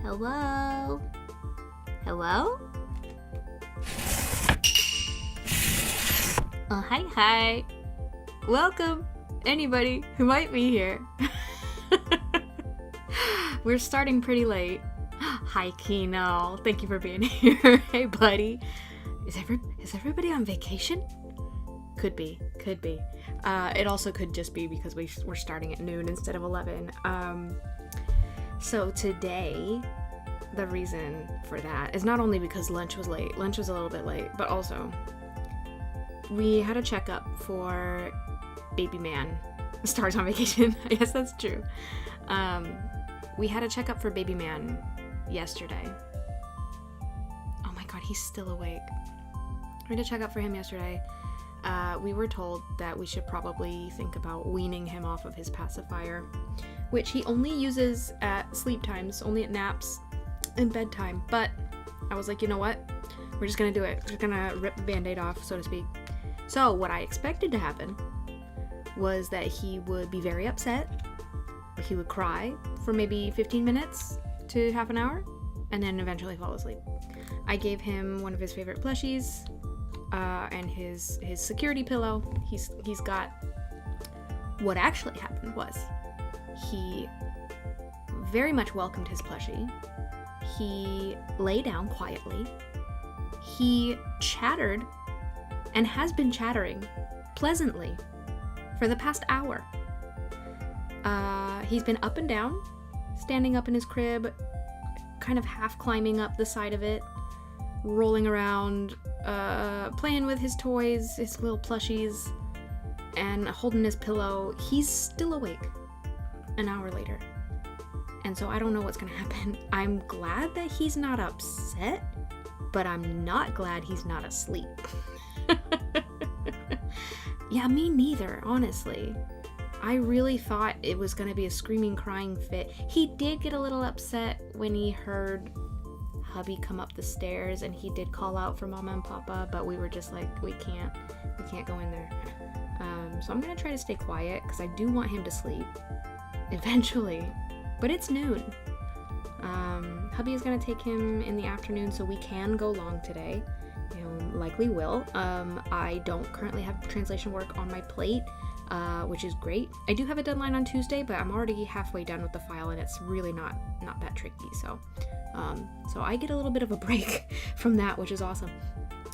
Hello? Hello? Oh, hi. Welcome, anybody who might be here. We're starting pretty late. Hi, Kino. Thank you for being here. Hey, buddy. Is everybody on vacation? Could be. It also could just be because we're starting at noon instead of 11. So today, the reason for that is not only because lunch was late. Lunch was a little bit late, but also we had a checkup for baby man. Stars on vacation. I guess that's true. We had a checkup for baby man yesterday. Oh my god, he's still awake. We had a checkup for him yesterday. We were told that we should probably think about weaning him off of his pacifier, which he only uses at sleep times, only at naps and bedtime. But I was like, you know what? We're just gonna do it. We're just gonna rip the band-aid off, so to speak. So what I expected to happen was that he would be very upset. He would cry for maybe 15 minutes to half an hour and then eventually fall asleep. I gave him one of his favorite plushies and his security pillow. He's got... What actually happened was he very much welcomed his plushie. He lay down quietly. He chattered and has been chattering pleasantly for the past hour. He's been up and down, standing up in his crib, kind of half climbing up the side of it, rolling around, playing with his toys, his little plushies, and holding his pillow. He's still awake an hour later. And so I don't know what's gonna happen. I'm glad that he's not upset, but I'm not glad he's not asleep. Yeah, me neither, honestly. I really thought it was gonna be a screaming, crying fit. He did get a little upset when he heard hubby come up the stairs, and he did call out for mama and papa, but we were just like, we can't go in there. So I'm gonna try to stay quiet because I do want him to sleep eventually, but it's noon. Hubby is gonna take him in the afternoon, so we can go long today. Likely will. I don't currently have translation work on my plate, which is great. I do have a deadline on Tuesday, but I'm already halfway done with the file, and it's really not that tricky. So I get a little bit of a break from that, which is awesome.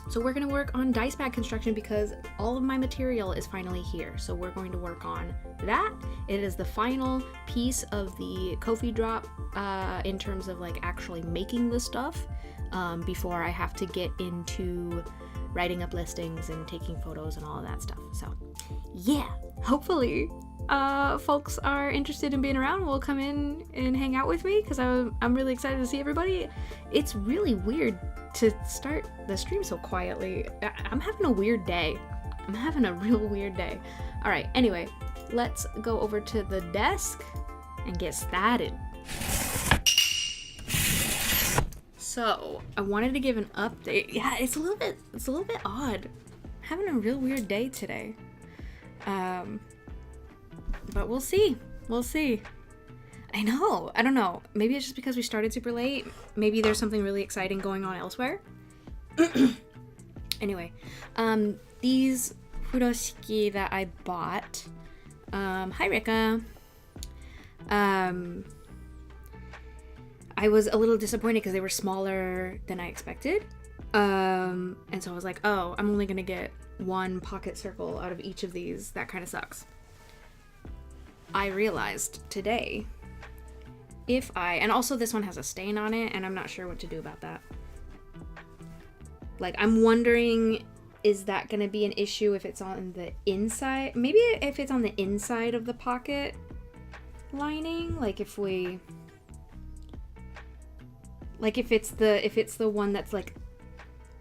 So we're going to work on dice bag construction because all of my material is finally here. So we're going to work on that. It is the final piece of the Ko-fi drop in terms of like actually making the stuff before I have to get into writing up listings and taking photos and all of that stuff. So yeah, hopefully folks are interested in being around. Will come in and hang out with me because I'm really excited to see everybody. It's really weird to start the stream so quietly. I'm having a weird day. I'm having a real weird day. All right, anyway, let's go over to the desk and get started. So I wanted to give an update. Yeah, it's a little bit odd. I'm having a real weird day today. But we'll see. I don't know. Maybe it's just because we started super late. Maybe there's something really exciting going on elsewhere. Anyway, these furoshiki that I bought. Hi, Rika. I was a little disappointed because they were smaller than I expected. And so I was like, oh, I'm only going to get one pocket circle out of each of these. That kind of sucks. I realized today, and also this one has a stain on it, and I'm not sure what to do about that. Like, I'm wondering, is that going to be an issue if it's on the inside? Maybe if it's on the inside of the pocket lining, like if it's the one that's like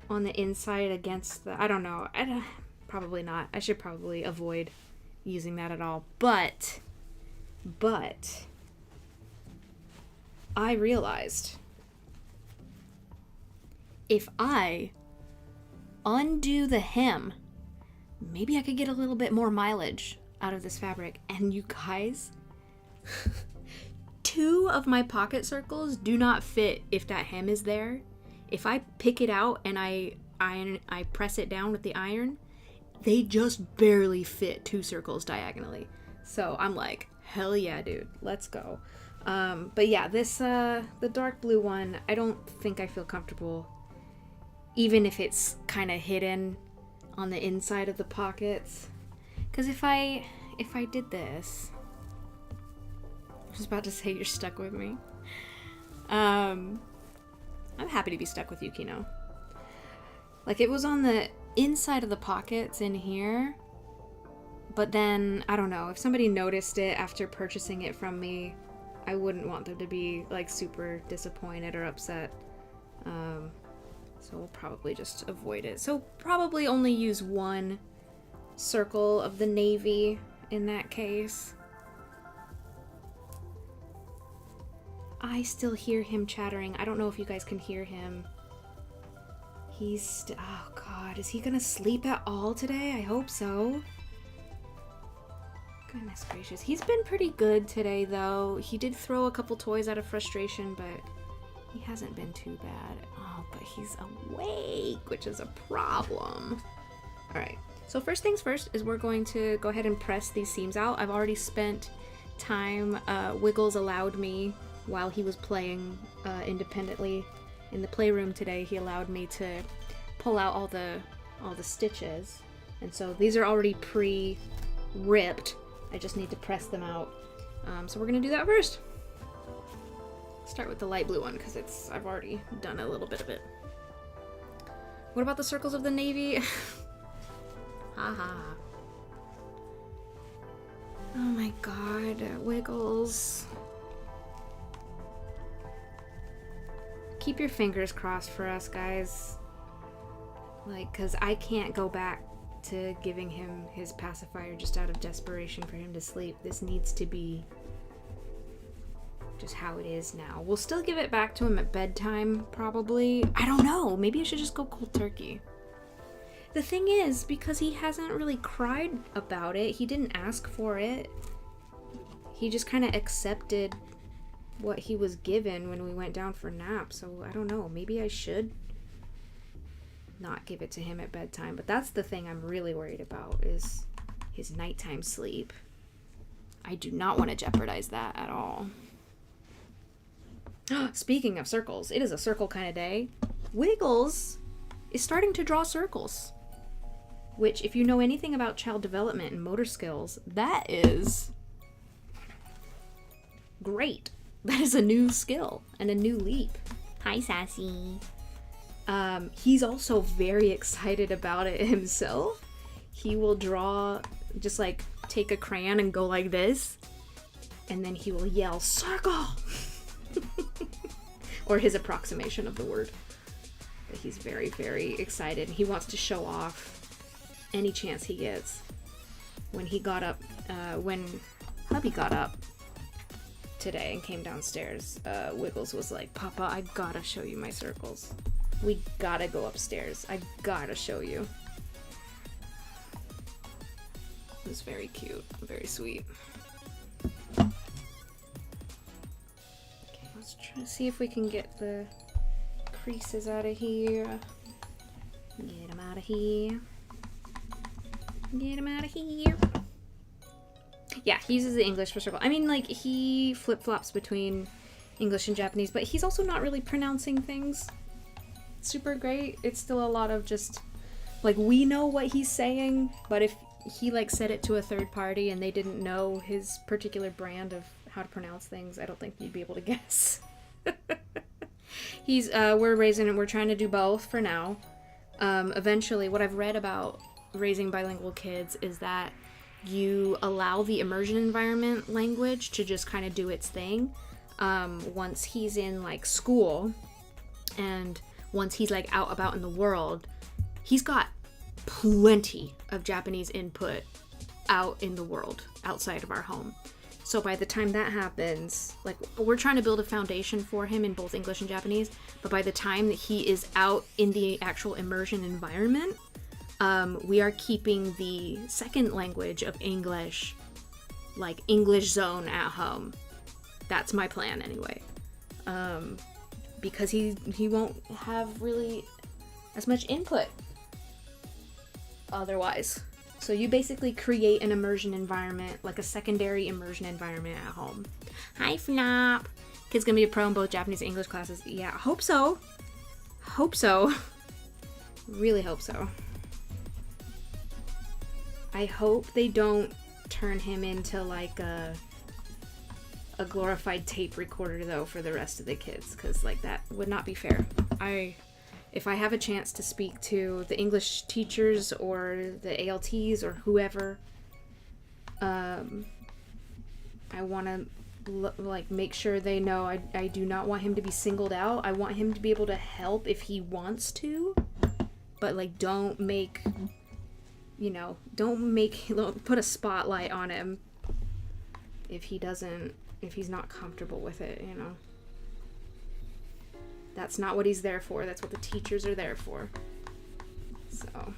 on the inside against the, I don't know. Probably not. I should probably avoid using that at all. But I realized if I undo the hem, maybe I could get a little bit more mileage out of this fabric. And you guys, 2 of my pocket circles do not fit if that hem is there. If I pick it out and I press it down with the iron, they just barely fit 2 circles diagonally. So I'm like, hell yeah, dude, let's go. But yeah, this, the dark blue one, I don't think I feel comfortable, even if it's kind of hidden on the inside of the pockets. Because if I did this, I was about to say you're stuck with me. I'm happy to be stuck with you, Kino. Like, it was on the inside of the pockets in here, but then, I don't know, if somebody noticed it after purchasing it from me, I wouldn't want them to be, like, super disappointed or upset. So we'll probably just avoid it. So probably only use 1 circle of the navy in that case. I still hear him chattering. I don't know if you guys can hear him. Oh god, is he gonna sleep at all today? I hope so. Goodness gracious. He's been pretty good today, though. He did throw a couple toys out of frustration, but he hasn't been too bad. Oh, but he's awake, which is a problem. Alright, so first things first is we're going to go ahead and press these seams out. I've already spent time. Wiggles allowed me, while he was playing independently in the playroom today, he allowed me to pull out all the stitches. And so these are already pre-ripped. I just need to press them out. So we're gonna do that first. Start with the light blue one because I've already done a little bit of it. What about the circles of the navy? Haha. Oh my god, Wiggles. Keep your fingers crossed for us, guys. Like, because I can't go back to giving him his pacifier just out of desperation for him to sleep. This needs to be just how it is now. We'll still give it back to him at bedtime, probably. I don't know. Maybe I should just go cold turkey. The thing is, because he hasn't really cried about it, he didn't ask for it. He just kind of accepted what he was given when we went down for naps. So I don't know, maybe I should not give it to him at bedtime. But that's the thing I'm really worried about, is his nighttime sleep. I do not want to jeopardize that at all. Speaking of circles, it is a circle kind of day. Wiggles is starting to draw circles, which, if you know anything about child development and motor skills, that is great. That is a new skill and a new leap. Hi, Sassy. He's also very excited about it himself. He will draw, just like take a crayon and go like this, and then he will yell, "Circle!" Or his approximation of the word. But he's very, very excited. He wants to show off any chance he gets. When he got up, when hubby got up today and came downstairs, Wiggles was like, "Papa, I gotta show you my circles. We gotta go upstairs. I gotta show you." It was very cute, very sweet. Okay, let's try to see if we can get the creases out of here. Get them out of here. Get them out of here. Yeah, he uses the English for circle. I mean, like, he flip-flops between English and Japanese, but he's also not really pronouncing things super great. It's still a lot of just, like, we know what he's saying, but if he, like, said it to a third party and they didn't know his particular brand of how to pronounce things, I don't think you'd be able to guess. We're trying to do both for now. Eventually, what I've read about raising bilingual kids is that you allow the immersion environment language to just kind of do its thing. Once he's in, like, school, and once he's, like, out about in the world, he's got plenty of Japanese input out in the world, outside of our home. So by the time that happens, like, we're trying to build a foundation for him in both English and Japanese, but by the time that he is out in the actual immersion environment, we are keeping the second language of English, like, English zone at home. That's my plan anyway. Because he won't have really as much input otherwise. So you basically create an immersion environment, like a secondary immersion environment at home. Hi, Fnop. Kid's gonna be a pro in both Japanese and English classes. Yeah, hope so. Hope so. Really hope so. I hope they don't turn him into like a glorified tape recorder though for the rest of the kids, because like that would not be fair. If I have a chance to speak to the English teachers or the ALTs or whoever, I want to like make sure they know I do not want him to be singled out. I want him to be able to help if he wants to, but like don't put a spotlight on him if he's not comfortable with it, you know. That's not what he's there for. That's what the teachers are there for. So,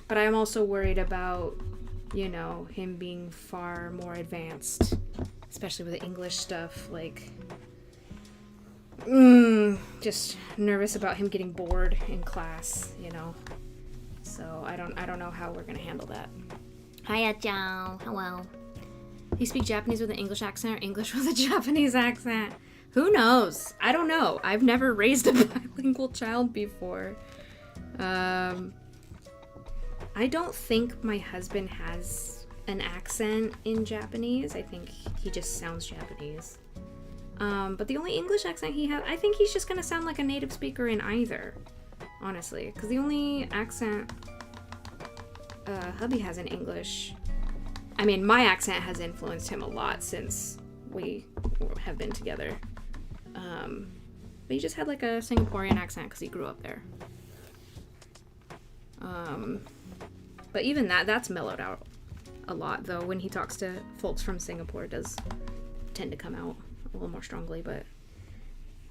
but I'm also worried about, you know, him being far more advanced, especially with the English stuff. Like, just nervous about him getting bored in class, you know. So I don't know how we're gonna handle that. Hiya, Joe. Hello. You speak Japanese with an English accent or English with a Japanese accent? Who knows? I don't know. I've never raised a bilingual child before. I don't think my husband has an accent in Japanese. I think he just sounds Japanese. But the only English accent he has, I think he's just gonna sound like a native speaker in either, honestly. Because the only accent hubby has in English, I mean, my accent has influenced him a lot since we have been together. But he just had like a Singaporean accent because he grew up there. But even that's mellowed out a lot, though. When he talks to folks from Singapore, it does tend to come out a little more strongly. But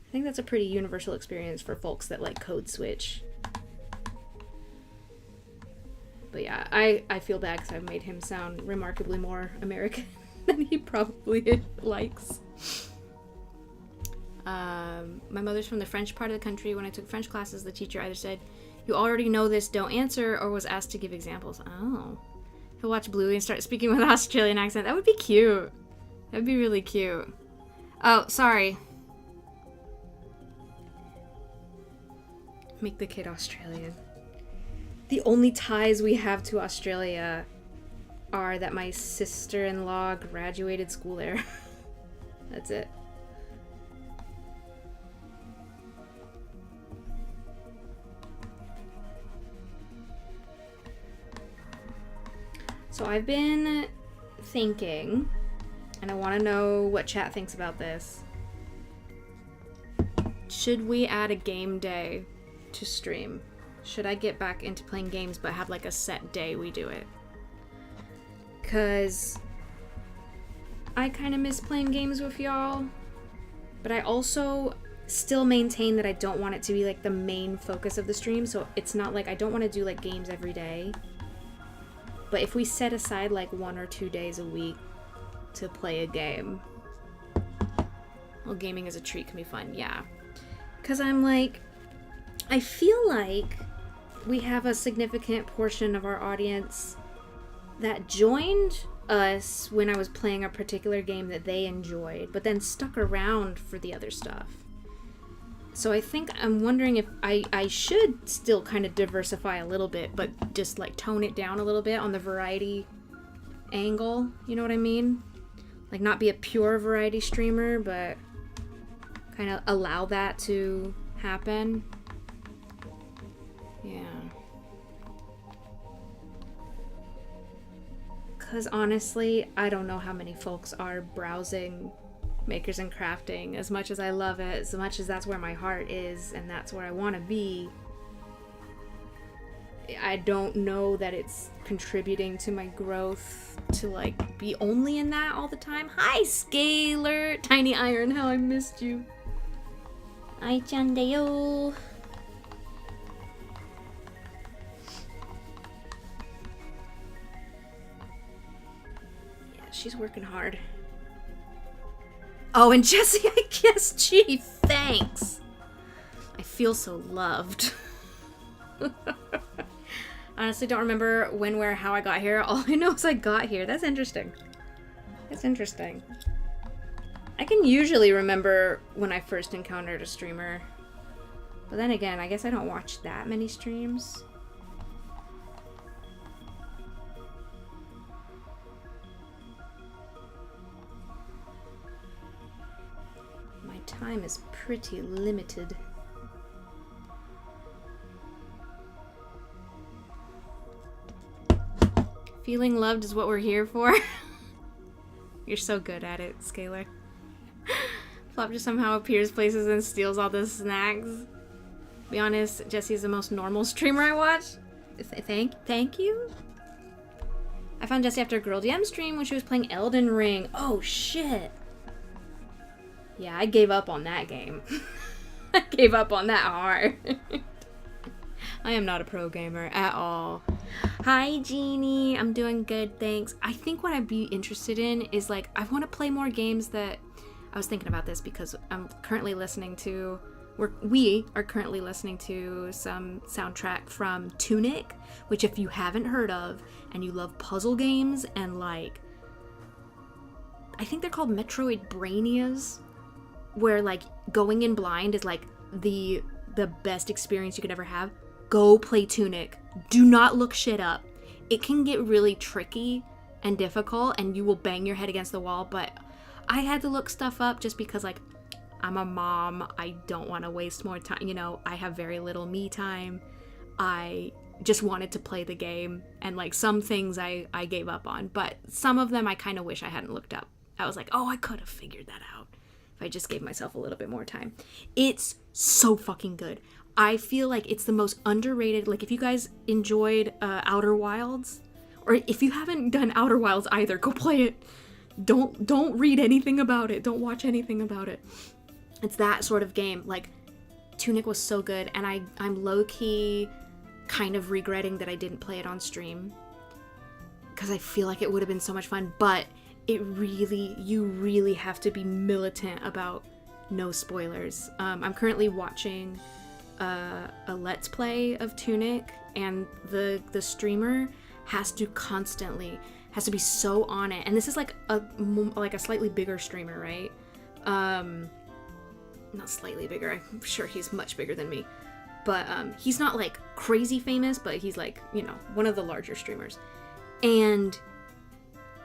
I think that's a pretty universal experience for folks that like code switch. But yeah, I feel bad because I've made him sound remarkably more American than he probably likes. My mother's from the French part of the country. When I took French classes, the teacher either said, "You already know this, don't answer," or was asked to give examples. Oh. He'll watch Bluey and start speaking with an Australian accent. That would be cute. That would be really cute. Oh, sorry. Make the kid Australian. The only ties we have to Australia are that my sister-in-law graduated school there. That's it. So I've been thinking, and I want to know what chat thinks about this. Should we add a game day to stream? Should I get back into playing games but have like a set day we do it? Because I kind of miss playing games with y'all, but I also still maintain that I don't want it to be like the main focus of the stream. So it's not like I don't want to do like games every day. But if we set aside like 1 or 2 days a week to play a game, well, gaming as a treat can be fun, yeah. Because I'm like, I feel like we have a significant portion of our audience that joined us when I was playing a particular game that they enjoyed, but then stuck around for the other stuff. So I think I'm wondering if I should still kind of diversify a little bit, but just like tone it down a little bit on the variety angle. You know what I mean? Like not be a pure variety streamer, but kind of allow that to happen. Yeah. Because honestly, I don't know how many folks are browsing Makers and Crafting. As much as I love it, as much as that's where my heart is and that's where I want to be, I don't know that it's contributing to my growth to like be only in that all the time. Hi, Scalar! Tiny Iron, how I missed you. Hi, Chandayo. Yeah, she's working hard. Oh, and Jesse, I guess, gee, thanks. I feel so loved. Honestly, don't remember when, where, how I got here. All I know is I got here. That's interesting. That's interesting. I can usually remember when I first encountered a streamer. But then again, I guess I don't watch that many streams. My time is pretty limited. Feeling loved is what we're here for. You're so good at it, Scalar. Flop just somehow appears places and steals all the snacks. Be honest, Jesse's the most normal streamer I watch. Thank you? I found Jessie after a Girl DM stream when she was playing Elden Ring. Oh, shit. Yeah, I gave up on that game. I gave up on that hard. I am not a pro gamer at all. Hi, Jeannie. I'm doing good, thanks. I think what I'd be interested in is, like, I want to play more games that... I was thinking about this because I'm currently listening to... We are currently listening to some soundtrack from Tunic, which if you haven't heard of, and you love puzzle games and, like... I think they're called Metroid Brainias, where, like, going in blind is, like, the best experience you could ever have. Go play Tunic. Do not look shit up. It can get really tricky and difficult, and you will bang your head against the wall, but I had to look stuff up just because, like, I'm a mom. I don't want to waste more time. You know, I have very little me time. I just wanted to play the game, and, like, some things I gave up on, but some of them I kind of wish I hadn't looked up. I was like, oh, I could have figured that out if I just gave myself a little bit more time. It's so fucking good. I feel like it's the most underrated. Like, if you guys enjoyed Outer Wilds, or if you haven't done Outer Wilds either, go play it. Don't read anything about it. Don't watch anything about it. It's that sort of game. Like, Tunic was so good, and I'm low-key kind of regretting that I didn't play it on stream, because I feel like it would have been so much fun, but you really have to be militant about no spoilers. I'm currently watching a Let's Play of Tunic, and the streamer has to be so on it, and this is like a slightly bigger streamer, right? Not slightly bigger, I'm sure he's much bigger than me, but he's not like crazy famous, but he's like, you know, one of the larger streamers. And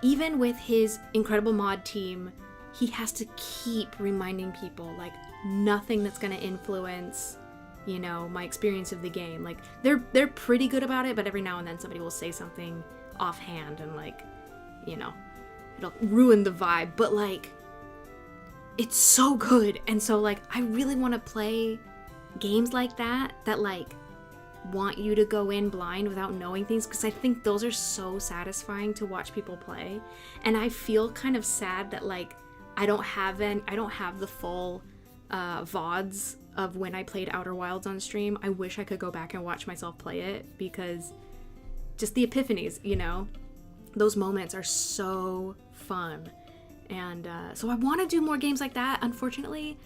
even with his incredible mod team, he has to keep reminding people, like, nothing that's gonna influence, you know, my experience of the game. Like, they're pretty good about it, but every now and then somebody will say something offhand and, like, you know, it'll ruin the vibe. But, like, it's so good. And so, like, I really want to play games like that like want you to go in blind without knowing things, because I think those are so satisfying to watch people play. And I feel kind of sad that, like, I don't have the full VODs of when I played Outer Wilds on stream. I wish I could go back and watch myself play it, because just the epiphanies, you know, those moments are so fun. And so I want to do more games like that. Unfortunately,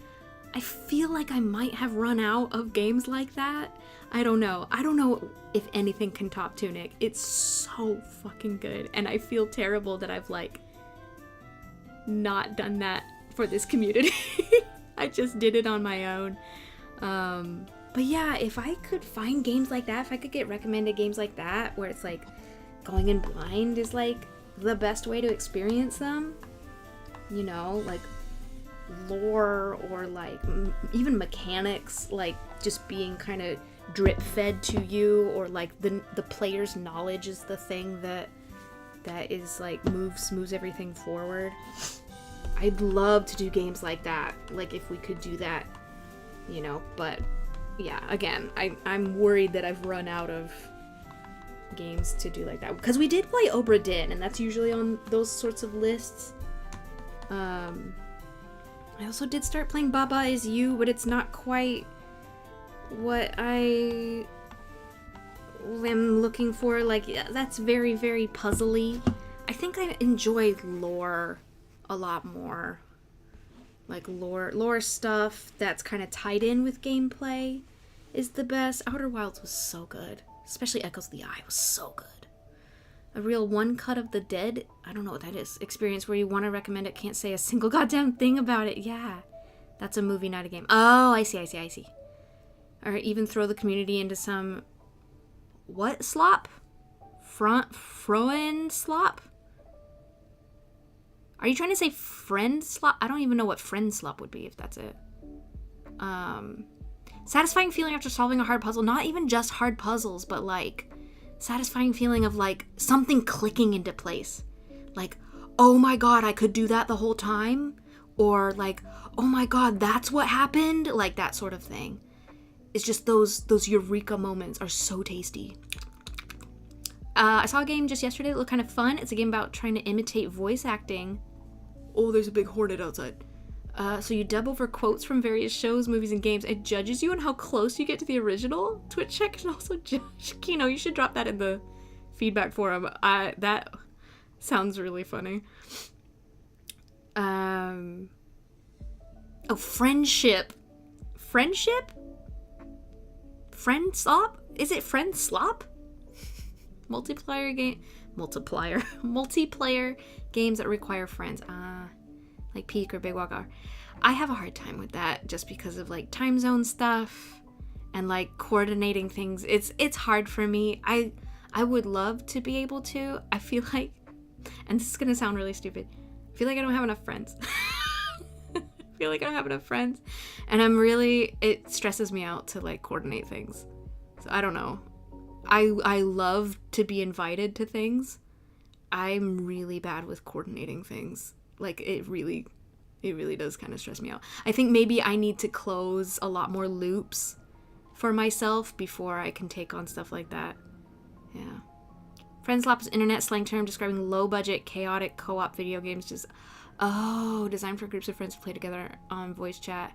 I feel like I might have run out of games like that. I don't know if anything can top Tunic. It's so fucking good, and I feel terrible that I've, like, not done that for this community. I just did it on my own. But yeah, if I could find games like that, if I could get recommended games like that, where it's like going in blind is like the best way to experience them, you know, like lore or like even mechanics, like just being kind of drip fed to you, or like the player's knowledge is the thing that is like moves everything forward. I'd love to do games like that, like if we could do that, you know. But yeah, again, I'm worried that I've run out of games to do like that, because we did play Obra Dinn, and that's usually on those sorts of lists. I also did start playing Baba Is You, but it's not quite what I am looking for. Like, that's very, very puzzly. I think I enjoy lore a lot more. like lore stuff that's kind of tied in with gameplay is the best. Outer Wilds was so good, especially Echoes of the Eye was so good. A real one cut of the dead, I don't know what that is, experience where you want to recommend it, can't say a single goddamn thing about it. Yeah, that's a movie, not a game. Oh, I see. Or even throw the community into some what slop? Froen slop? Are you trying to say friend slop? I don't even know what friend slop would be if that's it. Satisfying feeling after solving a hard puzzle. Not even just hard puzzles, but like satisfying feeling of like something clicking into place. Like, oh my god, I could do that the whole time. Or like, oh my god, that's what happened. Like that sort of thing. It's just those eureka moments are so tasty. I saw a game just yesterday that looked kind of fun. It's a game about trying to imitate voice acting. Oh, there's a big hornet outside. So you dub over quotes from various shows, movies, and games. It judges you on how close you get to the original. Twitch check can also judge. Kino, you should drop that in the feedback forum. That sounds really funny. Oh, friendship. Friendship? Friend slop? Is it friend slop? Multiplayer games that require friends. Like Peak or Big Walk. I have a hard time with that just because of like time zone stuff and like coordinating things. It's hard for me. I would love to be able to. I feel like, and this is gonna sound really stupid, I feel like I don't have enough friends. And it stresses me out to like coordinate things. So I don't know. I love to be invited to things. I'm really bad with coordinating things. Like it really does kind of stress me out. I think maybe I need to close a lot more loops for myself before I can take on stuff like that. Yeah. Friendslop is internet slang term describing low-budget, chaotic co-op video games designed for groups of friends to play together on voice chat,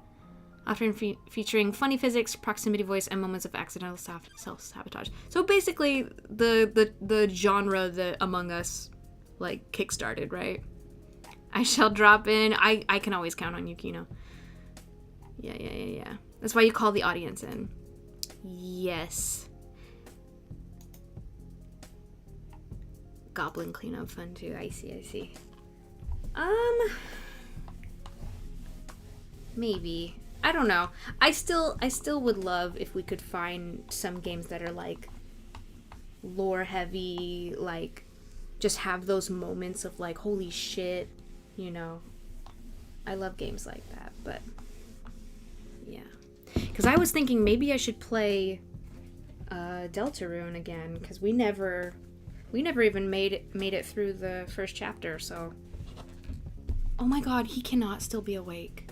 often featuring funny physics, proximity voice, and moments of accidental self-sabotage. So basically, the genre that Among Us, like, kickstarted, right? I shall drop in. I can always count on you, Kino. Yeah. That's why you call the audience in. Yes. Goblin cleanup fun, too. I see. Maybe. I don't know. I still would love if we could find some games that are like lore heavy, like just have those moments of like holy shit, you know. I love games like that, but yeah. Cuz I was thinking maybe I should play Deltarune again cuz we never even made it through the first chapter, so oh my god, he cannot still be awake.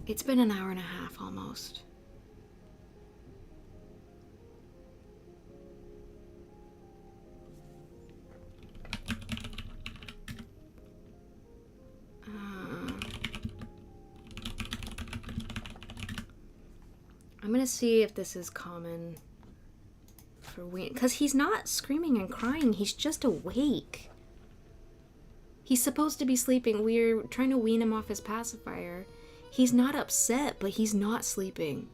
It's been an hour and a half almost. I'm gonna see if this is common for Ween, because he's not screaming and crying, he's just awake. He's supposed to be sleeping. We're trying to wean him off his pacifier. He's not upset, but he's not sleeping.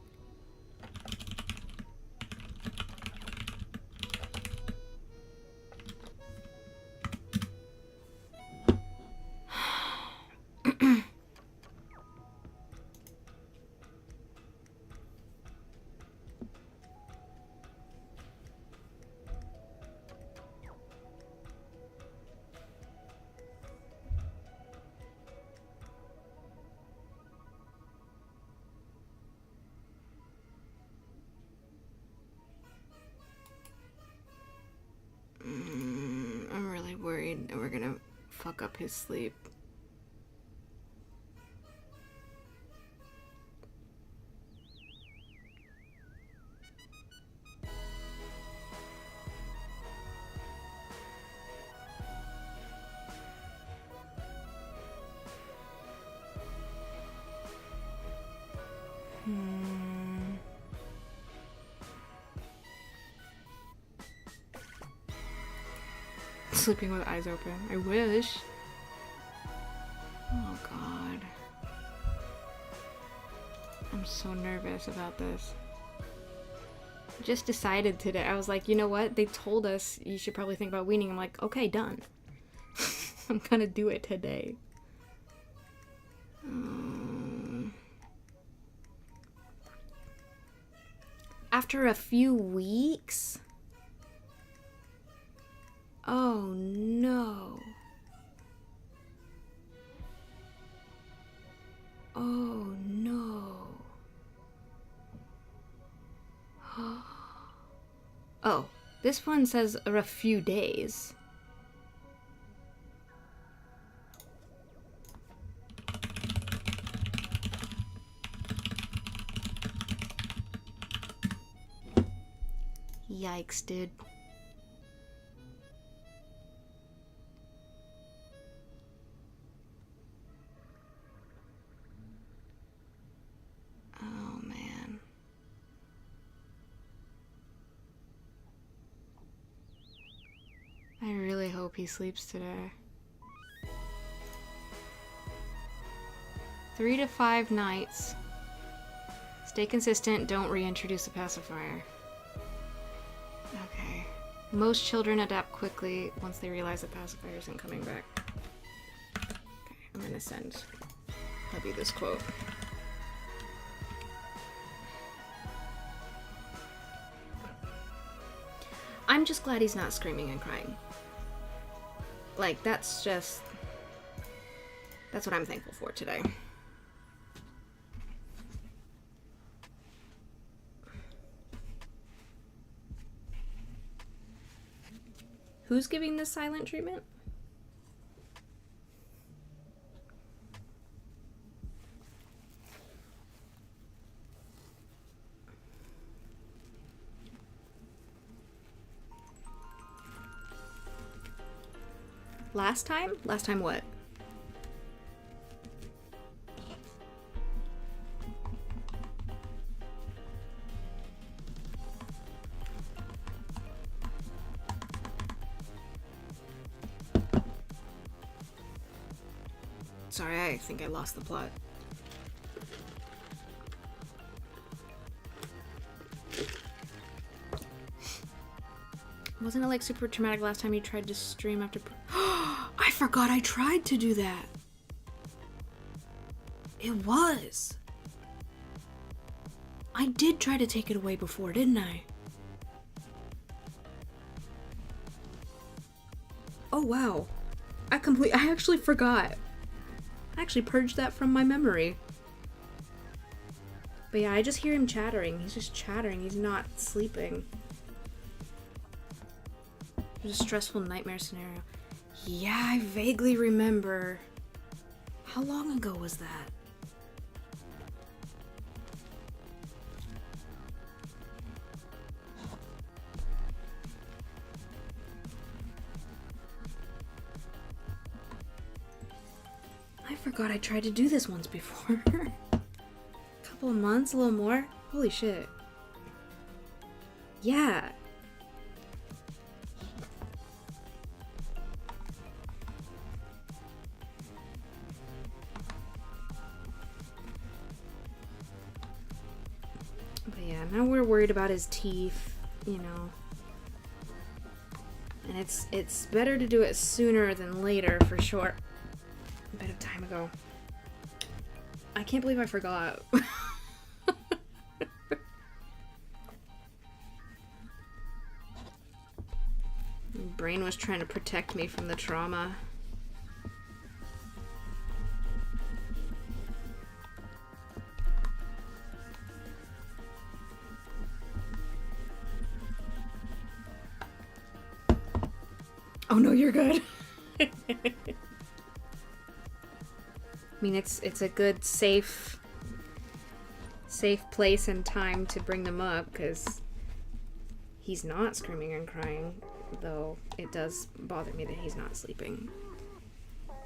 I'm really worried that we're gonna fuck up his sleep. Sleeping with eyes open. I wish. Oh god. I'm so nervous about this. I just decided today. I was like, you know what? They told us you should probably think about weaning. I'm like, okay, done. I'm gonna do it today. After a few weeks? Oh no. Oh no. Oh, this one says a few days. Yikes, dude. Oh, man. I really hope he sleeps today. 3 to 5 nights. Stay consistent, don't reintroduce a pacifier. Okay. Most children adapt quickly once they realize the pacifier isn't coming back. Okay, I'm gonna send Hubby this quote. I'm just glad he's not screaming and crying. Like, that's what I'm thankful for today. Who's giving this silent treatment? Last time? Last time what? Sorry, I think I lost the plot. Wasn't it like super traumatic last time you tried to stream after... I forgot I tried to do that. It was. I did try to take it away before, didn't I? Oh wow. I actually forgot. I actually purged that from my memory. But yeah, I just hear him chattering. He's just chattering. He's not sleeping. It's a stressful nightmare scenario. Yeah, I vaguely remember. How long ago was that? I forgot I tried to do this once before. Couple of months, a little more. Holy shit. Yeah. But yeah, now we're worried about his teeth, you know. And it's better to do it sooner than later for sure. A bit of time ago. I can't believe I forgot. My brain was trying to protect me from the trauma. Oh no, you're good. I mean, it's a good safe place and time to bring them up because he's not screaming and crying, though it does bother me that he's not sleeping.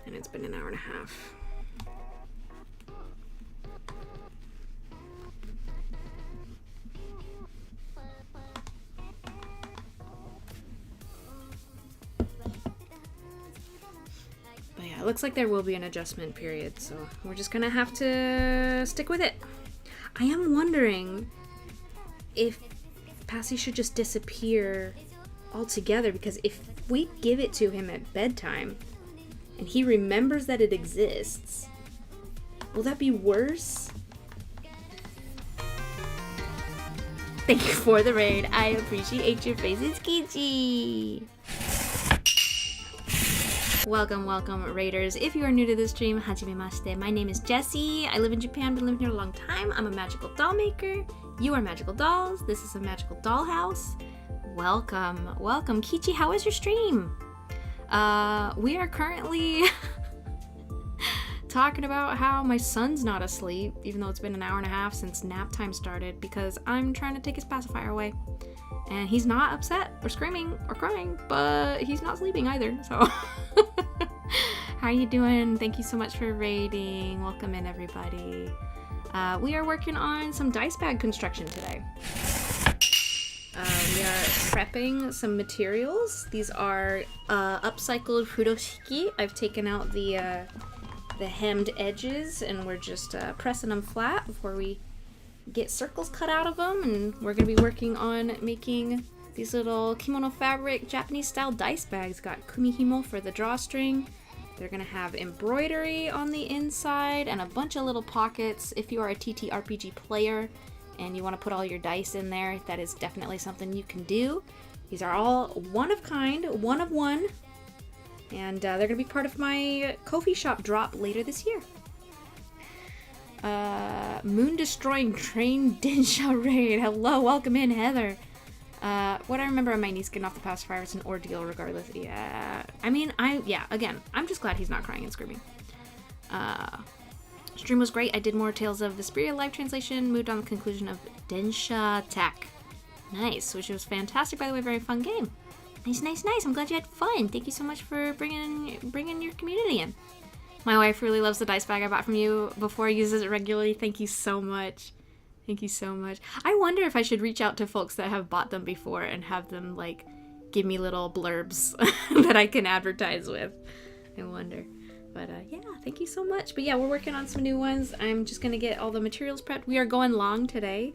And it's been an hour and a half. it looks like there will be an adjustment period, so we're just gonna have to stick with it. I am wondering if Passy should just disappear altogether, because if we give it to him at bedtime and he remembers that it exists, will that be worse? Thank you for the raid. I appreciate your faces, Kichi. Welcome, welcome, raiders. If you are new to the stream, hajimemashite. My name is Jessie. I live in Japan, been living here a long time. I'm a magical doll maker. You are magical dolls. This is a magical dollhouse. Welcome, welcome. Kichi, how was your stream? We are currently talking about how my son's not asleep, even though it's been an hour and a half since nap time started, because I'm trying to take his pacifier away. And he's not upset or screaming or crying, but he's not sleeping either, so. How you doing? Thank you so much for raiding. Welcome in, everybody. We are working on some dice bag construction today. We are prepping some materials. These are upcycled furoshiki. I've taken out the hemmed edges, and we're just pressing them flat before we get circles cut out of them. And we're going to be working on making these little kimono fabric Japanese style dice bags. Got kumihimo for the drawstring. They're going to have embroidery on the inside and a bunch of little pockets. If you are a TTRPG player and you want to put all your dice in there, that is definitely something you can do. These are all one of kind, one of one. And they're going to be part of my Ko-fi shop drop later this year. Moon Destroying Train Densha Raid. Hello, welcome in, Heather. What I remember of my niece getting off the pacifier is an ordeal regardless. Yeah, I mean, again, I'm just glad he's not crying and screaming. Stream was great. I did more Tales of Vesperia live translation, moved on the conclusion of Densha Tech. Nice, which was fantastic, by the way, very fun game. Nice, nice, nice. I'm glad you had fun. Thank you so much for bringing your community in. My wife really loves the dice bag I bought from you before. Uses it regularly. Thank you so much. Thank you so much. I wonder if I should reach out to folks that have bought them before and have them, like, give me little blurbs that I can advertise with. I wonder. But, yeah, thank you so much. But, yeah, we're working on some new ones. I'm just going to get all the materials prepped. We are going long today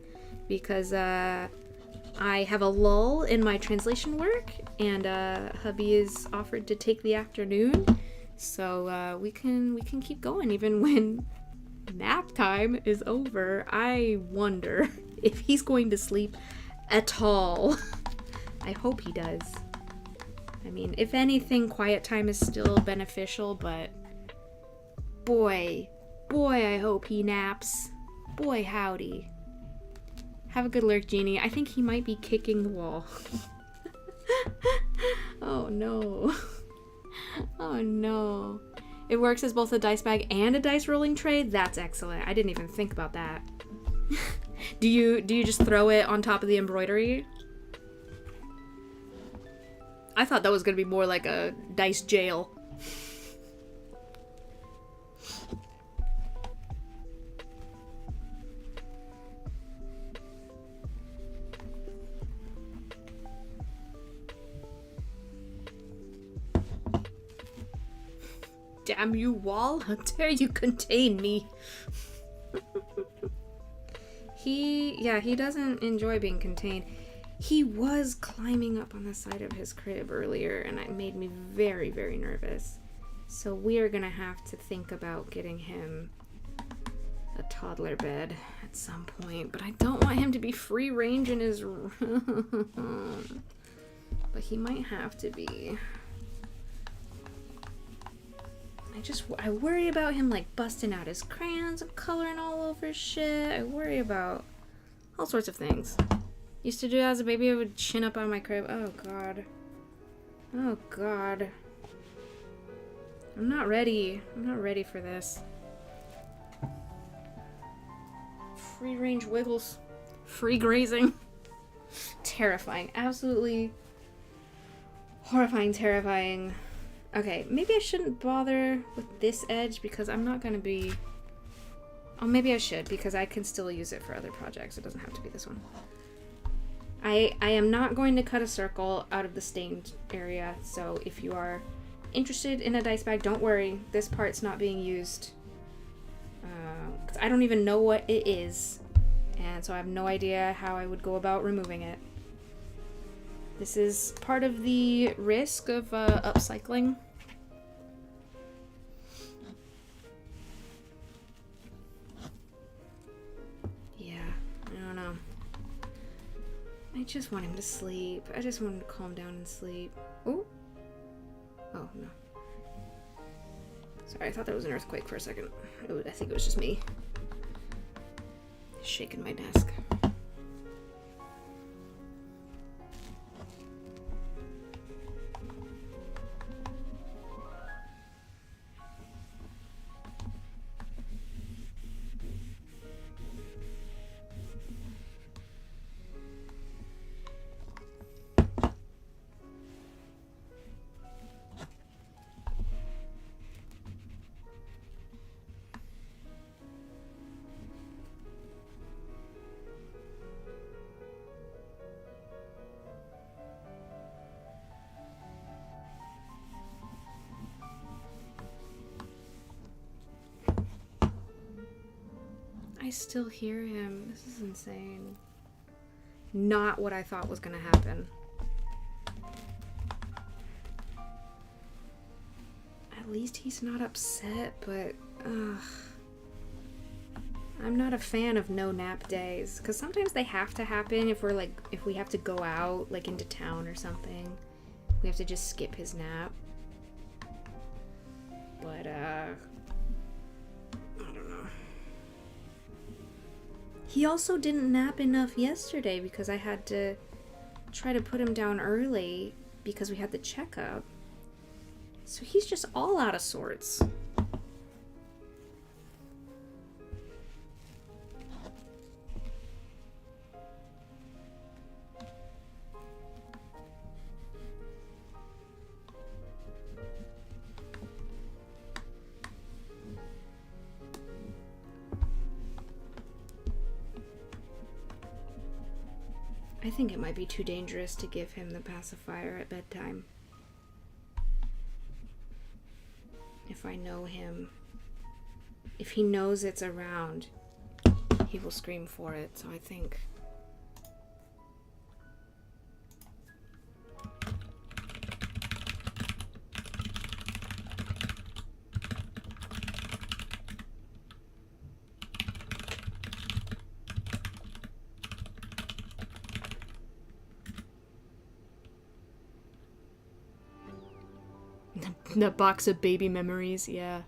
because, I have a lull in my translation work, and hubby is offered to take the afternoon, so we can keep going even when nap time is over. I wonder if he's going to sleep at all. I hope he does. I mean, if anything, quiet time is still beneficial, but boy, I hope he naps. Boy, howdy. Have a good lurk, Genie. I think he might be kicking the wall. Oh no. Oh no. It works as both a dice bag and a dice rolling tray? That's excellent. I didn't even think about that. Do you just throw it on top of the embroidery? I thought that was gonna be more like a dice jail. Damn you, wall. How dare you contain me? He doesn't enjoy being contained. He was climbing up on the side of his crib earlier, and it made me very, very nervous. So we are gonna have to think about getting him a toddler bed at some point, but I don't want him to be free range in his room. But he might have to be. I worry about him, like, busting out his crayons and coloring all over shit. I worry about all sorts of things. Used to do that as a baby. I would chin up on my crib. Oh, God. Oh, God. I'm not ready. I'm not ready for this. Free range wiggles. Free grazing. Terrifying. Absolutely horrifying, terrifying. Okay, maybe I shouldn't bother with this edge because I'm not going to be... Oh, maybe I should because I can still use it for other projects. It doesn't have to be this one. I am not going to cut a circle out of the stained area, so if you are interested in a dice bag, don't worry. This part's not being used. 'Cause I don't even know what it is. And so I have no idea how I would go about removing it. This is part of the risk of upcycling. Yeah, I don't know. I just want him to sleep. I just want him to calm down and sleep. Ooh. Oh, no. Sorry, I thought that was an earthquake for a second. I think it was just me shaking my desk. I still hear him. This is insane. Not what I thought was gonna happen. At least he's not upset, but I'm not a fan of no nap days, because sometimes they have to happen if we have to go out, like into town or something. We have to just skip his nap. But I don't know. He also didn't nap enough yesterday because I had to try to put him down early because we had the checkup. So he's just all out of sorts. I think it might be too dangerous to give him the pacifier at bedtime. If I know him, if he knows it's around, he will scream for it, so I think... The box of baby memories, yeah.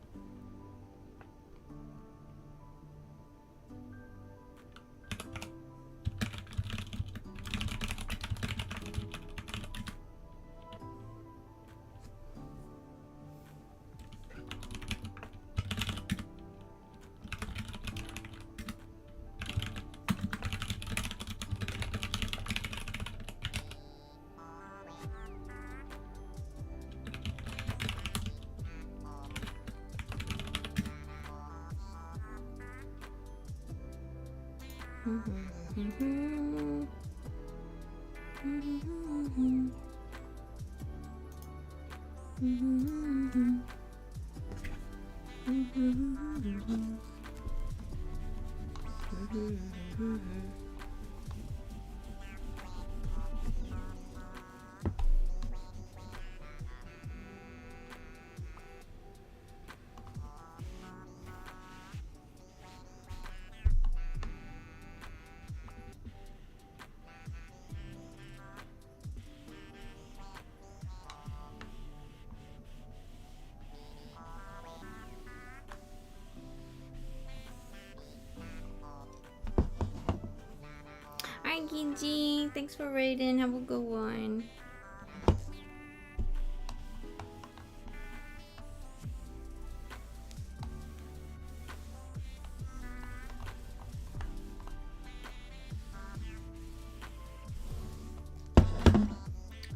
Hi, Ginji. Thanks for raiding. Have a good one.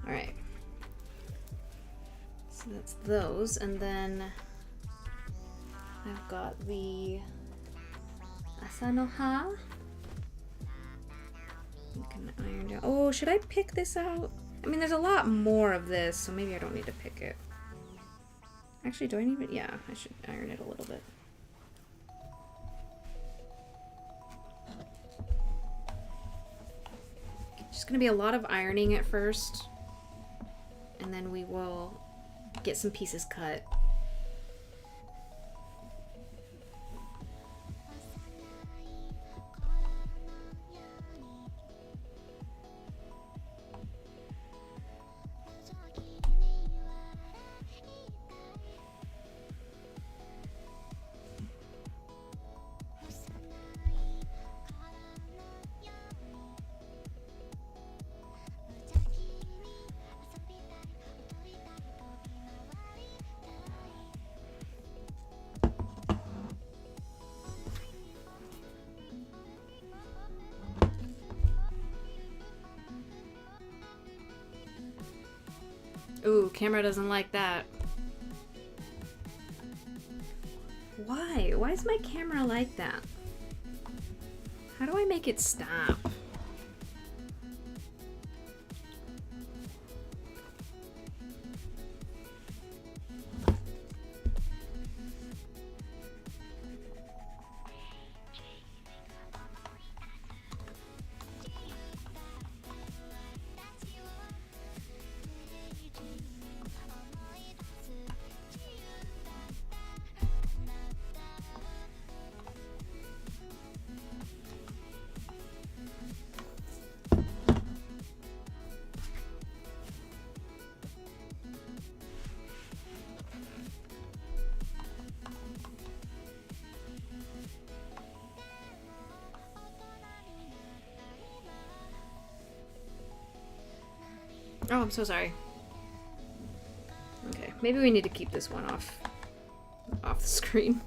Alright. So that's those, and then I've got the Asanoha. You can iron down. Oh, should I pick this out? I mean, there's a lot more of this, so maybe I don't need to pick it. Actually, do I need it? Yeah, I should iron it a little bit. Just gonna be a lot of ironing at first, and then we will get some pieces cut. Ooh, camera doesn't like that. Why? Why is my camera like that? How do I make it stop? Oh, I'm so sorry. Okay, maybe we need to keep this one off the screen.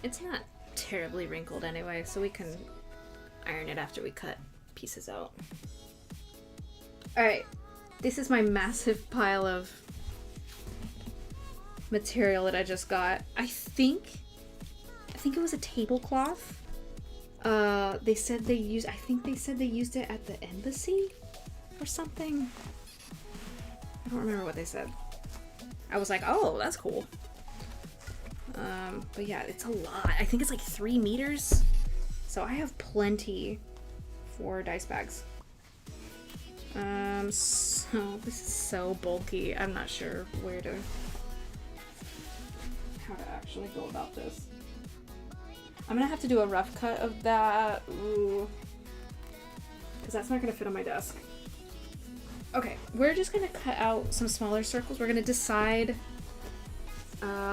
It's not terribly wrinkled anyway, so we can iron it after we cut pieces out. Alright, this is my massive pile of material that I just got. I think it was a tablecloth. They said they used, I think they said they used it at the embassy or something. I don't remember what they said. I was like, oh, that's cool. But yeah, it's a lot. I think it's like 3 meters. So I have plenty for dice bags. So this is so bulky. I'm not sure how to actually go about this. I'm gonna have to do a rough cut of that. Ooh. Because that's not gonna fit on my desk. Okay, we're just gonna cut out some smaller circles. We're gonna decide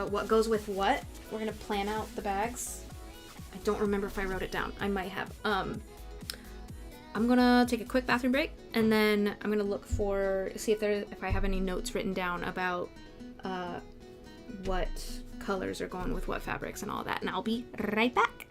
what goes with what. We're gonna plan out the bags. I don't remember if I wrote it down. I might have. I'm gonna take a quick bathroom break, and then I'm gonna look see if I have any notes written down about what colors are going with what fabrics and all that, and I'll be right back.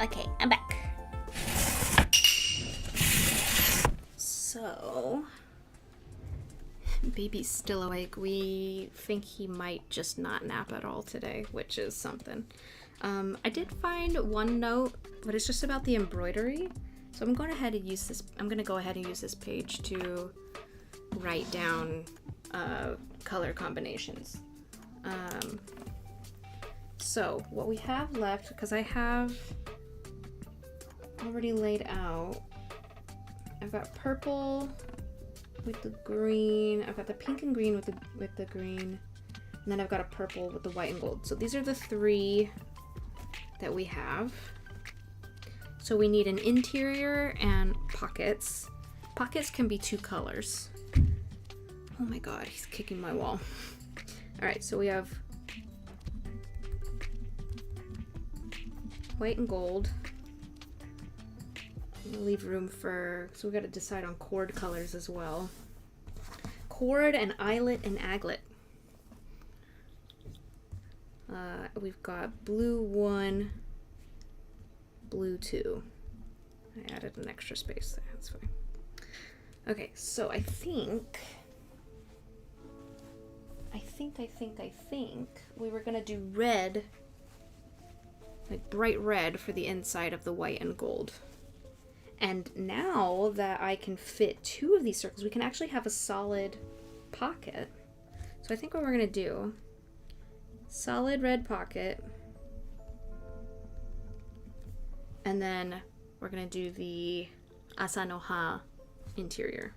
Okay, I'm back. So, baby's still awake. We think he might just not nap at all today, which is something. I did find one note, but it's just about the embroidery. So I'm going to go ahead and use this page to write down color combinations. So what we have left, because I have already laid out, I've got purple with the green, I've got the pink and green with the green, and then I've got a purple with the white and gold. So these are the three that we have. So we need an interior and pockets. Pockets can be 2 colors. Oh my god, he's kicking my wall. Alright, so we have white and gold. I'm gonna leave room for, so we gotta decide on cord colors as well. Cord and eyelet and aglet. We've got blue 1, blue 2. I added an extra space there, that's fine. Okay, so I think we were gonna do red, like bright red for the inside of the white and gold. And now that I can fit 2 of these circles, we can actually have a solid pocket. So I think what we're gonna do, solid red pocket, and then we're gonna do the Asanoha interior.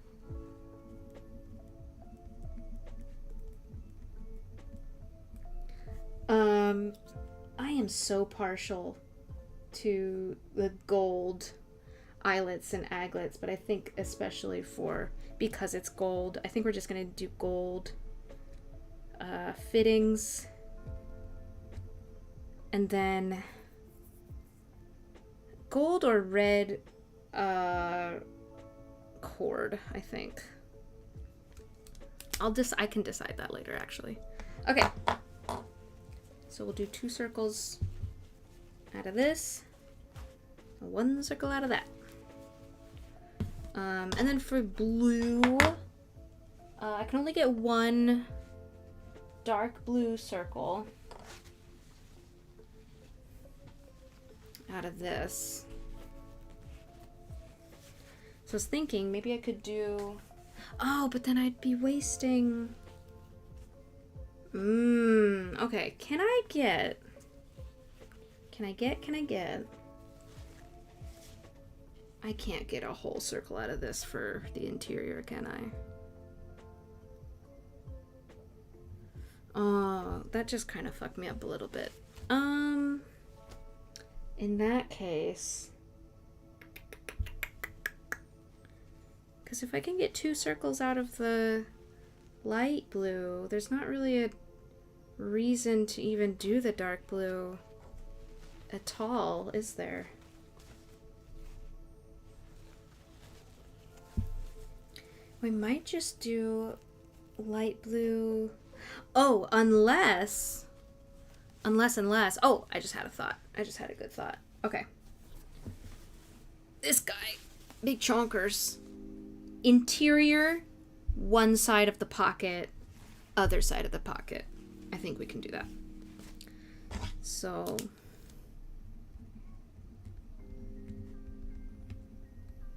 I am so partial to the gold eyelets and aglets, but I think especially because it's gold, I think we're just gonna do gold fittings, and then gold or red cord, I think. I can decide that later, actually. Okay. So we'll do 2 circles out of this, 1 circle out of that. And then for blue, I can only get 1 dark blue circle out of this. So I was thinking maybe I could do, but then I'd be wasting. Okay, can I get, I can't get a whole circle out of this for the interior, can I? Oh, that just kind of fucked me up a little bit. In that case, because if I can get 2 circles out of the light blue, there's not really a reason to even do the dark blue at all, is there? We might just do light blue. Oh, unless. Oh, I just had a thought. I just had a good thought. Okay. This guy. Big chonkers. Interior, 1 side of the pocket, other side of the pocket. I think we can do that. So.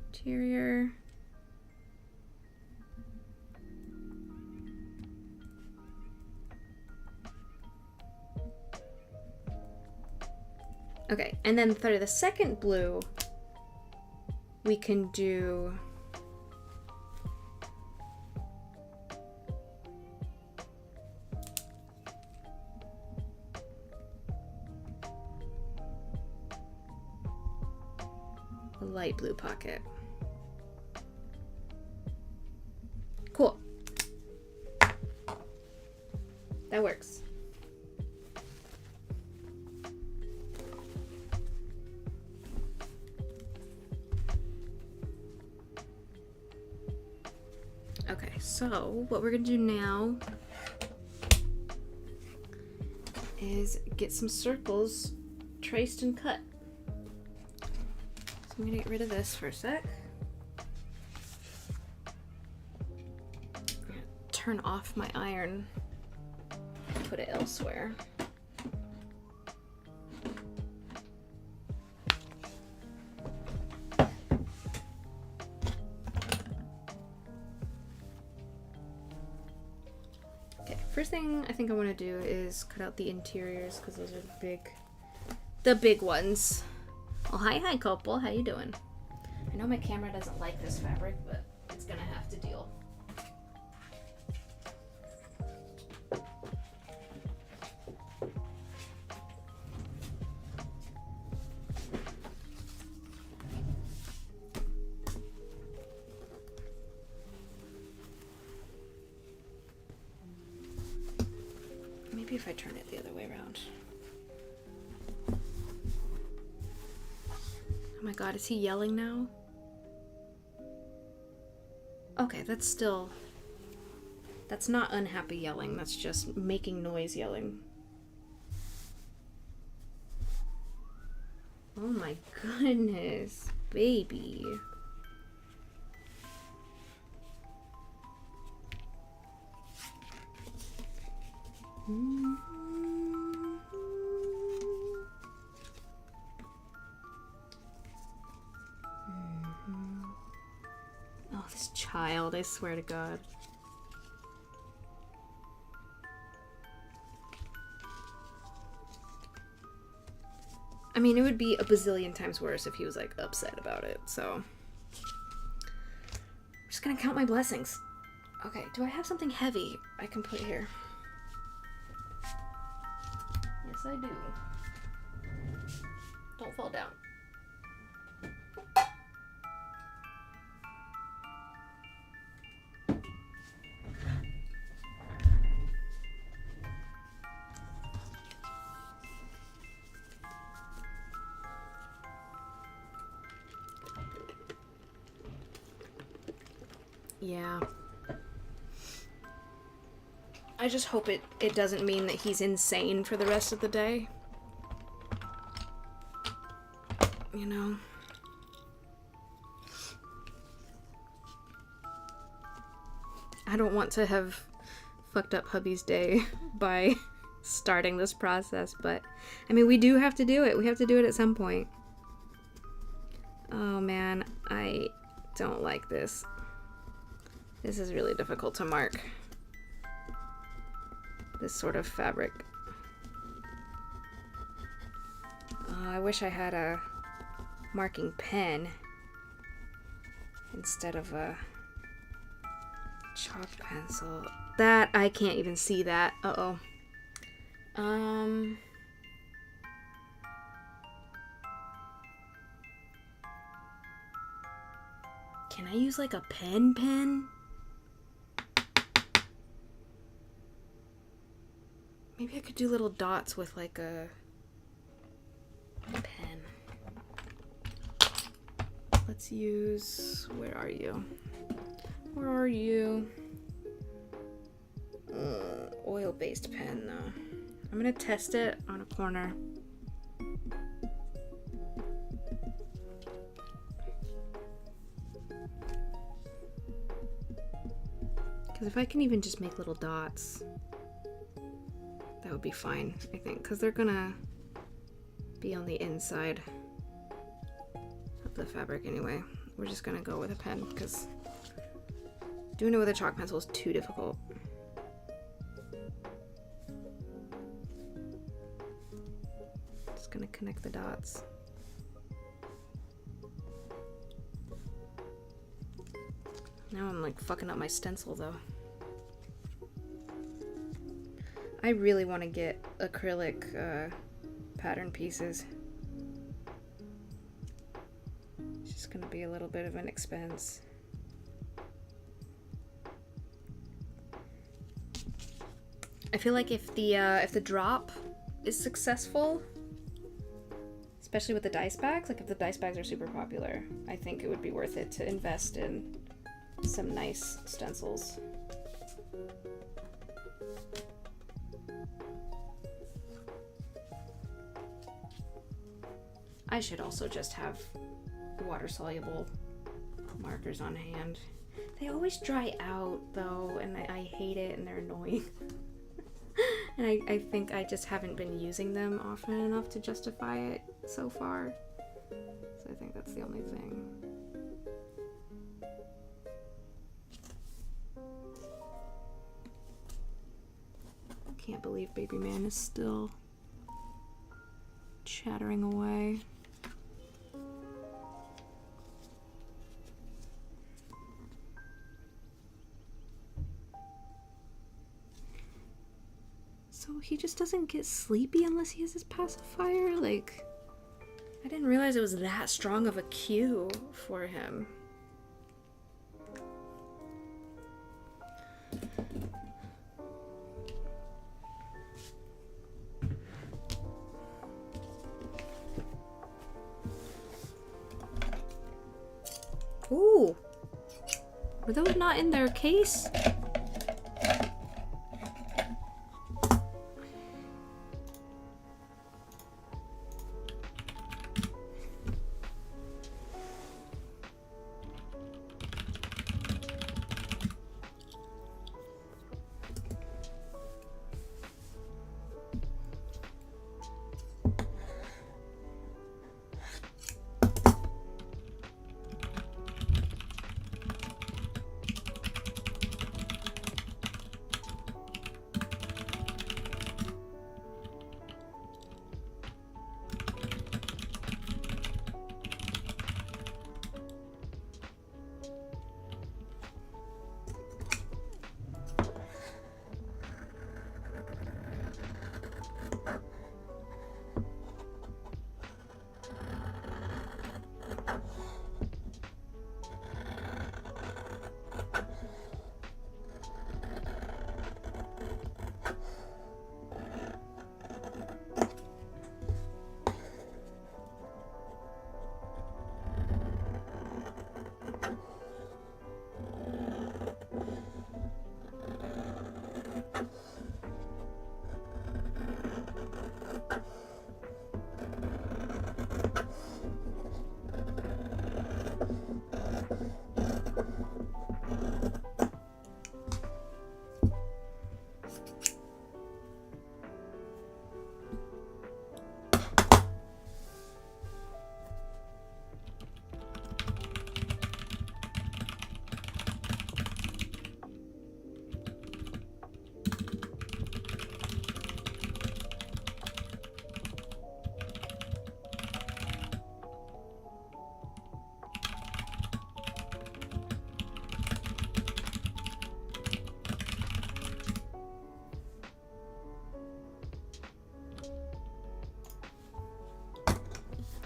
Interior. Okay, and then for the second blue, we can do a light blue pocket. Cool. That works. Okay, so what we're gonna do now is get some circles traced and cut. So I'm gonna get rid of this for a sec. I'm gonna turn off my iron, put it elsewhere. First thing I think I want to do is cut out the interiors because those are the big ones. Oh, hi couple, how you doing? I know my camera doesn't like this fabric, but it's gonna have to deal. Maybe if I turn it the other way around. Oh my god, is he yelling now? Okay, that's not unhappy yelling, that's just making noise yelling. Oh my goodness, baby. Oh, this child, I swear to God. I mean, it would be a bazillion times worse if he was, like, upset about it, so. I'm just gonna count my blessings. Okay, do I have something heavy I can put here? Yes, I do. Don't fall down. Yeah. I just hope it doesn't mean that he's insane for the rest of the day. You know? I don't want to have fucked up hubby's day by starting this process, but I mean, we do have to do it. We have to do it at some point. Oh man, I don't like this. This is really difficult to mark. This sort of fabric. I wish I had a marking pen instead of a chalk pencil. That, I can't even see that. Uh-oh. Can I use like a pen? Maybe I could do little dots with like a pen. Let's use, where are you? Where are you? Oil-based pen though. I'm gonna test it on a corner. Because if I can even just make little dots, that would be fine, I think, because they're gonna be on the inside of the fabric anyway. We're just gonna go with a pen because doing it with a chalk pencil is too difficult. Just gonna connect the dots. Now I'm like fucking up my stencil though. I really want to get acrylic pattern pieces. It's just gonna be a little bit of an expense. I feel like if the drop is successful, especially with the dice bags, like if the dice bags are super popular, I think it would be worth it to invest in some nice stencils. I should also just have water-soluble markers on hand. They always dry out, though, and I hate it, and they're annoying. And I think I just haven't been using them often enough to justify it so far. So I think that's the only thing. Can't believe Baby Man is still chattering away. So he just doesn't get sleepy unless he has his pacifier? Like, I didn't realize it was that strong of a cue for him. Ooh! Were those not in their case?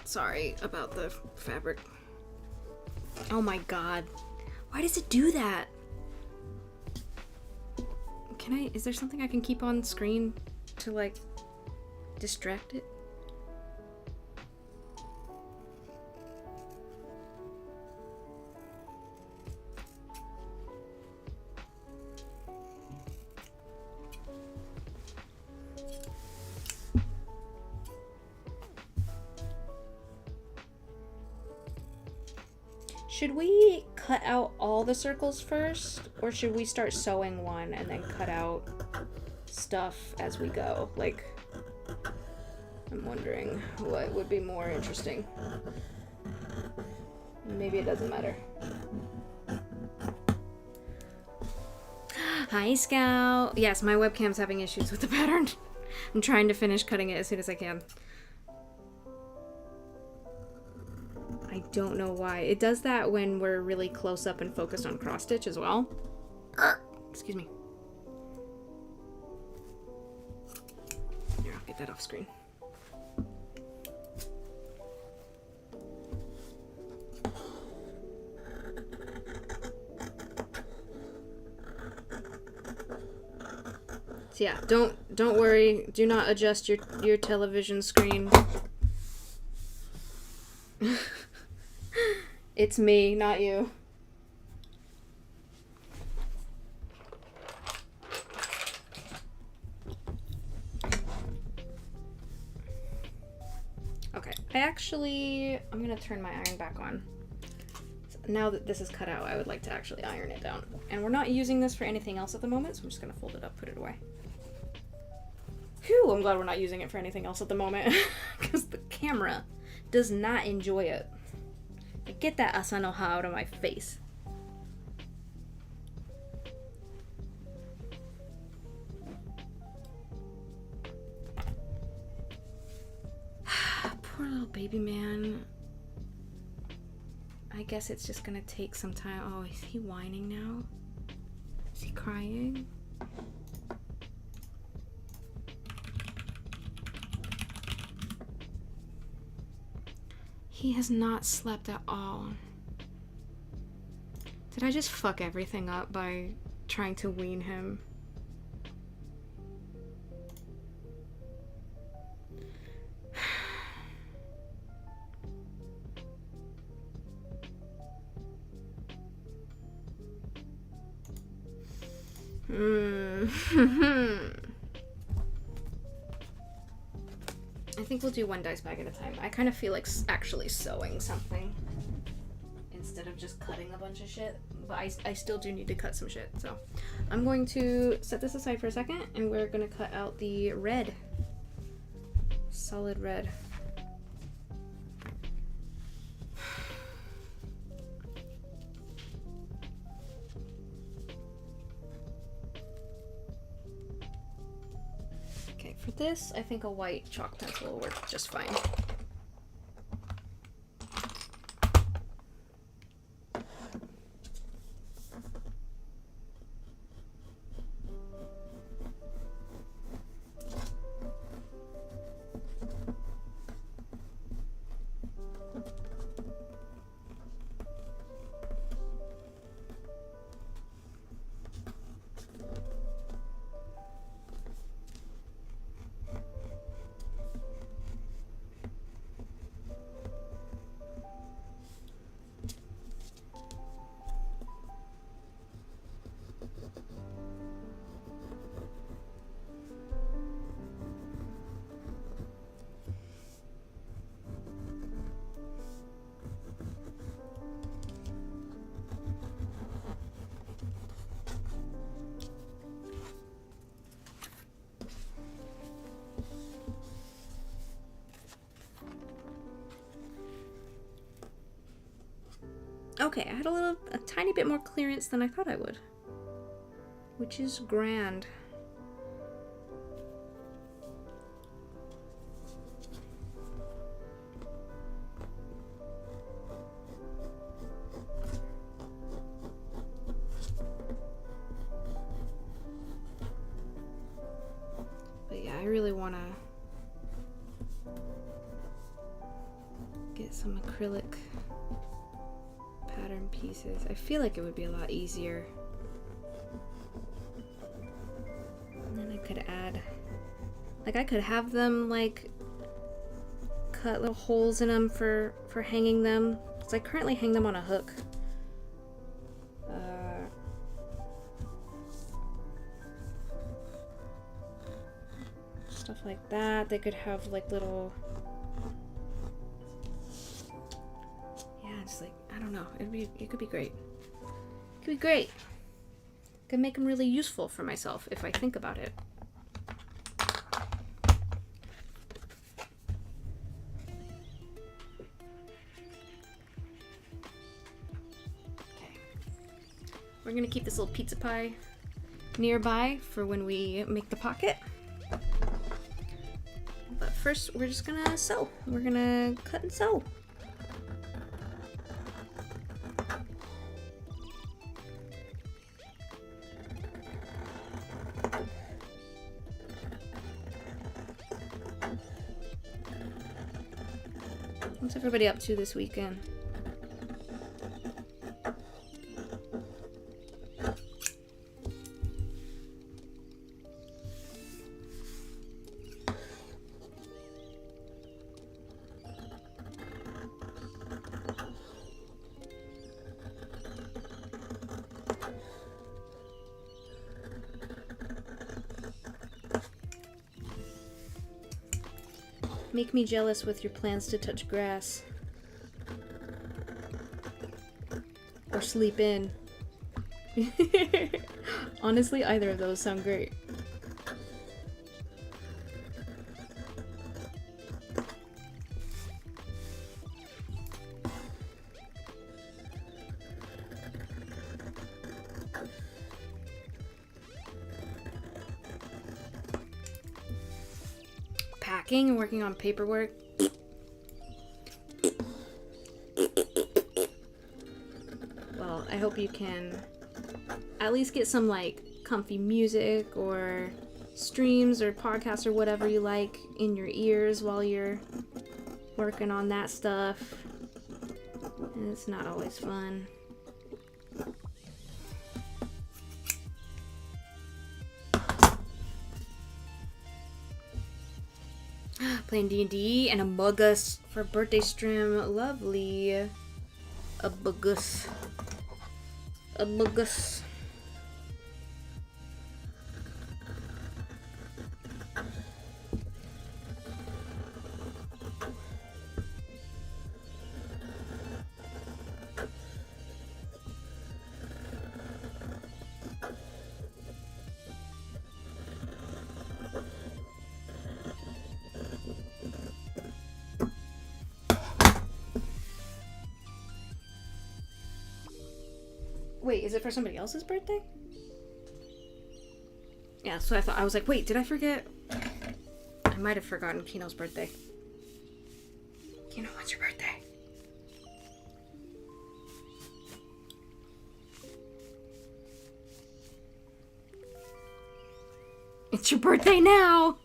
Sorry about the fabric. Oh my god. Why does it do that? Is there something I can keep on screen to, like, distract it? Should we cut out all the circles first, or should we start sewing one and then cut out stuff as we go? Like, I'm wondering what would be more interesting. Maybe it doesn't matter. Hi, Scout. Yes, my webcam's having issues with the pattern. I'm trying to finish cutting it as soon as I can. I don't know why. It does that when we're really close up and focused on cross stitch as well. Excuse me. Here, I'll get that off screen. So yeah, don't worry. Do not adjust your television screen. It's me, not you. Okay, I'm gonna turn my iron back on. Now that this is cut out, I would like to actually iron it down. And we're not using this for anything else at the moment, so I'm just gonna fold it up, put it away. Phew, I'm glad we're not using it for anything else at the moment, because the camera does not enjoy it. Get that Asanoha out of my face. Poor little baby man. I guess it's just gonna take some time. Oh, is he whining now? Is he crying? He has not slept at all. Did I just fuck everything up by trying to wean him? I think we'll do one dice bag at a time. I kind of feel like actually sewing something instead of just cutting a bunch of shit. But I still do need to cut some shit. So I'm going to set this aside for a second, and we're going to cut out the red. Solid red. For this, I think a white chalk pencil will work just fine. Okay, I had a tiny bit more clearance than I thought I would, which is grand. But yeah, I really want to get some acrylic pattern pieces. I feel like it would be a lot easier. And then I could add, like I could have them like cut little holes in them for hanging them. Because I currently hang them on a hook. Stuff like that. They could have like little, just like, I don't know. It could be great. It could be great. Could make them really useful for myself if I think about it. Okay. We're gonna keep this little pizza pie nearby for when we make the pocket. But first, we're just gonna sew. We're gonna cut and sew. What's everybody up to this weekend? Make me jealous with your plans to touch grass. Or sleep in. Honestly, either of those sound great. Packing and working on paperwork. Well, I hope you can at least get some like comfy music or streams or podcasts or whatever you like in your ears while you're working on that stuff. And it's not always fun. Playing D&D and Among Us for birthday stream. Lovely. Among Us. Among Us. Wait, is it for somebody else's birthday? Yeah, so I was like, wait, did I forget? I might have forgotten Kino's birthday. Kino, when's your birthday? It's your birthday now!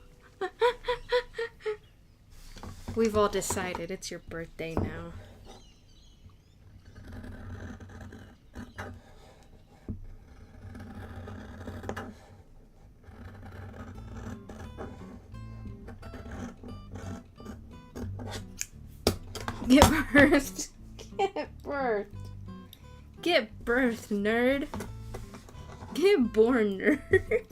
We've all decided it's your birthday now. Get birthed. Get birthed. Get birthed, nerd. Get born, nerd.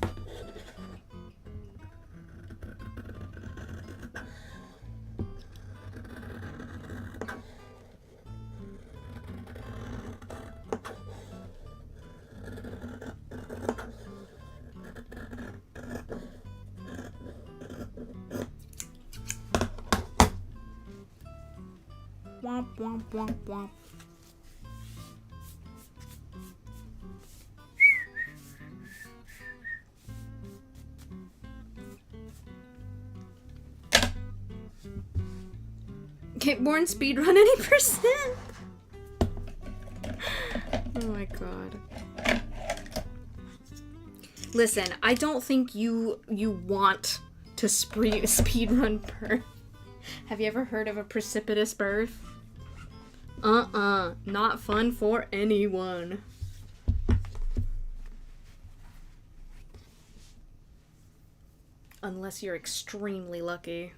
Womp, womp, womp, womp. Get born speedrun any percent. Oh my god. Listen, I don't think you want to speedrun birth. Have you ever heard of a precipitous birth? Not fun for anyone. Unless you're extremely lucky.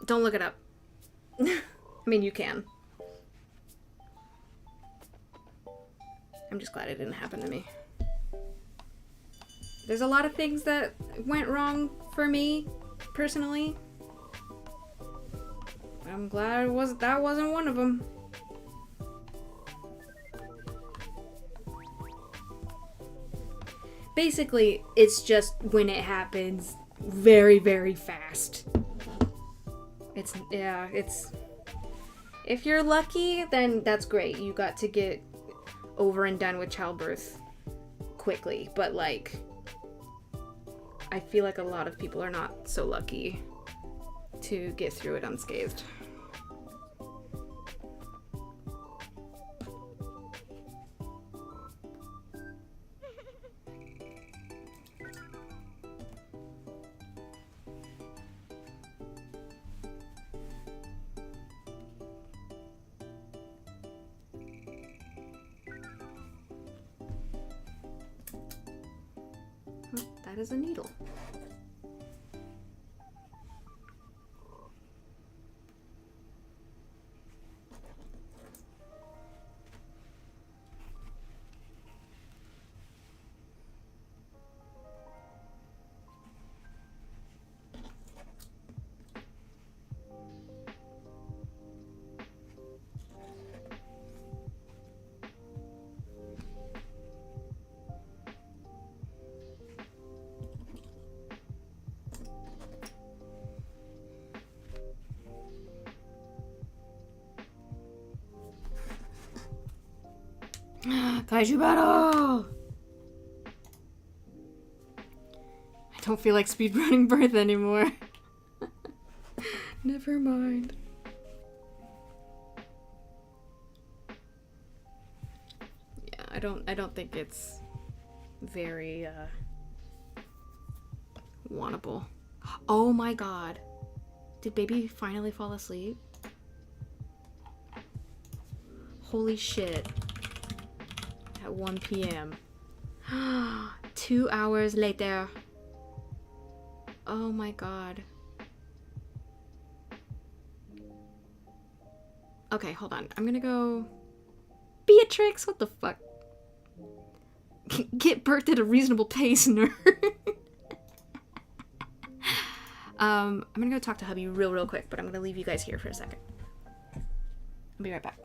Don't look it up. I mean, you can. I'm just glad it didn't happen to me. There's a lot of things that went wrong for me, personally. I'm glad that wasn't one of them. Basically, it's just when it happens very, very fast. It's if you're lucky, then that's great. You got to get over and done with childbirth quickly. But like, I feel like a lot of people are not so lucky to get through it unscathed. That is a needle. Kaiju battle! I don't feel like speedrunning birth anymore. Never mind. Yeah, I don't think it's very wantable. Oh my god. Did baby finally fall asleep? Holy shit. At 1 p.m. 2 hours later. Oh my god. Okay, hold on. I'm gonna go... Beatrix, what the fuck? Get birthed at a reasonable pace, nerd. I'm gonna go talk to hubby real quick, but I'm gonna leave you guys here for a second. I'll be right back.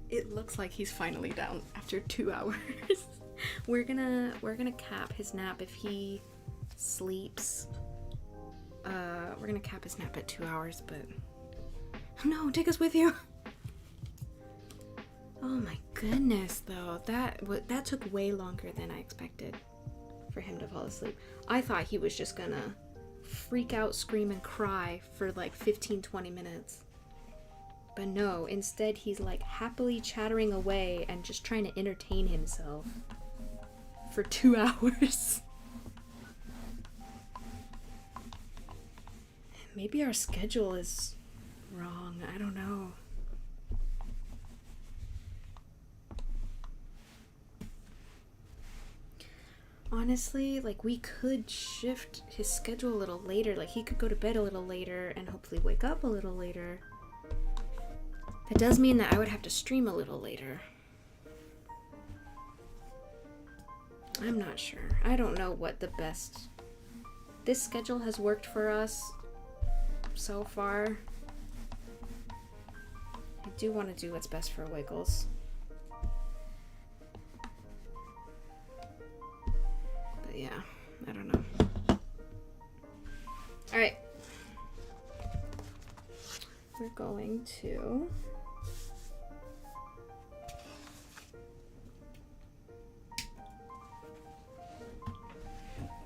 It looks like he's finally down after 2 hours. We're gonna cap his nap if he sleeps. We're gonna cap his nap at 2 hours, but no, take us with you. Oh my goodness, though, that took way longer than I expected for him to fall asleep. I thought he was just gonna freak out, scream, and cry for like 15-20 minutes. But no, instead he's like happily chattering away and just trying to entertain himself for 2 hours. Maybe our schedule is wrong. I don't know. Honestly, like, we could shift his schedule a little later. Like, he could go to bed a little later and hopefully wake up a little later. That does mean that I would have to stream a little later. I'm not sure. I don't know what the best... This schedule has worked for us so far. I do want to do what's best for Wiggles. But yeah, I don't know. Alright. We're going to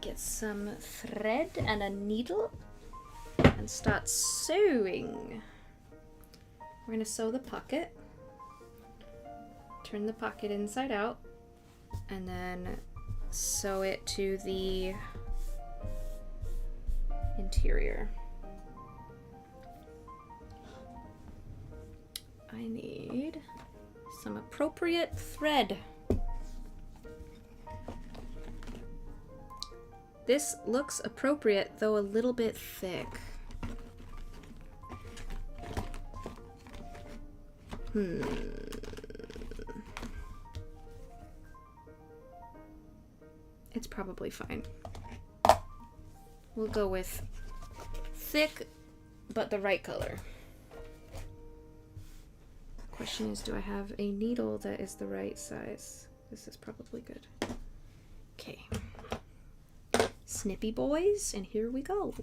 get some thread and a needle and start sewing. We're gonna sew the pocket, turn the pocket inside out, and then sew it to the interior. I need some appropriate thread. This looks appropriate, though a little bit thick. It's probably fine. We'll go with thick, but the right color. Question is, do I have a needle that is the right size? This is probably good. Okay. Snippy boys, and here we go.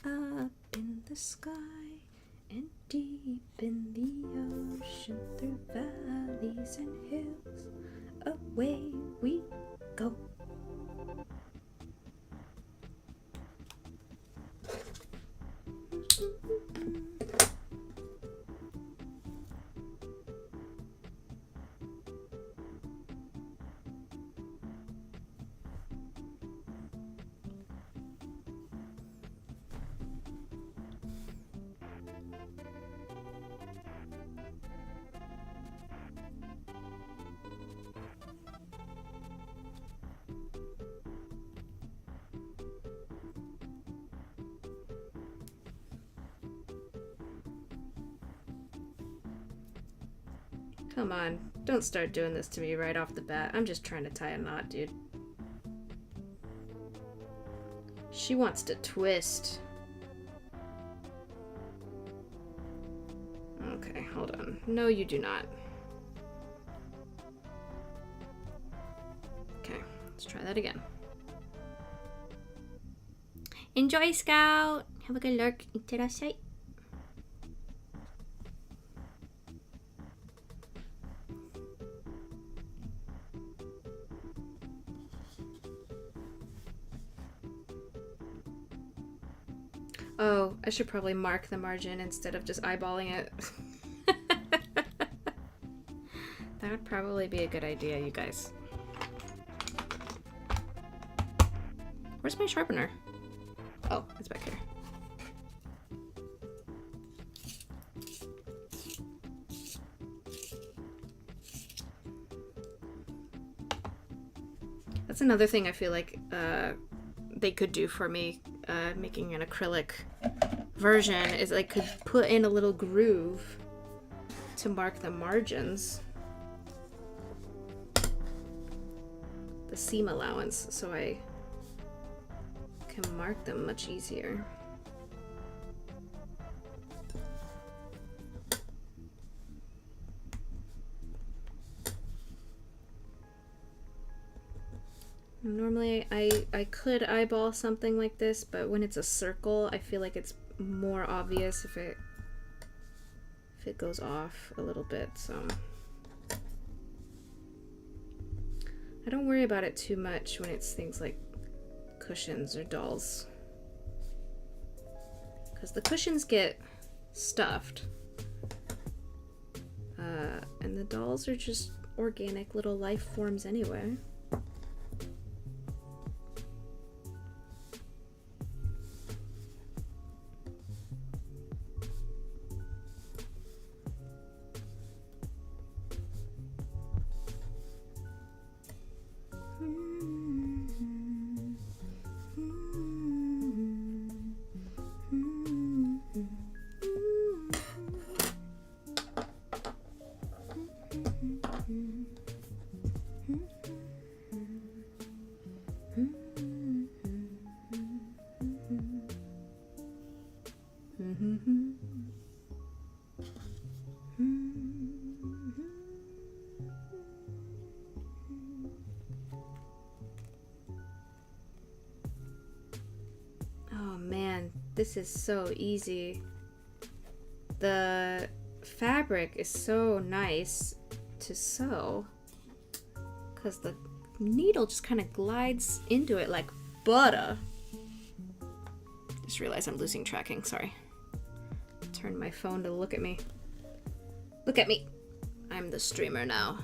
Up in the sky and deep in the ocean, through valleys and hills, away we go. Come on, don't start doing this to me right off the bat. I'm just trying to tie a knot, dude. She wants to twist. Okay, hold on. No, you do not. Okay, let's try that again. Enjoy, Scout! Have a good lurk. いってらっしゃい. Oh, I should probably mark the margin instead of just eyeballing it. That would probably be a good idea, you guys. Where's my sharpener? Oh, it's back here. That's another thing I feel like they could do for me, making an acrylic version, is I could put in a little groove to mark the margins, the seam allowance, so I can mark them much easier. Normally I could eyeball something like this, but when it's a circle, I feel like it's more obvious if it goes off a little bit, so I don't worry about it too much when it's things like cushions or dolls, because the cushions get stuffed, and the dolls are just organic little life forms anyway. this is so easy. The fabric is so nice to sew because the needle just kind of glides into it like butter. Just realized I'm losing tracking, sorry. Turn my phone to look at me. Look at me. I'm the streamer now.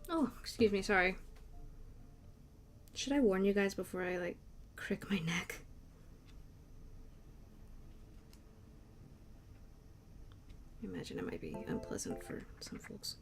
Oh, excuse me, sorry. Should I warn you guys before I, like, crick my neck? I imagine it might be unpleasant for some folks.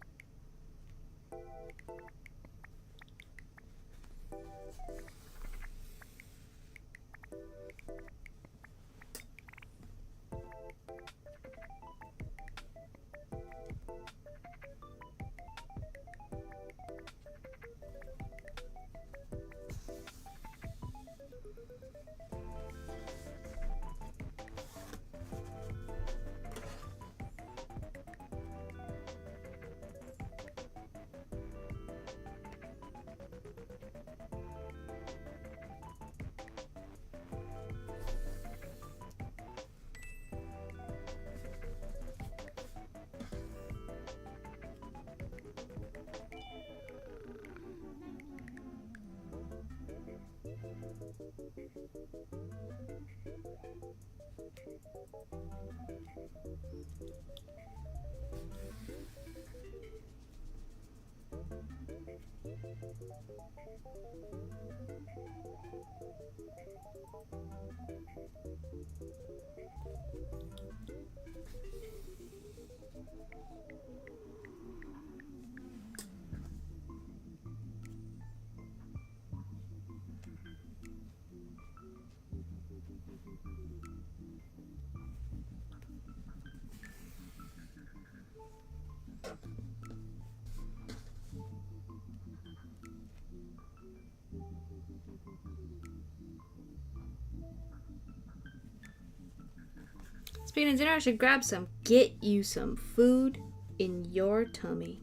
Speaking of dinner, I should grab some. Get you some food in your tummy.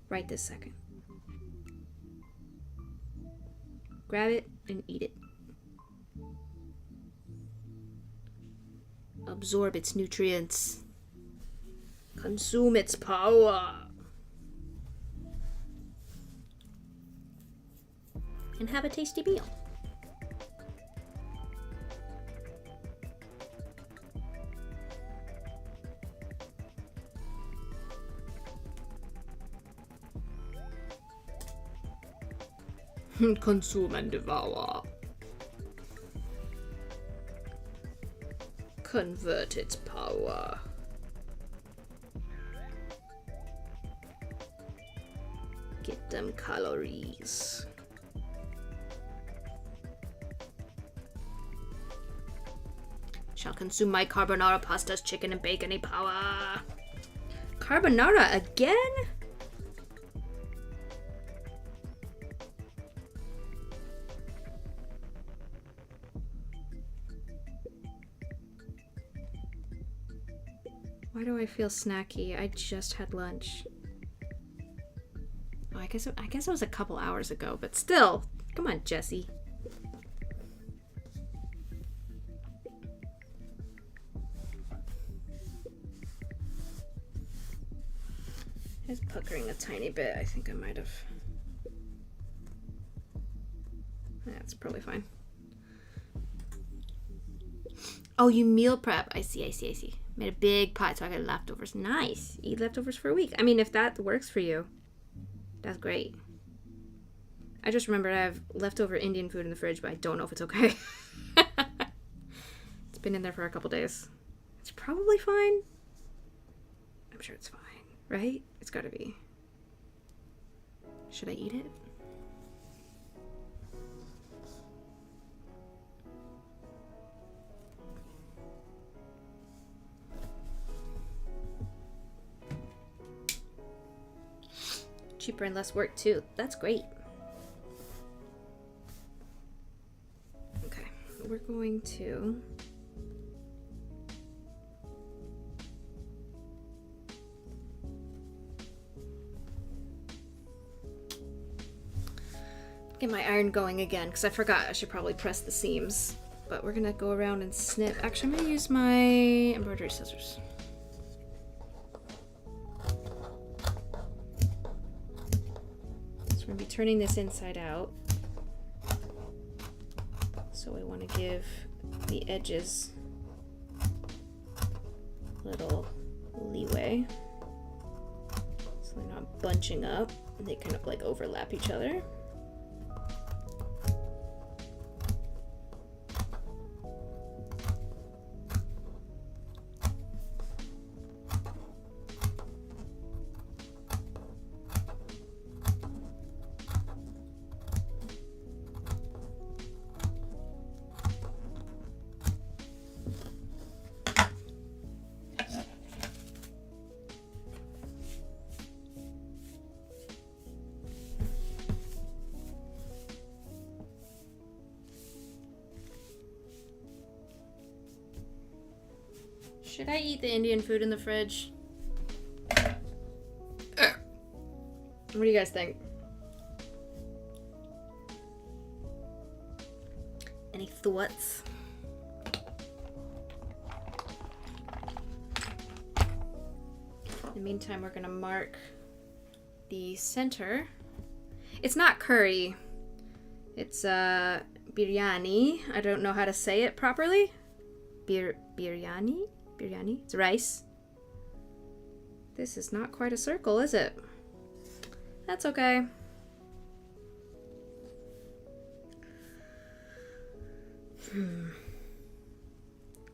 Right this second. Grab it and eat it. Absorb its nutrients. Consume its power. And have a tasty meal. Consume and devour. Convert its power. Get them calories. Shall consume my carbonara pastas, chicken and bacon power. Carbonara again? Why do I feel snacky? I just had lunch. Oh, I guess it was a couple hours ago, but still. Come on, Jesse. It's puckering a tiny bit. I think I might have. That's probably fine. Oh, you meal prep. I see. Made a big pot so I got leftovers. Nice. Eat leftovers for a week. I mean, if that works for you, that's great. I just remembered I have leftover Indian food in the fridge, but I don't know if it's okay. It's been in there for a couple days. It's probably fine. I'm sure it's fine, right? It's gotta be. Should I eat it? Cheaper and less work too. That's great. Okay, we're going to get my iron going again because I forgot I should probably press the seams. But we're gonna go around and snip. Actually, I'm gonna use my embroidery scissors. We're going to be turning this inside out. So we want to give the edges a little leeway. So they're not bunching up. They kind of like overlap each other. Should I eat the Indian food in the fridge? What do you guys think? Any thoughts? In the meantime, we're gonna mark the center. It's not curry. It's biryani. I don't know how to say it properly. Biryani? Biryani? It's rice. This is not quite a circle, is it? That's okay.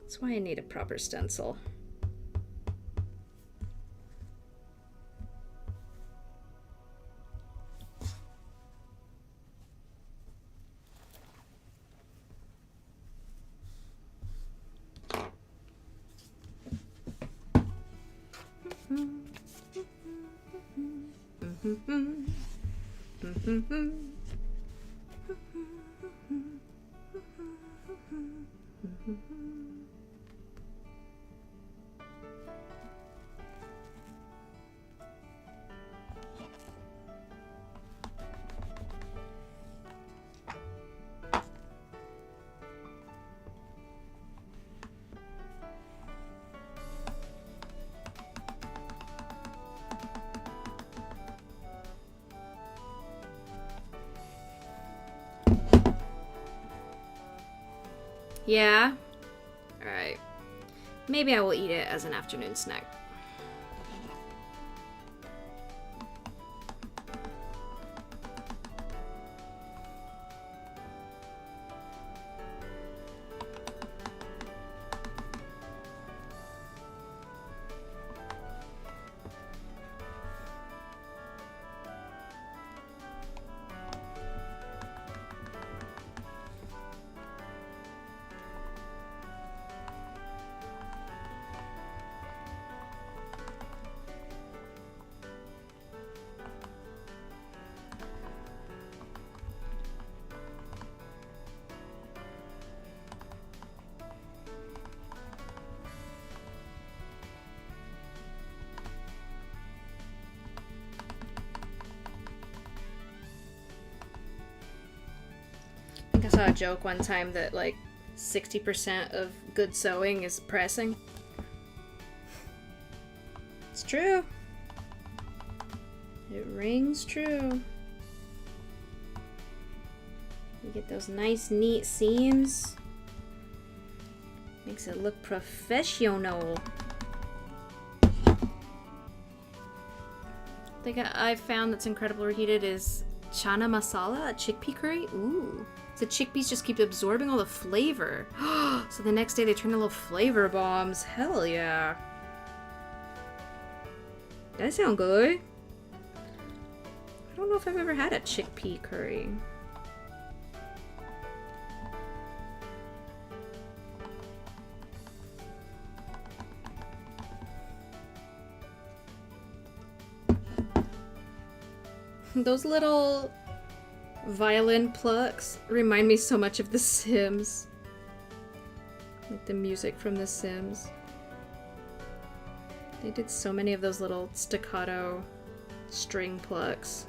That's why I need a proper stencil. Yeah? Alright. Maybe I will eat it as an afternoon snack. I saw a joke one time that like 60% of good sewing is pressing. It's true. It rings true. You get those nice neat seams. Makes it look professional. The thing I found that's incredibly reheated is chana masala, a chickpea curry. Ooh. The chickpeas just keep absorbing all the flavor. So the next day they turn into little flavor bombs. Hell yeah. That sounds good. I don't know if I've ever had a chickpea curry. Those little violin plucks remind me so much of The Sims. Like the music from The Sims. They did so many of those little staccato string plucks.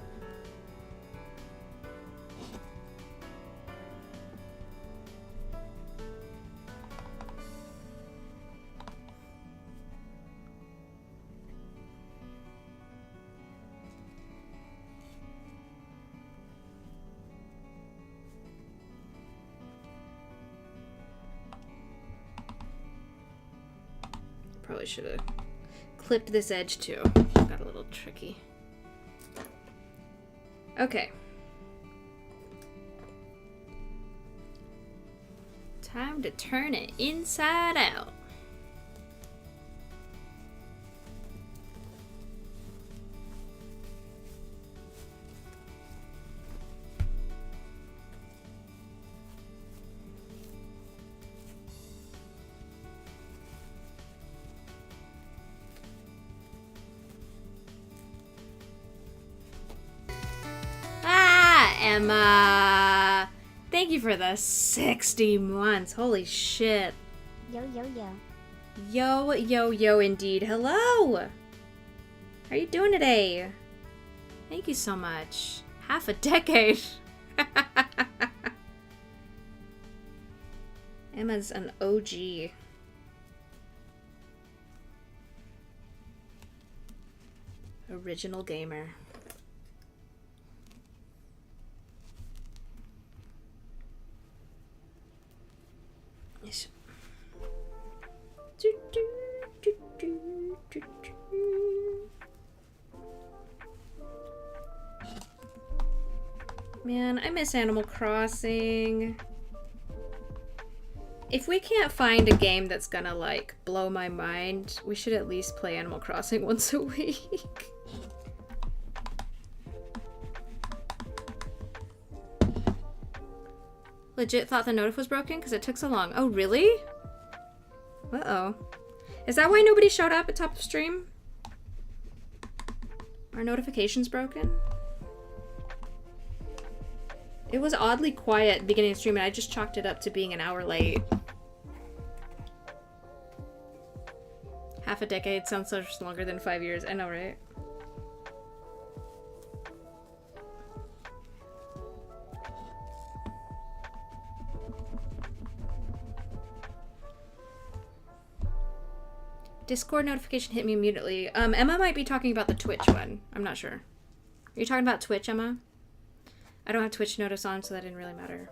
Probably should have clipped this edge too. Got a little tricky. Okay. Time to turn it inside out. Emma, thank you for the 60 months. Holy shit. Yo, yo, yo. Yo, yo, yo, indeed. Hello. How are you doing today? Thank you so much. Half a decade. Emma's an OG. Original gamer. Man, I miss Animal Crossing. If we can't find a game that's gonna, like, blow my mind, we should at least play Animal Crossing once a week. Legit thought the notif was broken because it took so long. Oh, really? Uh-oh. Is that why nobody showed up at top of stream? Are notifications broken? It was oddly quiet at the beginning of the stream, and I just chalked it up to being an hour late. Half a decade sounds so much longer than 5 years. I know, right? Discord notification hit me immediately. Emma might be talking about the Twitch one. I'm not sure. Are you talking about Twitch, Emma? I don't have Twitch notice on, so that didn't really matter.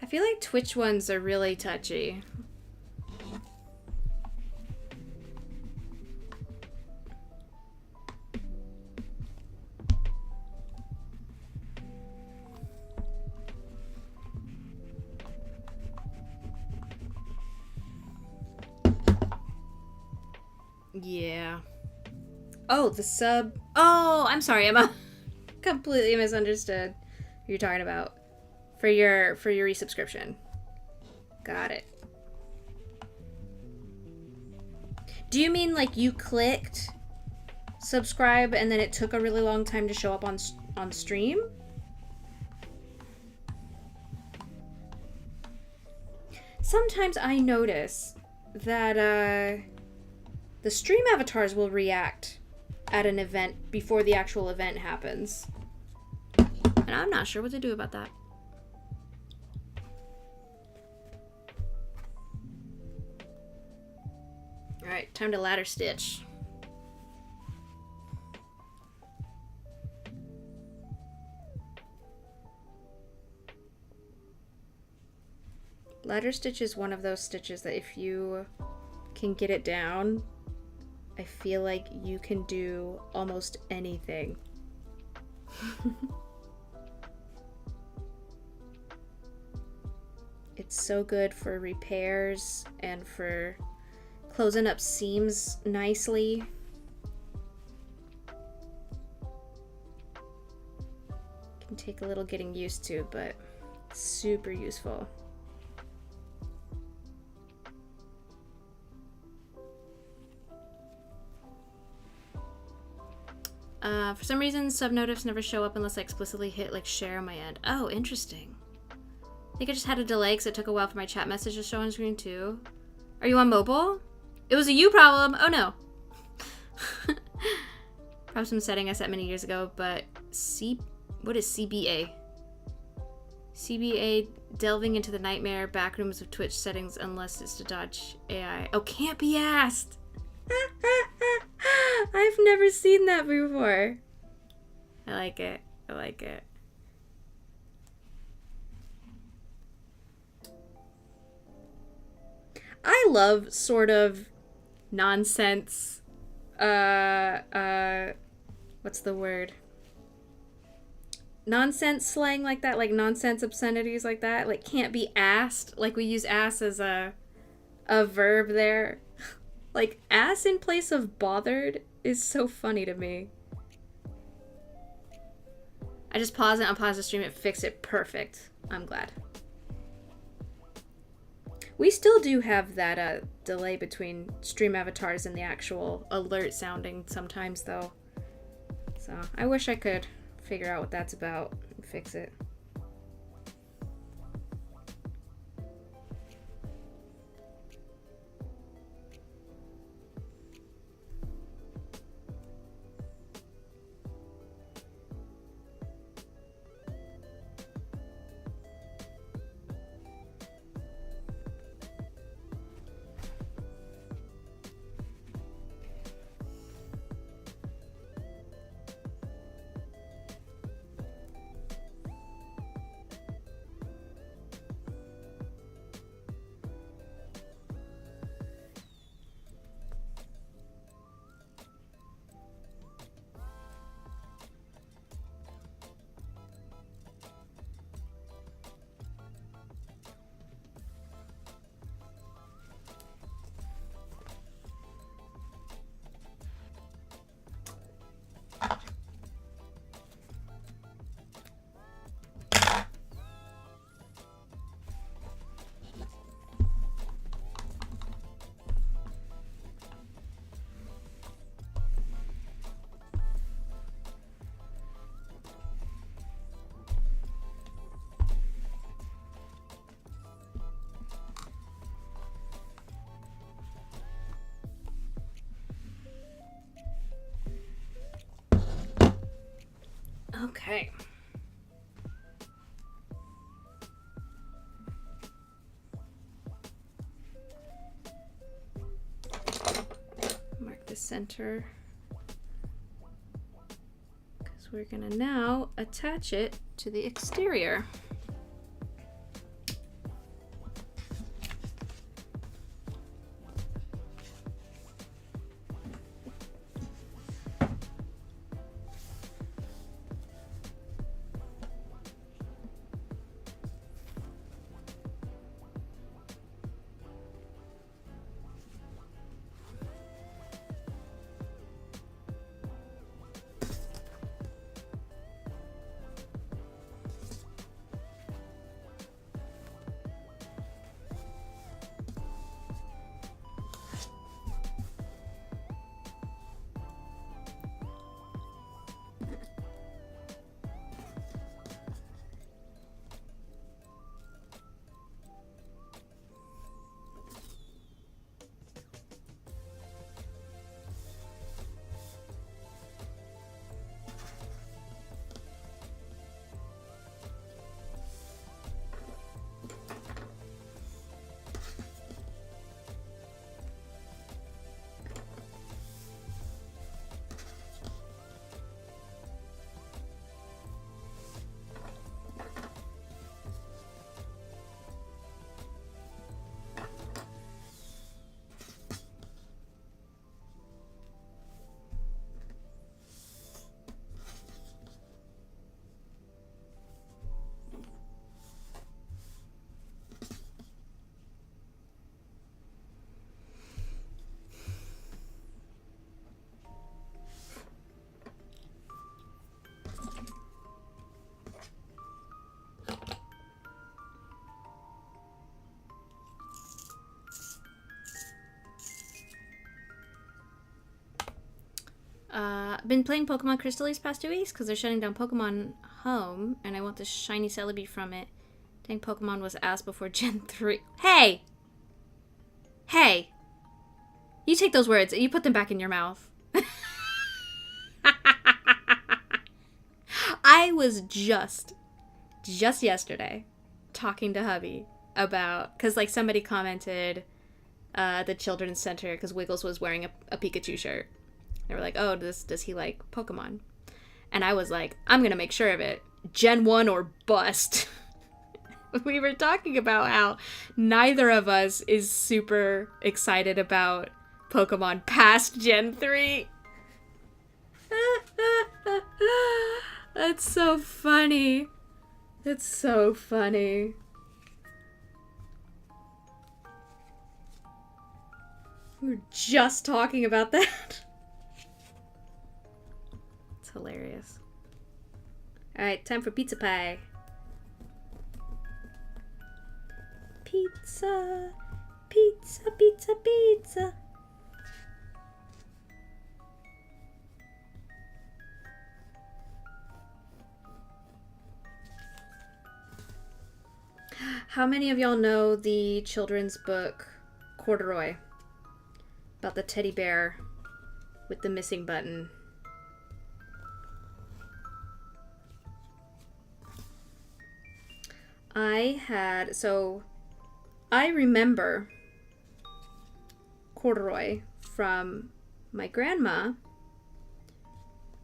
I feel like Twitch ones are really touchy. Yeah. Oh, the sub. Oh, I'm sorry, Emma. Completely misunderstood who you're talking about. For your resubscription. Got it. Do you mean like you clicked subscribe and then it took a really long time to show up on stream? Sometimes I notice that the stream avatars will react at an event before the actual event happens. And I'm not sure what to do about that. Alright, time to ladder stitch. Ladder stitch is one of those stitches that if you can get it down, I feel like you can do almost anything. It's so good for repairs and for closing up seams nicely. Can take a little getting used to, but super useful. For some reason, sub-notifs never show up unless I explicitly hit like share on my end. Oh, interesting. I think I just had a delay because it took a while for my chat message to show on screen too. Are you on mobile? It was a you problem. Oh no. Probably some setting I set many years ago, but what is CBA? CBA, delving into the nightmare backrooms of Twitch settings unless it's to dodge AI. Oh, can't be asked. I've never seen that before. I like it. I like it. I love sort of nonsense. What's the word? Nonsense slang like that, like nonsense obscenities like that, like can't be asked. Like we use ass as a verb there. Like ass in place of bothered is so funny to me. I just paused it, unpaused the stream, it fixed it perfect. I'm glad. We still do have that delay between stream avatars and the actual alert sounding sometimes though. So I wish I could figure out what that's about and fix it. Okay. Mark the center. Because we're gonna now attach it to the exterior. I've been playing Pokemon Crystal these past 2 weeks because they're shutting down Pokemon Home, and I want this shiny Celebi from it. Dang, Pokemon was ass before Gen 3. Hey! Hey! You take those words, you put them back in your mouth. I was just yesterday talking to hubby about, because like somebody commented the children's center because Wiggles was wearing a Pikachu shirt. They were like, oh, does he like Pokemon? And I was like, I'm going to make sure of it. Gen 1 or bust. We were talking about how neither of us is super excited about Pokemon past Gen 3. That's so funny. It's so funny. We were just talking about that. Hilarious. Alright, time for pizza pie. Pizza, pizza, pizza, pizza. How many of y'all know the children's book Corduroy? About the teddy bear with the missing button. I remember Corduroy from my grandma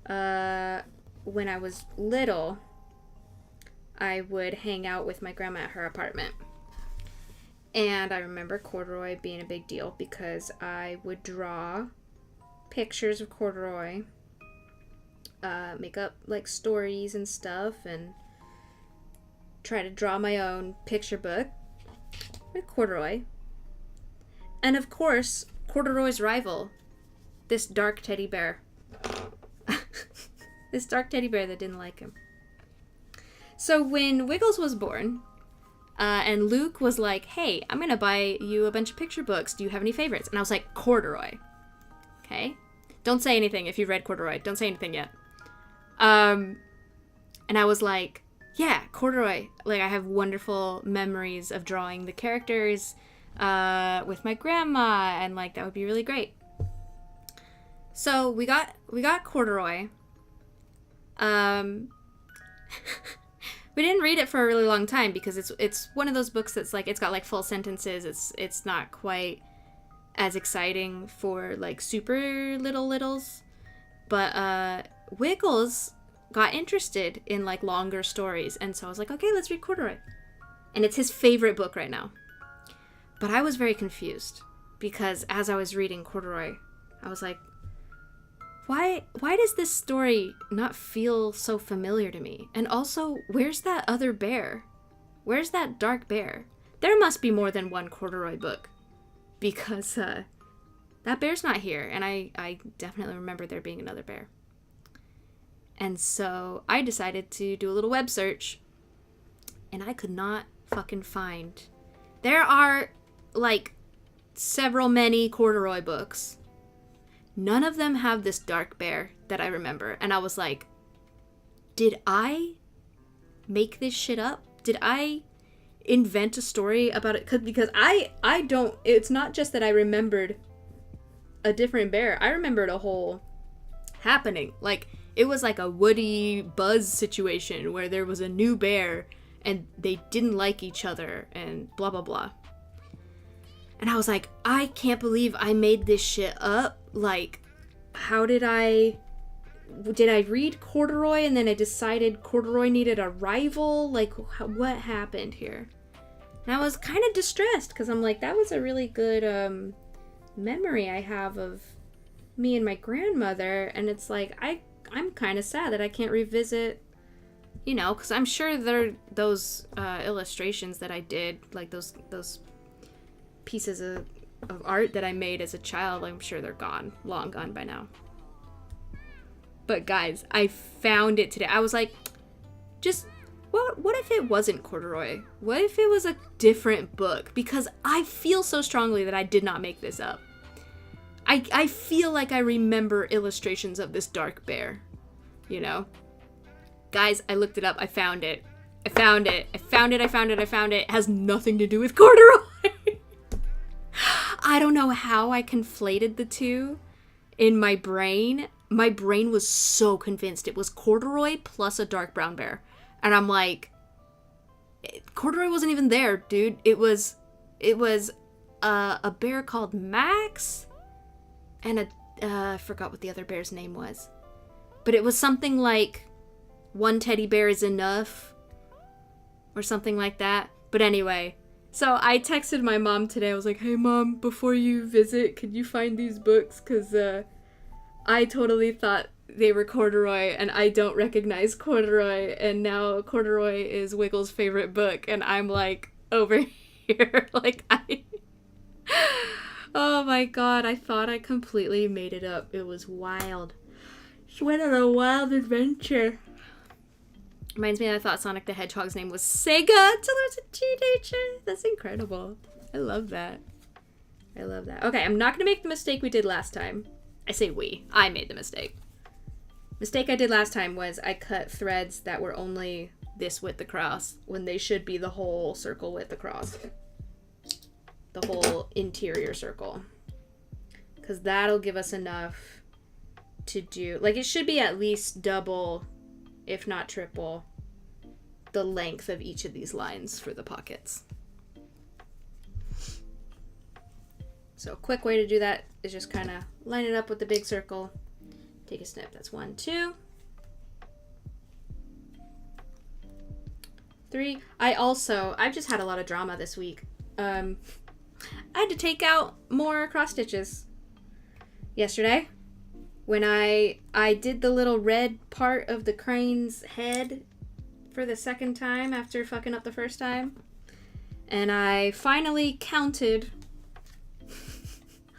when I was little. I would hang out with my grandma at her apartment. And I remember Corduroy being a big deal because I would draw pictures of Corduroy, make up like stories and stuff, and try to draw my own picture book with Corduroy. And of course, Corduroy's rival, this dark teddy bear. This dark teddy bear that didn't like him. So when Wiggles was born, and Luke was like, hey, I'm gonna buy you a bunch of picture books. Do you have any favorites? And I was like, Corduroy. Okay? Don't say anything if you've read Corduroy. Don't say anything yet. And I was like, yeah, Corduroy. Like, I have wonderful memories of drawing the characters with my grandma, and like that would be really great. So we got Corduroy. We didn't read it for a really long time because it's one of those books that's like, it's got like full sentences. It's not quite as exciting for like super littles. But Wiggles got interested in like longer stories, and so I was like, okay, let's read Corduroy. And it's his favorite book right now. But I was very confused because as I was reading Corduroy, I was like, why does this story not feel so familiar to me? And also, where's that other bear? Where's that dark bear? There must be more than one Corduroy book, because that bear's not here, and I definitely remember there being another bear. And so I decided to do a little web search, and I could not fucking find. There are like many Corduroy books. None of them have this dark bear that I remember. And I was like, did I make this shit up? Did I invent a story about it? Because I don't, it's not just that I remembered a different bear. I remembered a whole happening. Like, it was like a Woody Buzz situation where there was a new bear and they didn't like each other and blah, blah, blah. And I was like, I can't believe I made this shit up. Like, how did I read Corduroy and then I decided Corduroy needed a rival? Like, what happened here? And I was kind of distressed because I'm like, that was a really good memory I have of me and my grandmother. And it's like, I'm kind of sad that I can't revisit, you know, because I'm sure there those illustrations that I did, like those pieces of art that I made as a child, I'm sure they're gone, long gone by now. But guys, I found it today. I was like, just, what if it wasn't Corduroy? What if it was a different book? Because I feel so strongly that I did not make this up. I feel like I remember illustrations of this dark bear, you know? Guys, I looked it up. I found it. It has nothing to do with Corduroy. I don't know how I conflated the two in my brain. My brain was so convinced it was Corduroy plus a dark brown bear. And I'm like, Corduroy wasn't even there, dude. It was a bear called Max and I forgot what the other bear's name was. But it was something like one teddy bear is enough or something like that. But anyway, so I texted my mom today. I was like, hey mom, before you visit, could you find these books? Because I totally thought they were Corduroy and I don't recognize Corduroy. And now Corduroy is Wiggles' favorite book. And I'm like over here. Like oh my god, I thought I completely made it up. It was wild. She went on a wild adventure. Reminds me that I thought Sonic the Hedgehog's name was Sega until I was a teenager. That's incredible. I love that. Okay, I'm not going to make the mistake we did last time. I say we. I made the mistake. Mistake I did last time was I cut threads that were only this width across when they should be the whole circle width across. The whole interior circle. Because that'll give us enough to do... Like, it should be at least double, if not triple, the length of each of these lines for the pockets. So a quick way to do that is just kind of line it up with the big circle. Take a snip. That's 1, 2, 3. I've just had a lot of drama this week. I had to take out more cross stitches yesterday when I did the little red part of the crane's head for the second time after fucking up the first time. And I finally counted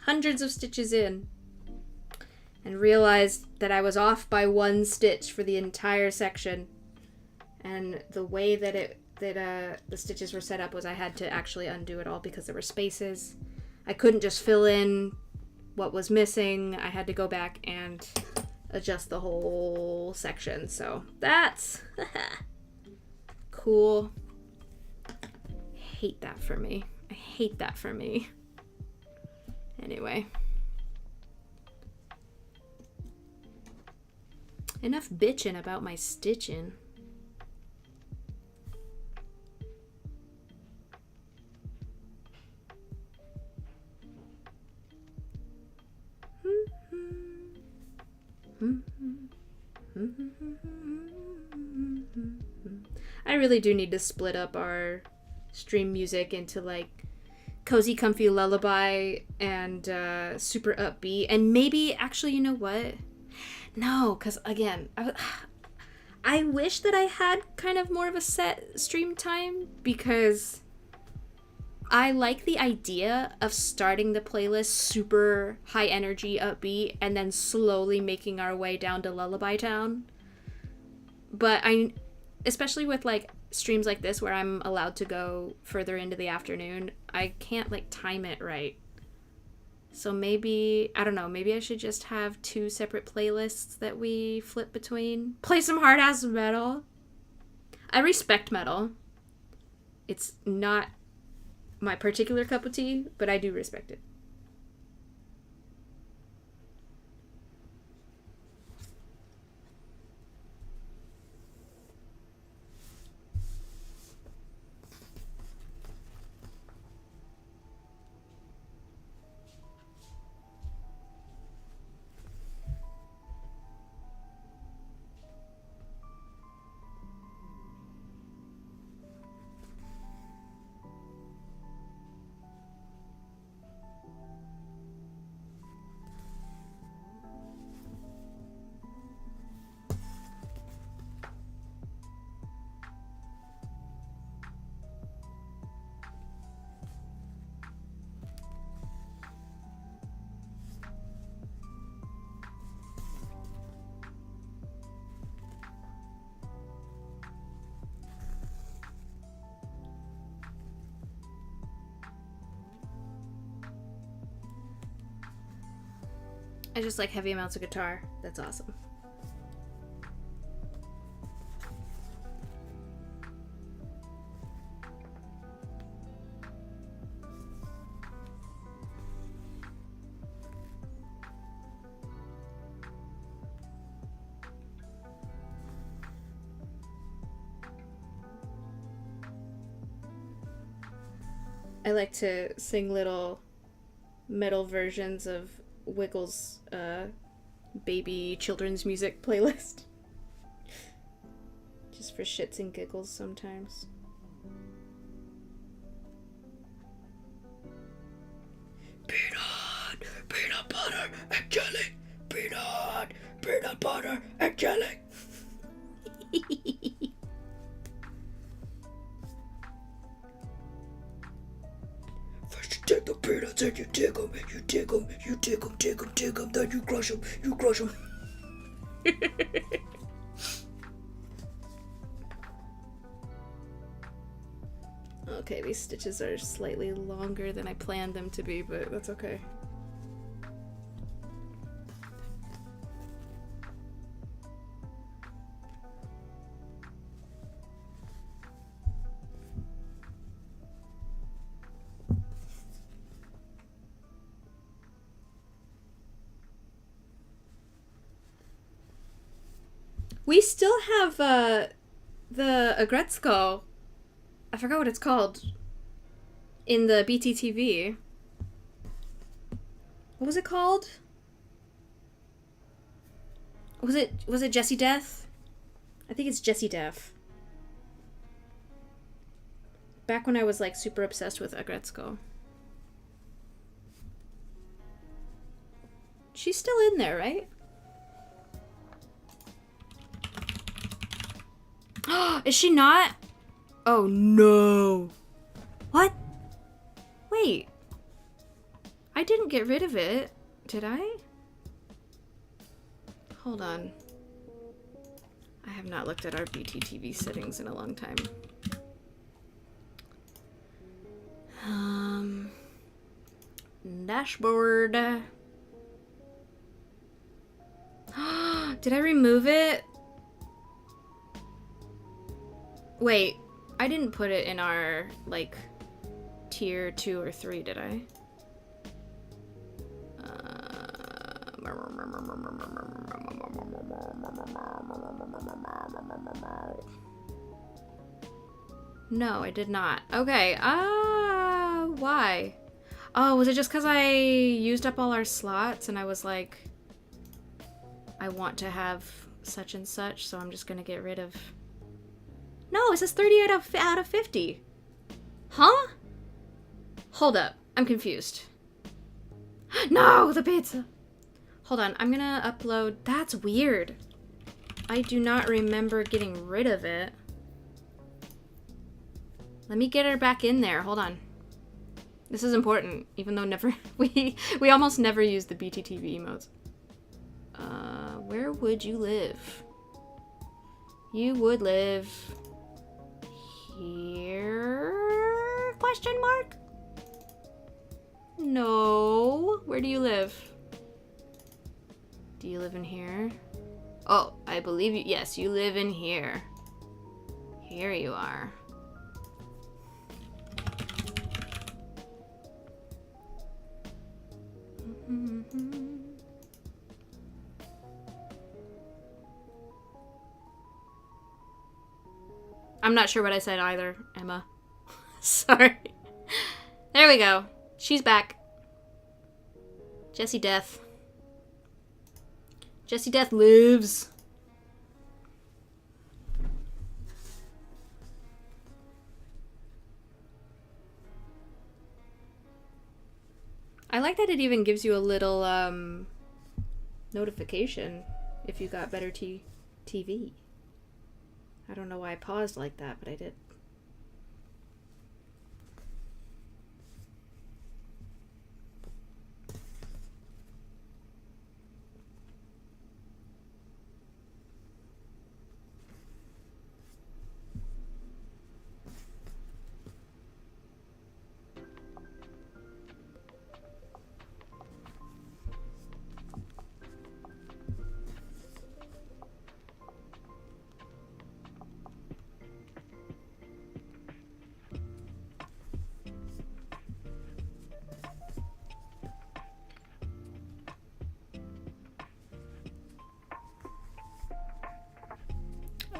hundreds of stitches in and realized that I was off by 1 stitch for the entire section. And the way that the stitches were set up was I had to actually undo it all because there were spaces. I couldn't just fill in what was missing. I had to go back and adjust the whole section. So that's cool. I hate that for me. Anyway. Enough bitching about my stitching. I really do need to split up our stream music into like cozy, comfy lullaby and super upbeat. And maybe, actually, you know what? No, because again, I wish that I had kind of more of a set stream time because I like the idea of starting the playlist super high energy, upbeat, and then slowly making our way down to Lullaby Town. But especially with like streams like this where I'm allowed to go further into the afternoon, I can't like time it right. So maybe, I don't know, maybe I should just have 2 separate playlists that we flip between. Play some hard-ass metal. I respect metal. It's not my particular cup of tea, but I do respect it. I just like heavy amounts of guitar. That's awesome. I like to sing little metal versions of Wiggles' baby children's music playlist. Just for shits and giggles sometimes. Peanut butter and jelly. Peanut butter and jelly. First you take the peanuts and you dig them, then you crush them. Okay, these stitches are slightly longer than I planned them to be, but that's okay. We still have the Agretzko. I forgot what it's called. In the BTTV. What was it called? Was it Jessie Death? I think it's Jessie Death. Back when I was like super obsessed with Agretzko. She's still in there, right? Is she not? Oh no. What? Wait. I didn't get rid of it. Did I? Hold on. I have not looked at our BTTV settings in a long time. Dashboard. Did I remove it? Wait, I didn't put it in our, like, tier 2 or 3, did I? No, I did not. Okay, why? Oh, was it just because I used up all our slots and I was like, I want to have such and such, so I'm just gonna get rid of... No, it says 38 out of 50. Huh? Hold up. I'm confused. No, the pizza! Hold on, I'm gonna upload... That's weird. I do not remember getting rid of it. Let me get her back in there. Hold on. This is important, even though never... we almost never use the BTTV emotes. Where would you live? You would live... here? Question mark? No. Where do you live? Do you live in here? Oh, I believe you. Yes, you live in here. Here you are. I'm not sure what I said either, Emma. Sorry. There we go. She's back. Jessie Death. Jessie Death lives. I like that it even gives you a little notification if you got better TV. I don't know why I paused like that, but I did.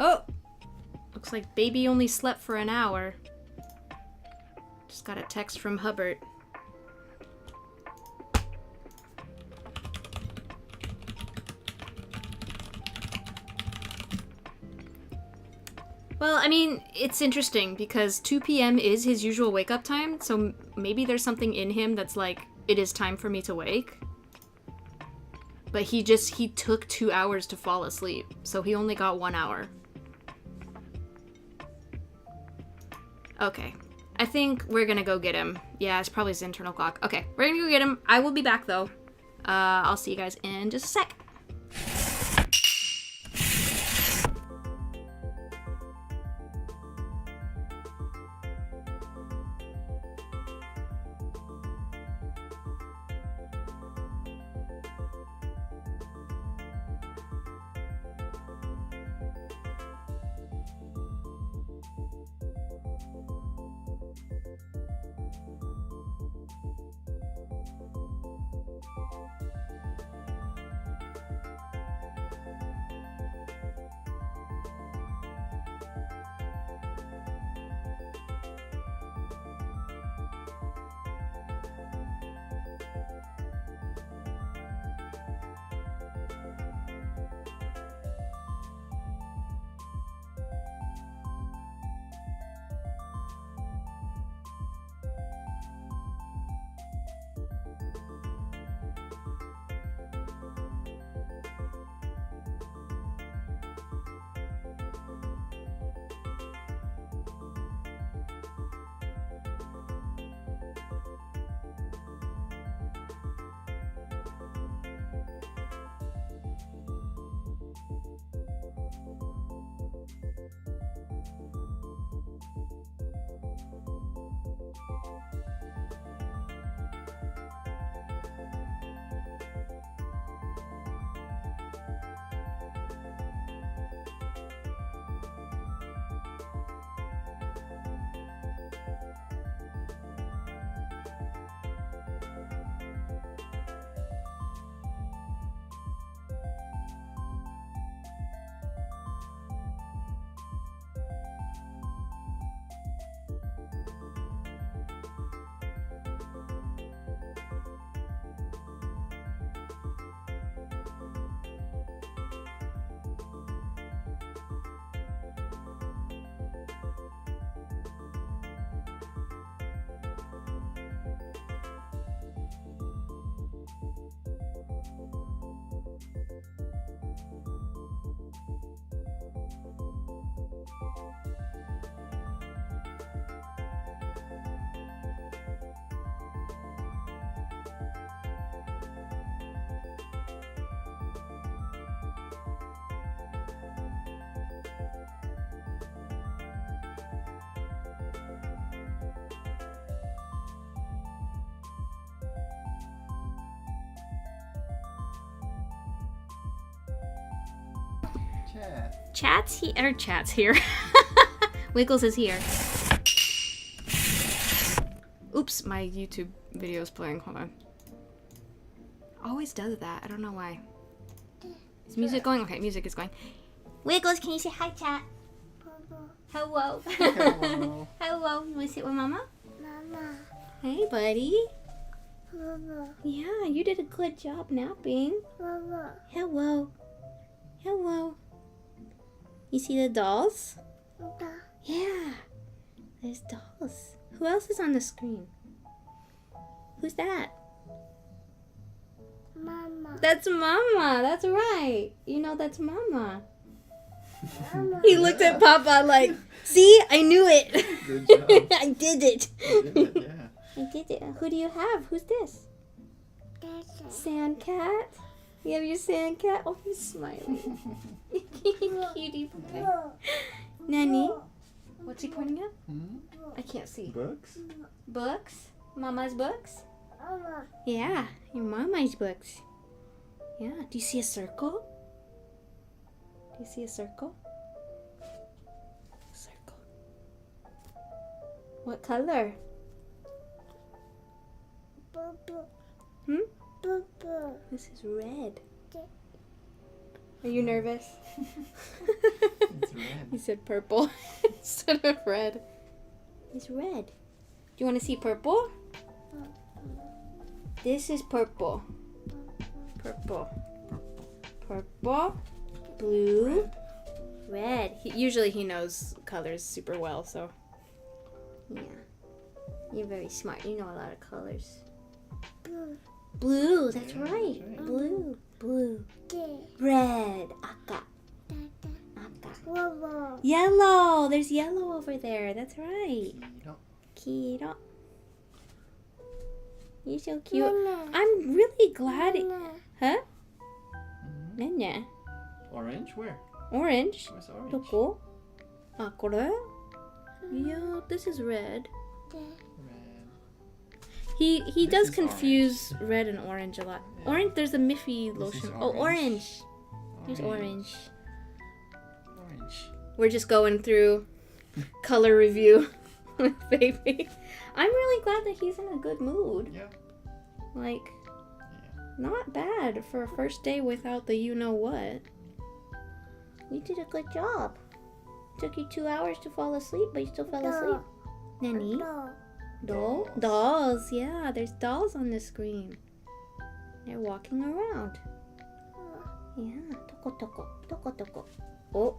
Oh! Looks like baby only slept for an hour. Just got a text from Hubbard. Well, I mean, it's interesting because 2 p.m. is his usual wake-up time, so maybe there's something in him that's like, it is time for me to wake. But he took 2 hours to fall asleep, so he only got 1 hour. Okay. I think we're gonna go get him. Yeah, it's probably his internal clock. Okay, we're gonna go get him. I will be back, though. I'll see you guys in just a sec. Chat. Chat's here. Wiggles is here. Oops, my YouTube video is playing. Hold on. Always does that. I don't know why. Is music going? Okay, music is going. Wiggles, can you say hi, chat? Hello. Hello. Hello. You want to sit with Mama? Mama. Hey, buddy. Mama. Yeah, you did a good job napping. Mama. Hello. Hello. You see the dolls? Mama. Yeah. There's dolls. Who else is on the screen? Who's that? Mama. That's Mama. That's right. You know that's Mama. Mama. He looked at Papa like, see, I knew it. Good job. I did it. You did it, yeah. I did it. Who do you have? Who's this? Dada. Sand cat? You have your sand cat? Oh, he's smiling. Cutie pie. Nanny? What's he pointing at? Hmm? I can't see. Books? Books? Mama's books? Mama. Yeah, your mama's books. Yeah. Do you see a circle? Do you see a circle? Circle. What color? Boo. Hmm? Boo. This is red. Okay. Are you nervous? It's red. He said purple instead of red. It's red. Do you want to see purple? This is purple. Purple. Purple. Blue. Red. Usually he knows colors super well, so. Yeah. You're very smart. You know a lot of colors. Boo. Blue. That's Yeah, right. that's right. Blue. Blue. Day. Red. Aka. Dada. Aka. Mama. Yellow. There's yellow over there. That's right. Kiro. Kiro. You're so cute. Nana. I'm really glad. Nana. Huh? Mhm. Nana. Orange? Where? Orange. Where's orange? どこ? Ah, これ? Yeah, this is red. Day. Red. He This does is confuse red and orange a lot. Yeah. Orange, there's a Miffy This lotion. is Oh, orange. orange. There's orange. Orange. We're just going through color review with baby. I'm really glad that he's in a good mood. Yeah. Like, Yeah. not bad for a first day without the you know what. You did a good job. Took you 2 hours to fall asleep, but you still fell asleep. Nanny? Doll. Doll? Dolls, yeah, there's dolls on the screen. They're walking around. Yeah, toko toko, toko toko. Oh,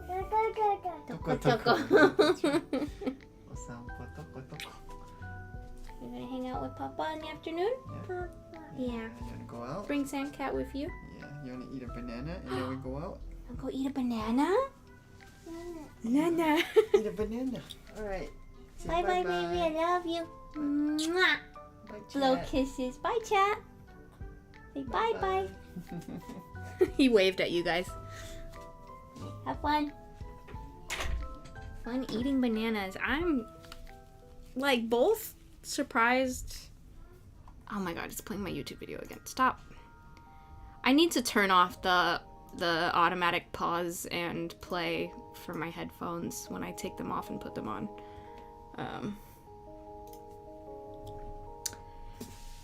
Dada. toko Toko toko. toko. Osampo toko toko. You're gonna hang out with Papa in the afternoon? Papa. Yeah. You wanna go out? Bring Sandcat with you. Yeah. You wanna eat a banana and then we go out? And go eat a banana? Nana. Nana. Eat a banana. Alright. Say Bye bye, baby. I love you. Mwah. Bye, Blow chat. kisses. Bye, chat. Say bye bye. He waved at you guys. Have fun. Fun eating bananas. I'm like both surprised. Oh my god, it's playing my YouTube video again. Stop. I need to turn off the automatic pause and play for my headphones when I take them off and put them on.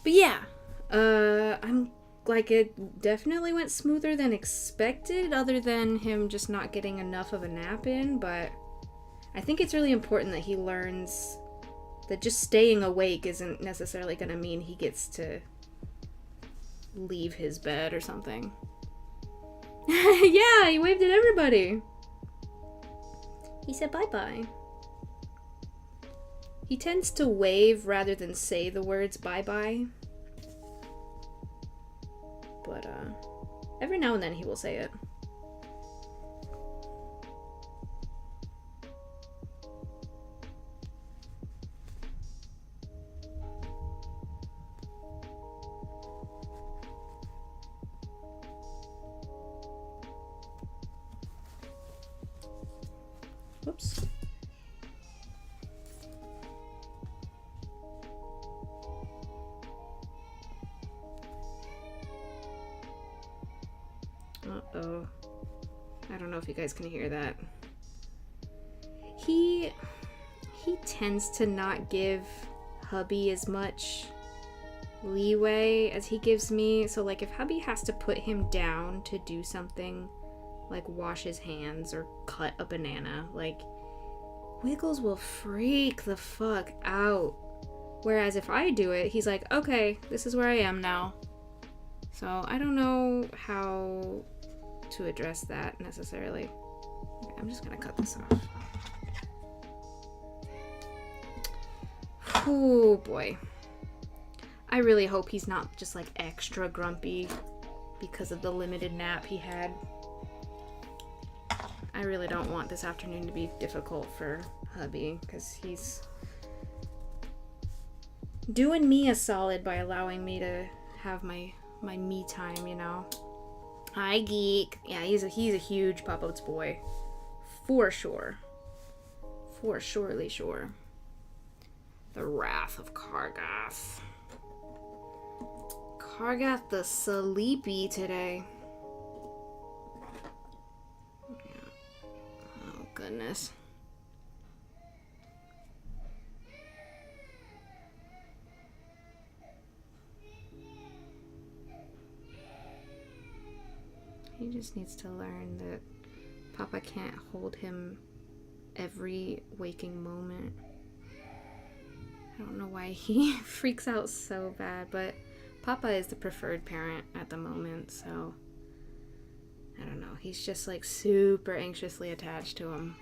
But yeah, I'm like, it definitely went smoother than expected, other than him just not getting enough of a nap in. But I think it's really important that he learns that just staying awake isn't necessarily going to mean he gets to leave his bed or something. Yeah, he waved at everybody. He said bye-bye. He tends to wave rather than say the words bye-bye. But, every now and then he will say it. Whoops. Uh-oh. I don't know if you guys can hear that. He tends to not give hubby as much leeway as he gives me. So like if hubby has to put him down to do something like wash his hands or cut a banana, like Wiggles will freak the fuck out. Whereas if I do it, he's like, okay, this is where I am now. So I don't know how to address that necessarily. Okay, I'm just gonna cut this off. Oh boy. I really hope he's not just like extra grumpy because of the limited nap he had. I really don't want this afternoon to be difficult for hubby because he's doing me a solid by allowing me to have my me time, you know. Hi, geek. Yeah, he's a huge Pop Oats boy. For sure. For surely sure. The Wrath of Kargath. Kargath the sleepy today. Oh, goodness. He just needs to learn that Papa can't hold him every waking moment. I don't know why he freaks out so bad, but Papa is the preferred parent at the moment, so I don't know. He's just like super anxiously attached to him.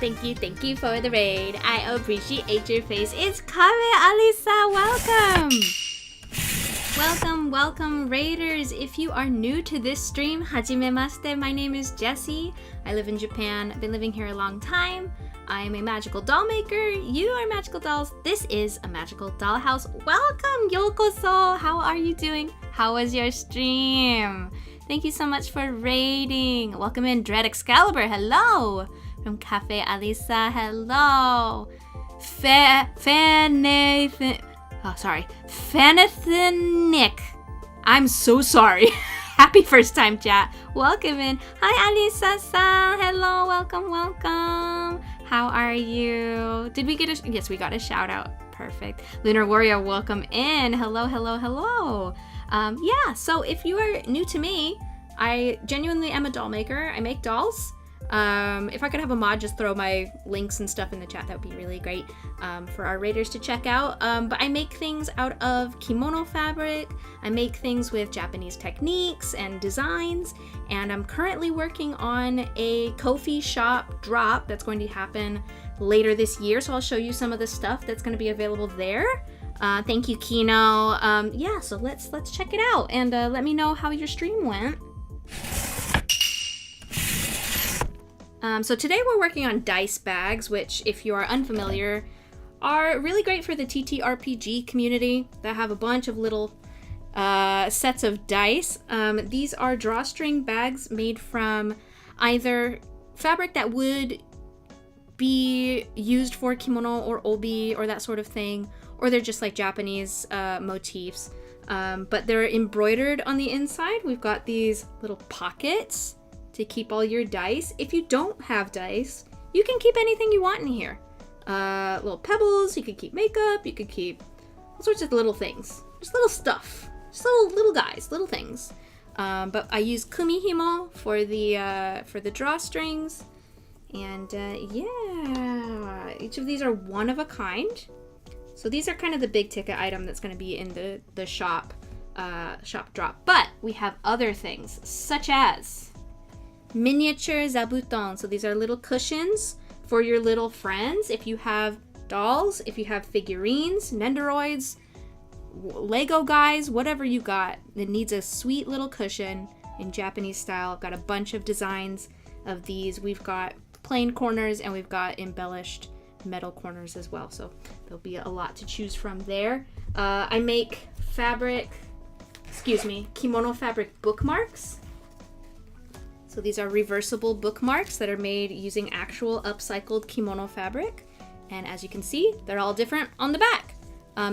Thank you for the raid. I appreciate your face. It's Kame Alisa, welcome! Welcome raiders. If you are new to this stream, hajimemashite, my name is Jessie. I live in Japan. I've been living here a long time. I am a magical doll maker. You are magical dolls. This is a magical dollhouse. Welcome, yokoso. How are you doing? How was your stream? Thank you so much for raiding. Welcome in, Dread Excalibur. Hello. From Cafe Alisa, hello. Fanathan I'm so sorry. Happy first time chat. Welcome in. Hi Alisa-san. Hello, welcome. How are you? Did we get a yes, we got a shout out. Perfect. Lunar Warrior, welcome in. Hello. Yeah, so if you are new to me, I genuinely am a doll maker. I make dolls. If I could have a mod, just throw my links and stuff in the chat. That would be really great for our raiders to check out. But I make things out of kimono fabric. I make things with Japanese techniques and designs. And I'm currently working on a Ko-fi shop drop that's going to happen later this year. So I'll show you some of the stuff that's going to be available there. Thank you, Kino. Yeah, so let's check it out and let me know how your stream went. So today we're working on dice bags, which, if you are unfamiliar, are really great for the TTRPG community that have a bunch of little sets of dice. These are drawstring bags made from either fabric that would be used for kimono or obi or that sort of thing, or they're just like Japanese motifs. But they're embroidered on the inside. We've got these little pockets to keep all your dice. If you don't have dice, you can keep anything you want in here. Little pebbles, you could keep makeup, you could keep all sorts of little things. Just little stuff. Just little guys, little things. But I use kumihimo for the drawstrings. And yeah, each of these are one of a kind. So these are kind of the big ticket item that's going to be in the shop drop. But we have other things, such as miniature zabuton. So these are little cushions for your little friends. If you have dolls, if you have figurines, Nendoroids, Lego guys, whatever you got that needs a sweet little cushion in Japanese style. I've got a bunch of designs of these. We've got plain corners and we've got embellished metal corners as well. So there'll be a lot to choose from there. I make kimono fabric bookmarks. So these are reversible bookmarks that are made using actual upcycled kimono fabric. And as you can see, they're all different on the back.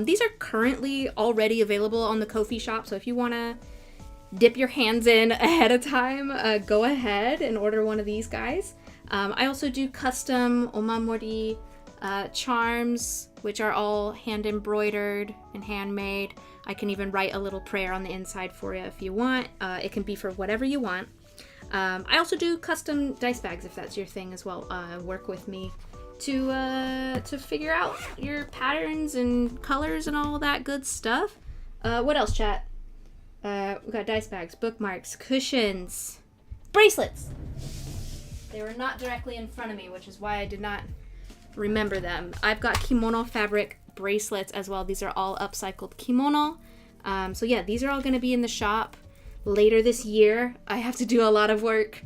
These are currently already available on the Ko-fi shop. So if you want to dip your hands in ahead of time, go ahead and order one of these guys. I also do custom omamori charms, which are all hand embroidered and handmade. I can even write a little prayer on the inside for you if you want. It can be for whatever you want. I also do custom dice bags if that's your thing as well. Work with me to figure out your patterns and colors and all that good stuff. What else, chat? We got dice bags, bookmarks, cushions, bracelets. They were not directly in front of me, which is why I did not remember them. I've got kimono fabric bracelets as well. These are all upcycled kimono. So yeah, these are all going to be in the shop later this year. I have to do a lot of work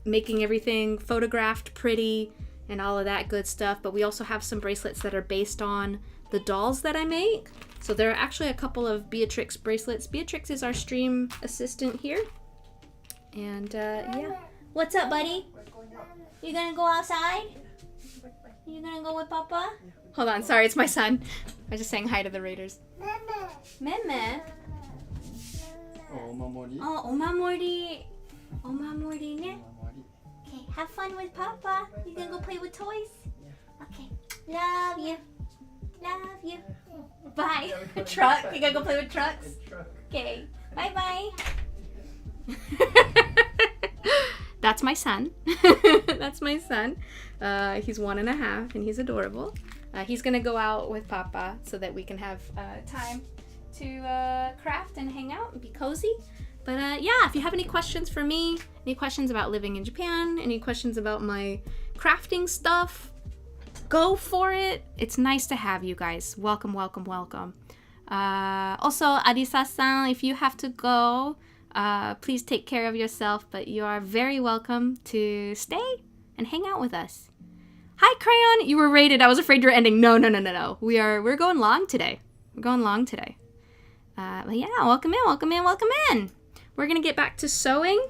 making everything photographed pretty and all of that good stuff. But we also have some bracelets that are based on the dolls that I make. So there are actually a couple of Beatrix bracelets. Beatrix is our stream assistant here. And yeah. What's up, buddy? You gonna go outside? You gonna go with Papa? Hold on, sorry, it's my son. I was just saying hi to the Raiders. Meme. Oh, omamori. Oh, omamori. Omamori ne. Okay, have fun with Papa. You gonna go play with toys? Okay. Love you. Love you. Bye. Truck. You gonna go play with trucks? Okay. Bye-bye. That's my son. That's my son. He's 1.5 and he's adorable. He's gonna go out with Papa so that we can have time to craft and hang out and be cozy. But yeah, if you have any questions for me, any questions about living in Japan, any questions about my crafting stuff, go for it. It's nice to have you guys. Welcome, welcome, welcome. Also, Arisa-san, if you have to go, please take care of yourself, but you are very welcome to stay and hang out with us. Hi, Crayon. You were rated. I was afraid you were ending. No. We're going long today. But yeah, welcome in. We're gonna get back to sewing.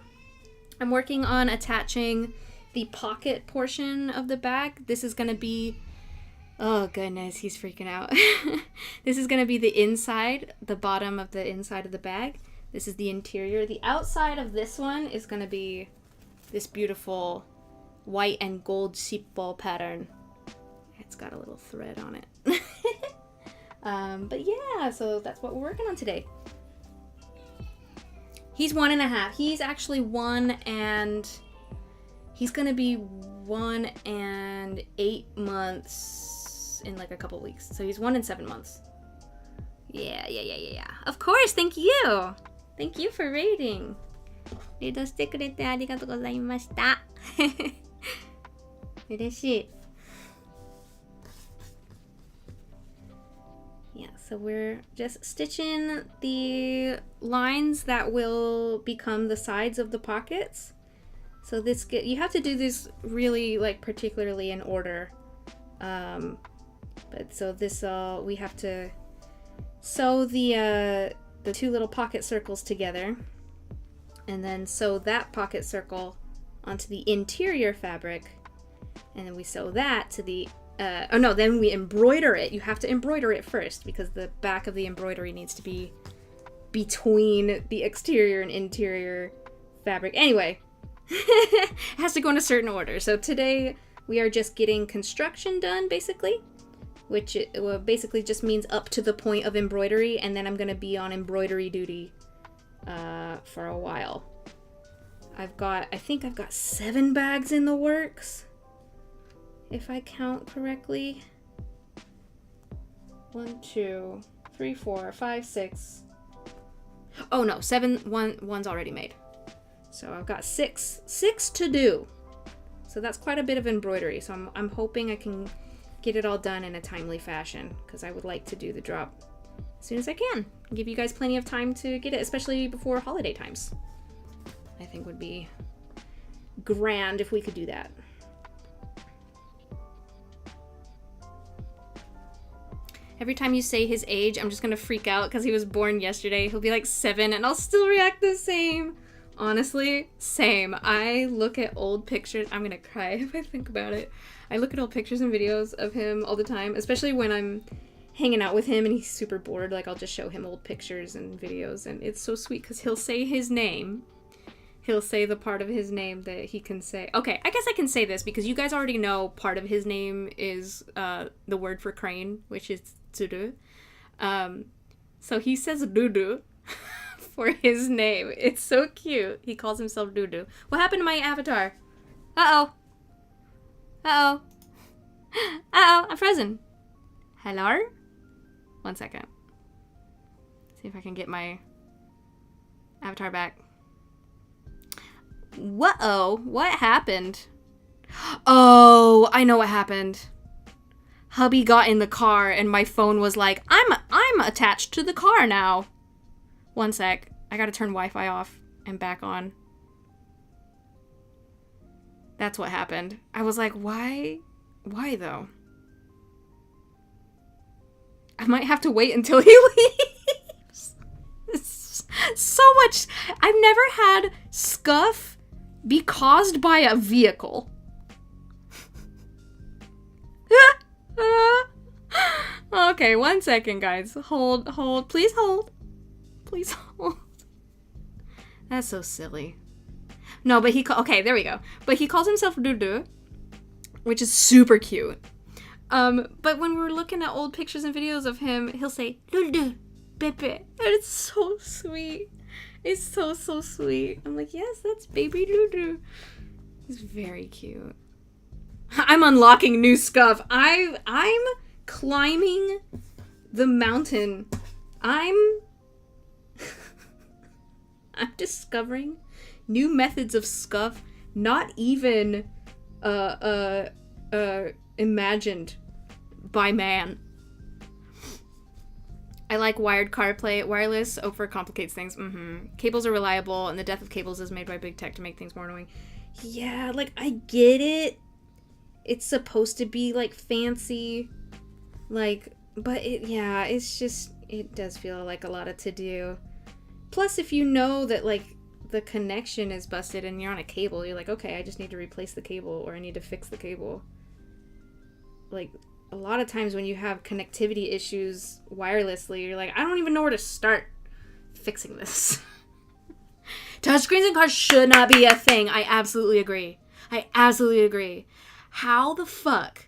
I'm working on attaching the pocket portion of the bag. This is gonna be, oh goodness, he's freaking out. This is gonna be the inside, the bottom of the inside of the bag. This is the interior. The outside of this one is gonna be this beautiful white and gold sippo pattern. It's got a little thread on it. But yeah, so that's what we're working on today. He's 1.5. He's actually 1 and he's gonna be 1 and 8 months in like a couple weeks. So he's 1 and 7 months. Yeah. Of course, thank you. Thank you for rating. リードしてくれてありがとうございました。嬉しい。Yeah, so we're just stitching the lines that will become the sides of the pockets. So you have to do this really like particularly in order. But so this we have to sew the 2 little pocket circles together, and then sew that pocket circle onto the interior fabric, and then we sew that to the then we embroider it. You have to embroider it first because the back of the embroidery needs to be between the exterior and interior fabric. Anyway, it has to go in a certain order. So today we are just getting construction done, basically, which basically just means up to the point of embroidery, and then I'm going to be on embroidery duty for a while. I think I've got 7 bags in the works, if I count correctly. 1, 2, 3, 4, 5, 6. Oh no, 7. One's already made. So I've got 6 to do. So that's quite a bit of embroidery. So I'm hoping I can get it all done in a timely fashion, because I would like to do the drop as soon as I can. Give you guys plenty of time to get it, especially before holiday times. I think would be grand if we could do that. Every time you say his age, I'm just gonna freak out because he was born yesterday. He'll be like 7 and I'll still react the same. Honestly, same. I look at old pictures. I'm gonna cry if I think about it. I look at old pictures and videos of him all the time, especially when I'm hanging out with him and he's super bored. Like, I'll just show him old pictures and videos, and it's so sweet because he'll say his name. He'll say the part of his name that he can say. Okay, I guess I can say this because you guys already know part of his name is the word for crane, which is tsuru. So he says Dudu for his name. It's so cute. He calls himself Dudu. What happened to my avatar? Uh-oh. Uh-oh. Uh-oh, I'm frozen. Hello? 1 second. See if I can get my avatar back. Whoa, what happened? Oh, I know what happened. Hubby got in the car and my phone was like, I'm attached to the car now. 1 sec. I gotta turn Wi-Fi off and back on. That's what happened. I was like, why? Why though? I might have to wait until he leaves. It's so much. I've never had scuff be caused by a vehicle. Okay, 1 second, guys. Hold. Please hold. Please hold. That's so silly. No, but okay, there we go. But he calls himself Dudu, which is super cute. But when we're looking at old pictures and videos of him, he'll say, Dudu, Pepe. And it's so sweet. It's so sweet. I'm like, yes, that's baby Dudu. He's very cute. I'm unlocking new scuff. I'm climbing the mountain. I'm discovering new methods of scuff not even imagined by man. I like wired CarPlay. Wireless overcomplicates things. Cables are reliable, and the death of cables is made by big tech to make things more annoying. Yeah, like, I get it. It's supposed to be, like, fancy. Like, but it's just, it does feel like a lot of to-do. Plus, if you know that, like, the connection is busted and you're on a cable, you're like, okay, I just need to replace the cable, or I need to fix the cable. Like, a lot of times when you have connectivity issues wirelessly, you're like, I don't even know where to start fixing this. Touchscreens in cars should not be a thing. I absolutely agree. How the fuck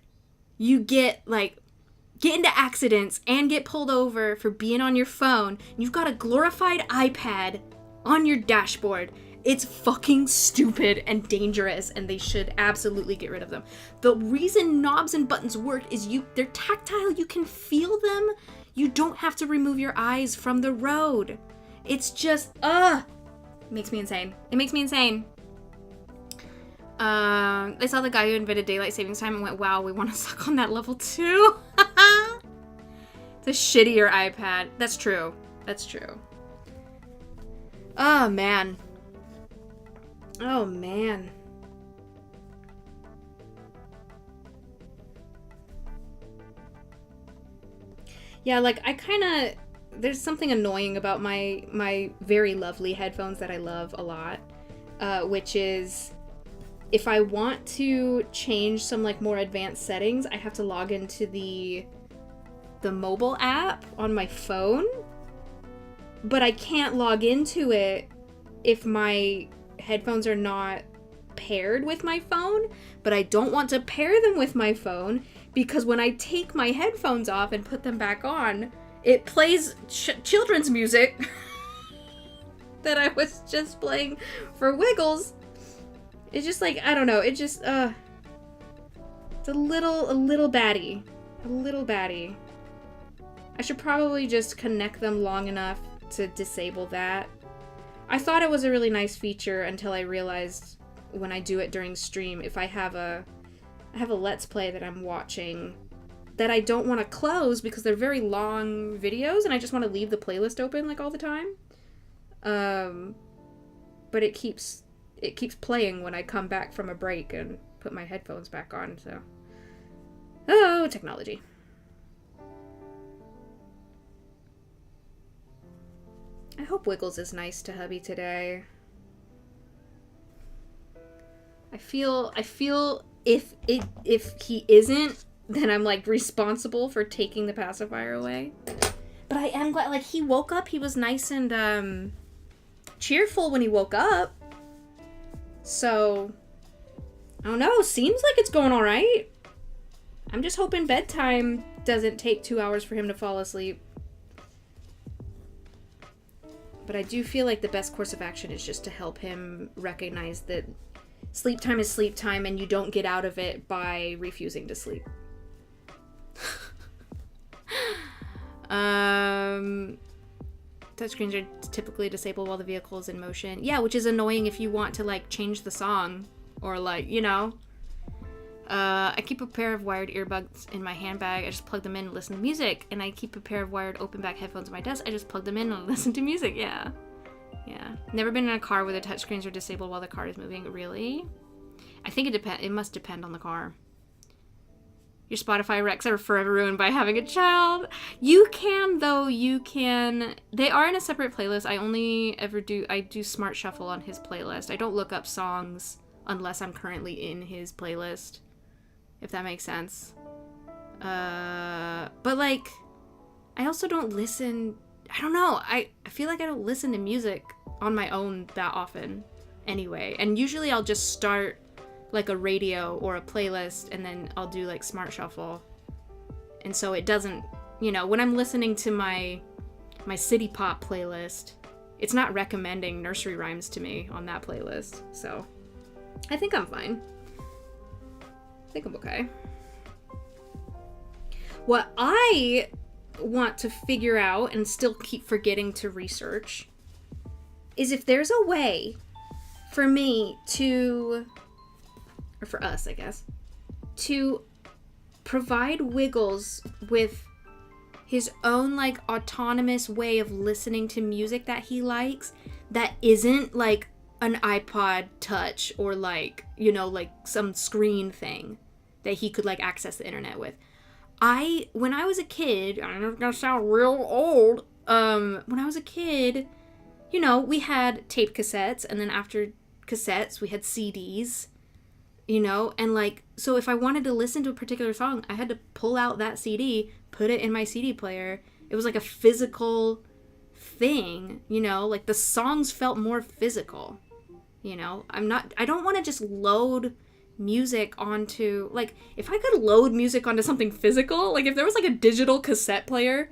you get into accidents and get pulled over for being on your phone, and you've got a glorified iPad on your dashboard? It's fucking stupid and dangerous, and they should absolutely get rid of them. The reason knobs and buttons work is they're tactile, you can feel them. You don't have to remove your eyes from the road. It's just, it makes me insane. It makes me insane. I saw the guy who invented daylight savings time and went, wow, we want to suck on that level too. It's a shittier iPad. That's true. Oh, man. Yeah, like, there's something annoying about my very lovely headphones that I love a lot, which is, if I want to change some, like, more advanced settings, I have to log into the mobile app on my phone, but I can't log into it if my headphones are not paired with my phone. But I don't want to pair them with my phone because when I take my headphones off and put them back on, it plays children's music that I was just playing for Wiggles. It's just like, I don't know, it just, it's a little batty. I should probably just connect them long enough to disable that. I thought it was a really nice feature until I realized, when I do it during stream, if I have a Let's Play that I'm watching that I don't want to close because they're very long videos and I just want to leave the playlist open like all the time. But it keeps playing when I come back from a break and put my headphones back on, so. Oh, technology. I hope Wiggles is nice to hubby today. I feel if he isn't, then I'm like responsible for taking the pacifier away. But I am glad, like, he woke up, he was nice and cheerful when he woke up. So I don't know, seems like it's going all right. I'm just hoping bedtime doesn't take 2 hours for him to fall asleep. But I do feel like the best course of action is just to help him recognize that sleep time is sleep time and you don't get out of it by refusing to sleep. Touchscreens are typically disabled while the vehicle is in motion. Yeah, which is annoying if you want to, like, change the song or, like, you know. I keep a pair of wired earbuds in my handbag. I just plug them in and listen to music. And I keep a pair of wired open back headphones on my desk. I just plug them in and listen to music. Yeah. Yeah. Never been in a car where the touchscreens are disabled while the car is moving. Really? I think it must depend on the car. Your Spotify recs are forever ruined by having a child. You can, though. You can. They are in a separate playlist. I do Smart Shuffle on his playlist. I don't look up songs unless I'm currently in his playlist. If that makes sense. But, like, I also don't listen... I don't know. I feel like I don't listen to music on my own that often anyway. And usually I'll just start, like, a radio or a playlist, and then I'll do, like, Smart Shuffle. And so it doesn't... You know, when I'm listening to my City Pop playlist, it's not recommending nursery rhymes to me on that playlist. So, I think I'm fine. I think I'm okay. What I want to figure out and still keep forgetting to research is if there's a way for me to, or for us, I guess, to provide Wiggles with his own, like, autonomous way of listening to music that he likes that isn't, like, an iPod Touch or, like, you know, like some screen thing that he could, like, access the internet with. When I was a kid, I'm gonna sound real old, when I was a kid, you know, we had tape cassettes, and then after cassettes, we had CDs, you know, and, like, so if I wanted to listen to a particular song, I had to pull out that CD, put it in my CD player. It was like a physical thing, you know, like, the songs felt more physical, you know. I don't want to just load music onto, like, if I could load music onto something physical, like, if there was, like, a digital cassette player,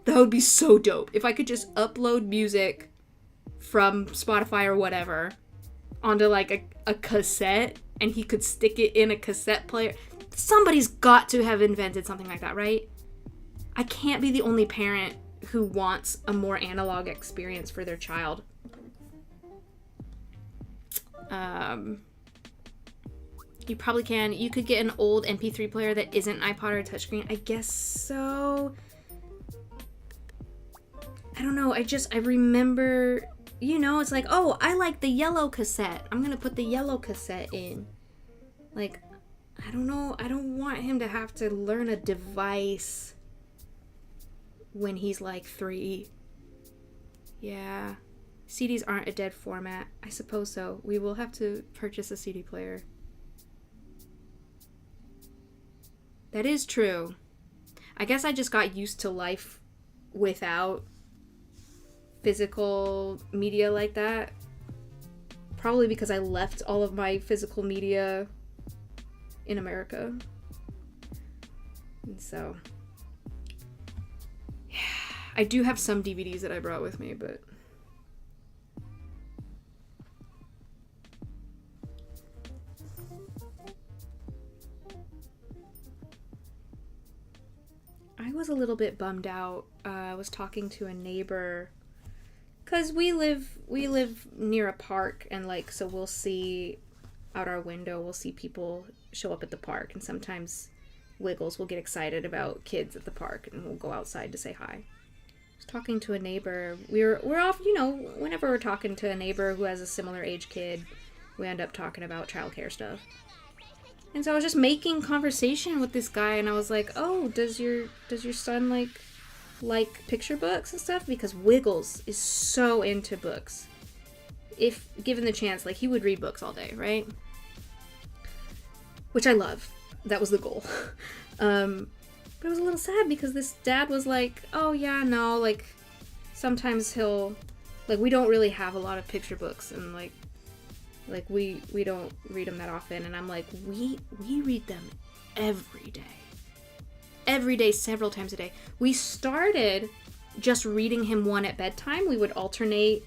that would be so dope. If I could just upload music from Spotify or whatever onto, like, a cassette, and he could stick it in a cassette player. Somebody's got to have invented something like that, right? I can't be the only parent who wants a more analog experience for their child. You probably can. You could get an old MP3 player that isn't an iPod or a touchscreen. I guess so. I don't know. I remember, you know, it's like, oh, I like the yellow cassette. I'm gonna put the yellow cassette in. Like, I don't know. I don't want him to have to learn a device when he's like 3. Yeah. CDs aren't a dead format. I suppose so. We will have to purchase a CD player. That is true. I guess I just got used to life without physical media like that. Probably because I left all of my physical media in America. And so, yeah. I do have some DVDs that I brought with me, but I was a little bit bummed out. I was talking to a neighbor, cause we live near a park, and, like, so we'll see out our window, we'll see people show up at the park, and sometimes Wiggles will get excited about kids at the park, and we'll go outside to say hi. I was talking to a neighbor. We're off, whenever we're talking to a neighbor who has a similar age kid, we end up talking about childcare stuff. And so I was just making conversation with this guy, and I was like, "Oh, does your son like picture books and stuff?" Because Wiggles is so into books. If given the chance, he would read books all day, right? Which I love. That was the goal. But it was a little sad because this dad was like, "Oh yeah, no, sometimes he'll, we don't really have a lot of picture books, and we don't read them that often." And I'm like, we read them every day, several times a day. We started just reading him one at bedtime. We would alternate,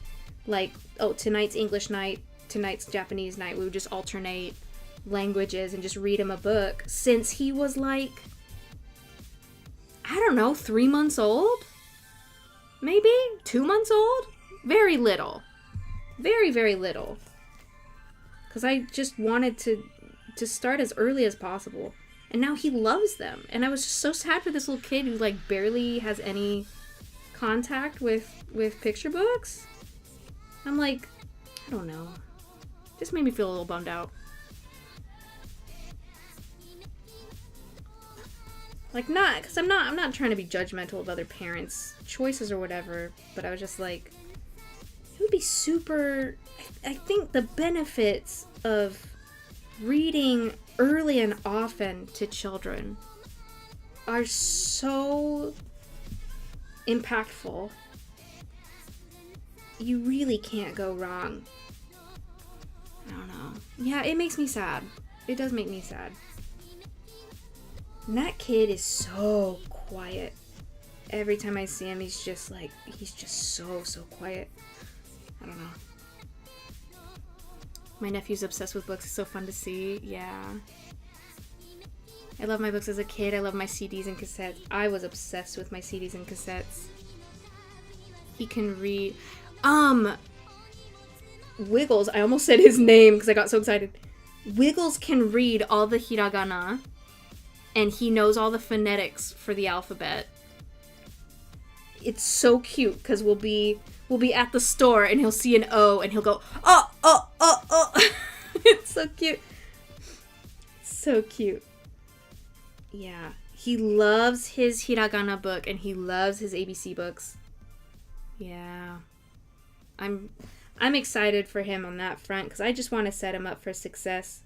tonight's English night, tonight's Japanese night. We would just alternate languages and just read him a book since he was 3 months old? Maybe? 2 months old? Very little. Very, very little. Because I just wanted to start as early as possible. And now he loves them. And I was just so sad for this little kid who barely has any contact with picture books. I'm I don't know. Just made me feel a little bummed out. Because I'm not trying to be judgmental of other parents' choices or whatever, but I was just it would be super, I think the benefits of reading early and often to children are so impactful. You really can't go wrong. I don't know. Yeah, it makes me sad. It does make me sad. And that kid is so quiet. Every time I see him, he's just so quiet. I don't know. My nephew's obsessed with books. It's so fun to see. Yeah. I love my books as a kid. I love my CDs and cassettes. I was obsessed with my CDs and cassettes. He can read. Wiggles, I almost said his name because I got so excited. Wiggles can read all the hiragana, and he knows all the phonetics for the alphabet. It's so cute because we'll be at the store and he'll see an O and he'll go, "Oh, oh, oh, oh." It's so cute. So cute. Yeah. He loves his hiragana book and he loves his ABC books. Yeah. I'm excited for him on that front because I just want to set him up for success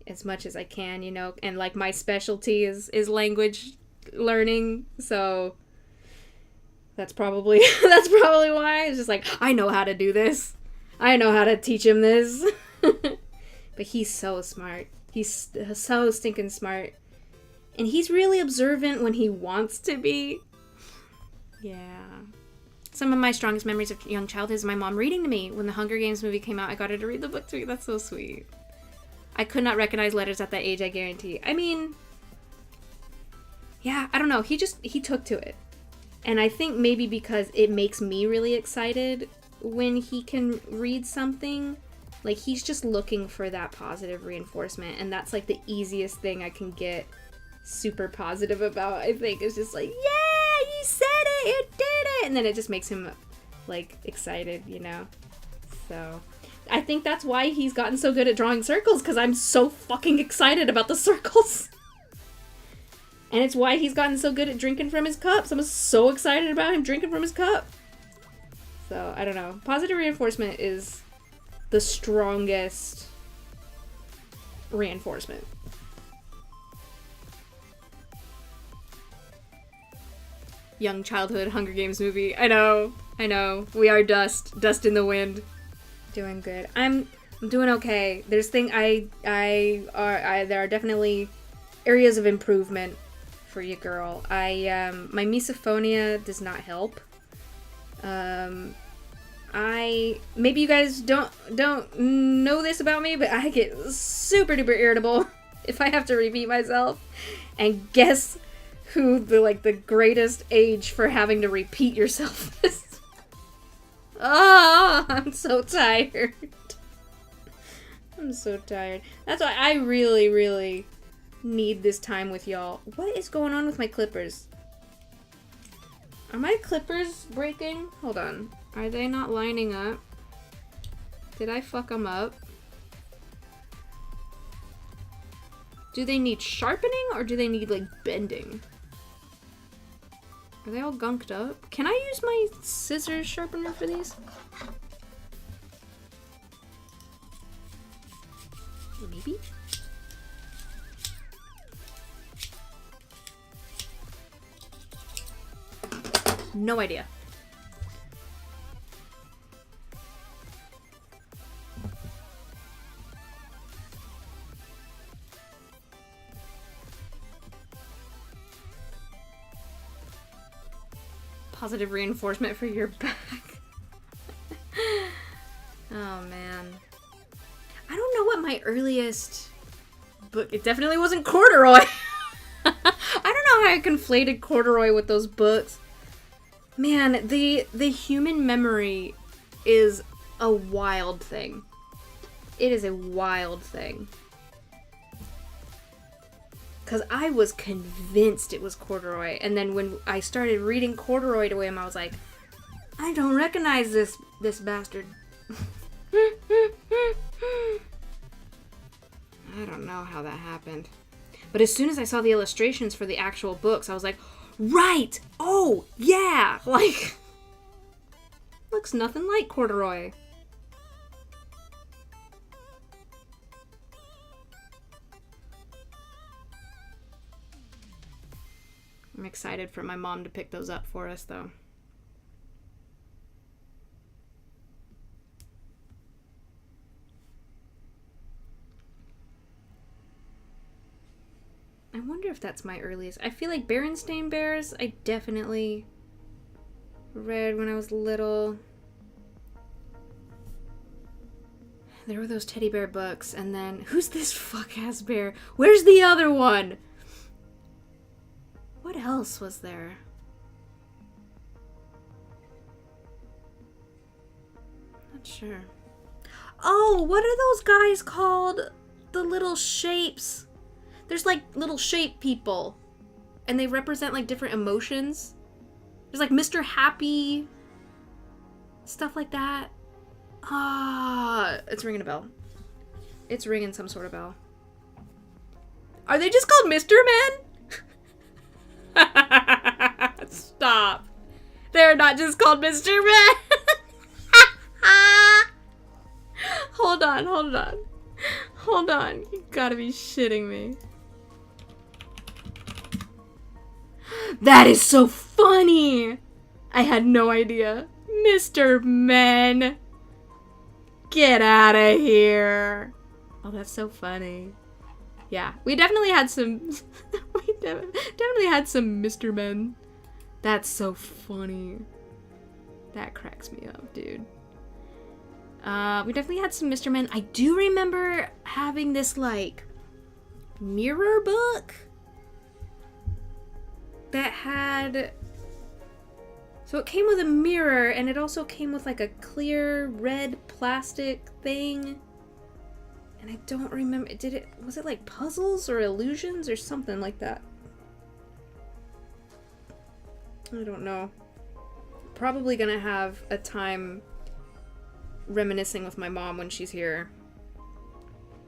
as much as I can, and my specialty is language learning, so that's probably why it's just I know how to do this. I know how to teach him this. But he's so smart. He's so stinking smart. And he's really observant when he wants to be. Yeah. Some of my strongest memories of young childhood is my mom reading to me. When the Hunger Games movie came out, I got her to read the book to me. That's so sweet. I could not recognize letters at that age, I guarantee. I mean, yeah, I don't know. He took to it. And I think maybe because it makes me really excited when he can read something. He's just looking for that positive reinforcement. And that's, the easiest thing I can get super positive about, I think. It's just yeah, you said it, you did it! And then it just makes him, excited, So I think that's why he's gotten so good at drawing circles, because I'm so fucking excited about the circles. And it's why he's gotten so good at drinking from his cups. I'm so excited about him drinking from his cup. So, I don't know. Positive reinforcement is the strongest reinforcement. Young childhood Hunger Games movie. I know. We are dust. Dust in the wind. Doing good. I'm doing okay. There's there are definitely areas of improvement for you, girl. My misophonia does not help. Maybe you guys don't know this about me, but I get super duper irritable if I have to repeat myself. And guess who the greatest age for having to repeat yourself is? Oh, I'm so tired. I'm so tired. That's why I really, really need this time with y'all. What is going on with my clippers? Are my clippers breaking? Hold on. Are they not lining up? Did I fuck them up? Do they need sharpening or do they need, like, bending? Are they all gunked up? Can I use my scissors sharpener for these? Maybe? No idea. Positive reinforcement for your back. Oh man. I don't know what my earliest book. It definitely wasn't corduroy. I don't know how I conflated corduroy with those books. Man, the human memory is a wild thing. It is a wild thing. Because I was convinced it was corduroy. And then when I started reading corduroy to him, I was like, I don't recognize this bastard. I don't know how that happened. But as soon as I saw the illustrations for the actual books, I was like, right! Oh, yeah! Like, looks nothing like corduroy. I'm excited for my mom to pick those up for us, though. I wonder if that's my earliest. I feel like Berenstain Bears, I definitely read when I was little. There were those teddy bear books, and then, who's this fuck-ass bear? Where's the other one? What else was there? Not sure. Oh, what are those guys called? The little shapes. There's like little shape people. And they represent like different emotions. There's like Mr. Happy. Stuff like that. Ah, it's ringing a bell. It's ringing some sort of bell. Are they just called Mr. Men? Stop. They're not just called Mr. Men. Hold on. Hold on. You gotta be shitting me. That is so funny. I had no idea. Mr. Men. Get out of here. Oh, that's so funny. Yeah, we definitely had some. We definitely had some Mr. Men. That's so funny. That cracks me up, dude. We definitely had some Mr. Men. I do remember having this like mirror book that had. So it came with a mirror, and it also came with like a clear red plastic thing. And I don't remember, was it like puzzles or illusions or something like that? I don't know. Probably gonna have a time reminiscing with my mom when she's here.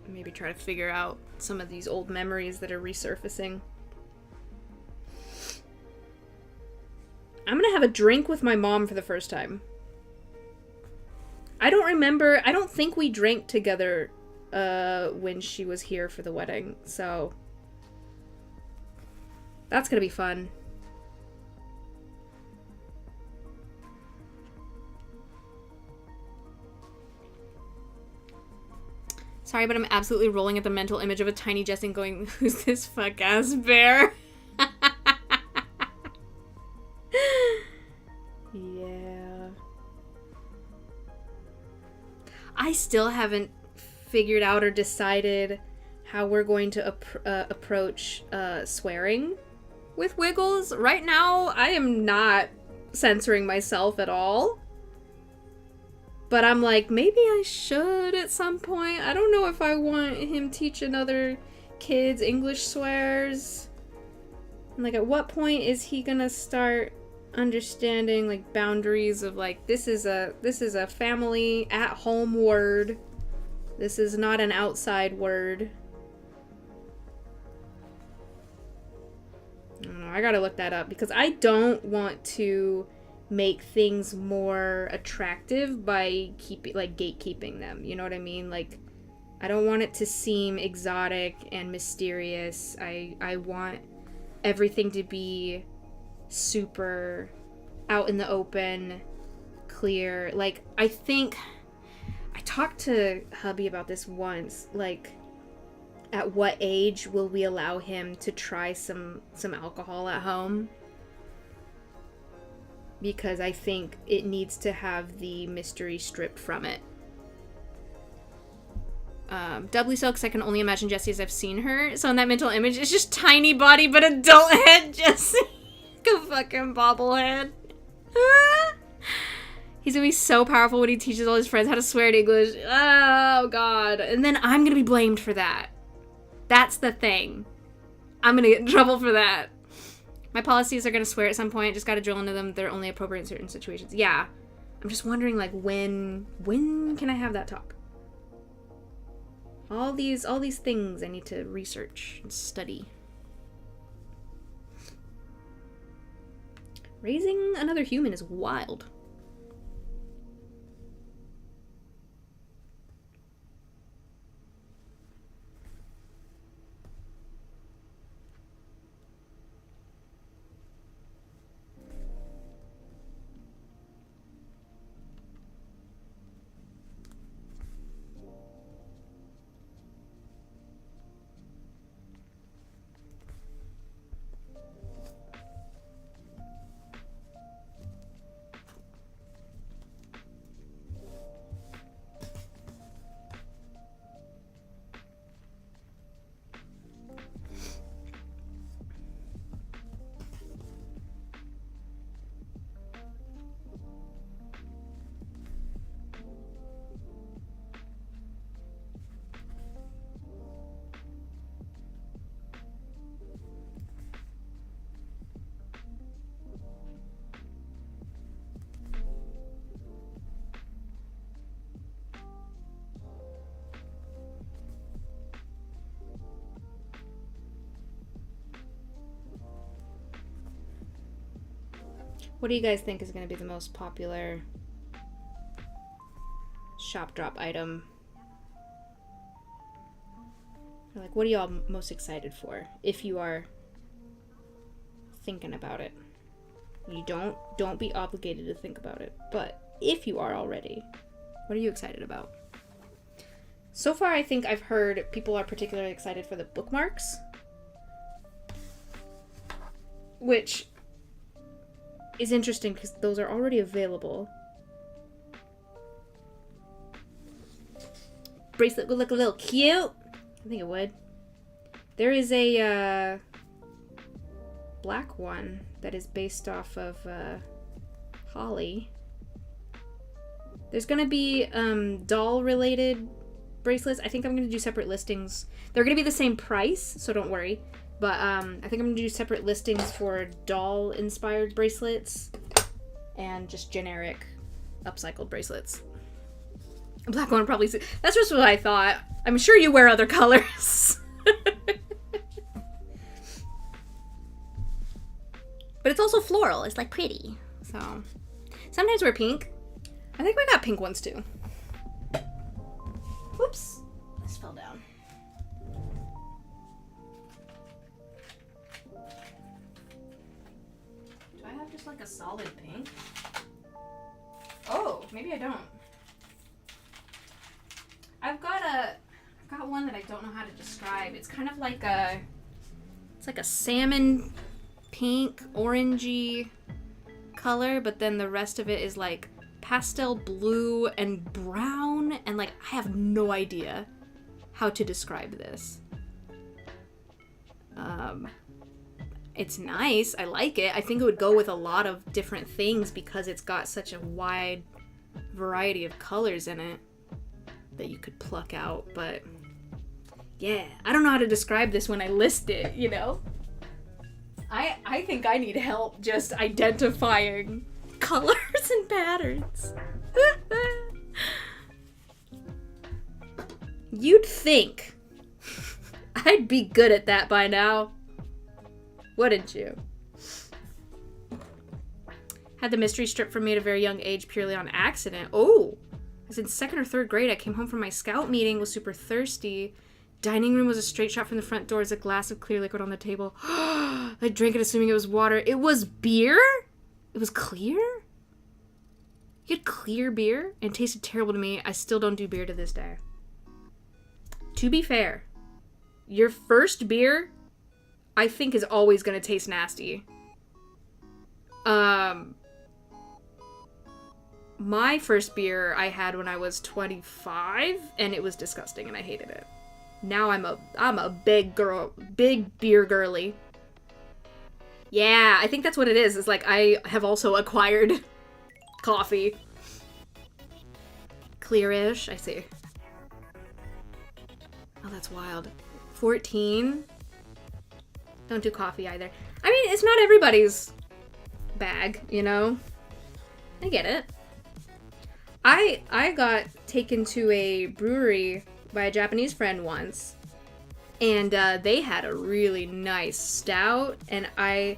Maybe try to figure out some of these old memories that are resurfacing. I'm gonna have a drink with my mom for the first time. I don't think we drank together when she was here for the wedding, so that's gonna be fun. Sorry, but I'm absolutely rolling at the mental image of a tiny Jessin going, who's this fuck-ass bear? Yeah. I still haven't figured out or decided how we're going to approach swearing with Wiggles. Right now, I am not censoring myself at all. But I'm like, maybe I should at some point. I don't know if I want him teaching other kids English swears. And like, at what point is he gonna start understanding like boundaries of like, this is a family at home word. This is not an outside word. I don't know, I gotta look that up because I don't want to make things more attractive by gatekeeping them. You know what I mean? Like, I don't want it to seem exotic and mysterious. I want everything to be super out in the open, clear. Like, I think I talked to hubby about this once. Like, at what age will we allow him to try some alcohol at home? Because I think it needs to have the mystery stripped from it. Doubly so because I can only imagine Jessie as I've seen her. So in that mental image, it's just tiny body but adult head Jessie. Like a fucking bobblehead. He's gonna be so powerful when he teaches all his friends how to swear in English. Oh god. And then I'm gonna be blamed for that. That's the thing. I'm gonna get in trouble for that. My policies are gonna swear at some point. Just gotta drill into them. They're only appropriate in certain situations. Yeah. I'm just wondering, like, when can I have that talk? All these things I need to research and study. Raising another human is wild. What do you guys think is going to be the most popular shop drop item? Or like, what are y'all most excited for if you are thinking about it? You don't be obligated to think about it, but if you are already, what are you excited about? So far, I think I've heard people are particularly excited for the bookmarks, which is interesting because those are already available. Bracelet would look a little cute. I think it would. There is a black one that is based off of Holly. There's gonna be doll related bracelets. I think I'm gonna do separate listings. They're gonna be the same price, so don't worry. But I think I'm gonna do separate listings for doll inspired bracelets and just generic upcycled bracelets. A black one probably. That's just what I thought. I'm sure you wear other colors. But it's also floral. It's like pretty. So sometimes wear pink. I think we got pink ones too. Whoops. This fell down. Do I have just like a solid pink? Oh, maybe I don't. I've got one that I don't know how to describe. It's kind of like it's like a salmon pink, orangey color, but then the rest of it is like pastel blue and brown, and like I have no idea how to describe this. It's nice. I like it. I think it would go with a lot of different things because it's got such a wide variety of colors in it that you could pluck out, but yeah, I don't know how to describe this when I list it, you know? I think I need help just identifying colors and patterns. You'd think I'd be good at that by now. Wouldn't you? Had the mystery stripped from me at a very young age purely on accident. Oh! I was in 2nd or 3rd grade. I came home from my scout meeting, was super thirsty. Dining room was a straight shot from the front door. There's a glass of clear liquid on the table. I drank it assuming it was water. It was beer? It was clear? You had clear beer? And it tasted terrible to me. I still don't do beer to this day. To be fair, your first beer, I think, is always going to taste nasty. My first beer I had when I was 25, and it was disgusting, and I hated it. Now I'm a big beer girly. Yeah, I think that's what it is. It's like I have also acquired coffee. Clearish, I see. Oh, that's wild. 14? Don't do coffee either. I mean, it's not everybody's bag, you know? I get it. I got taken to a brewery by a Japanese friend once, and they had a really nice stout, and I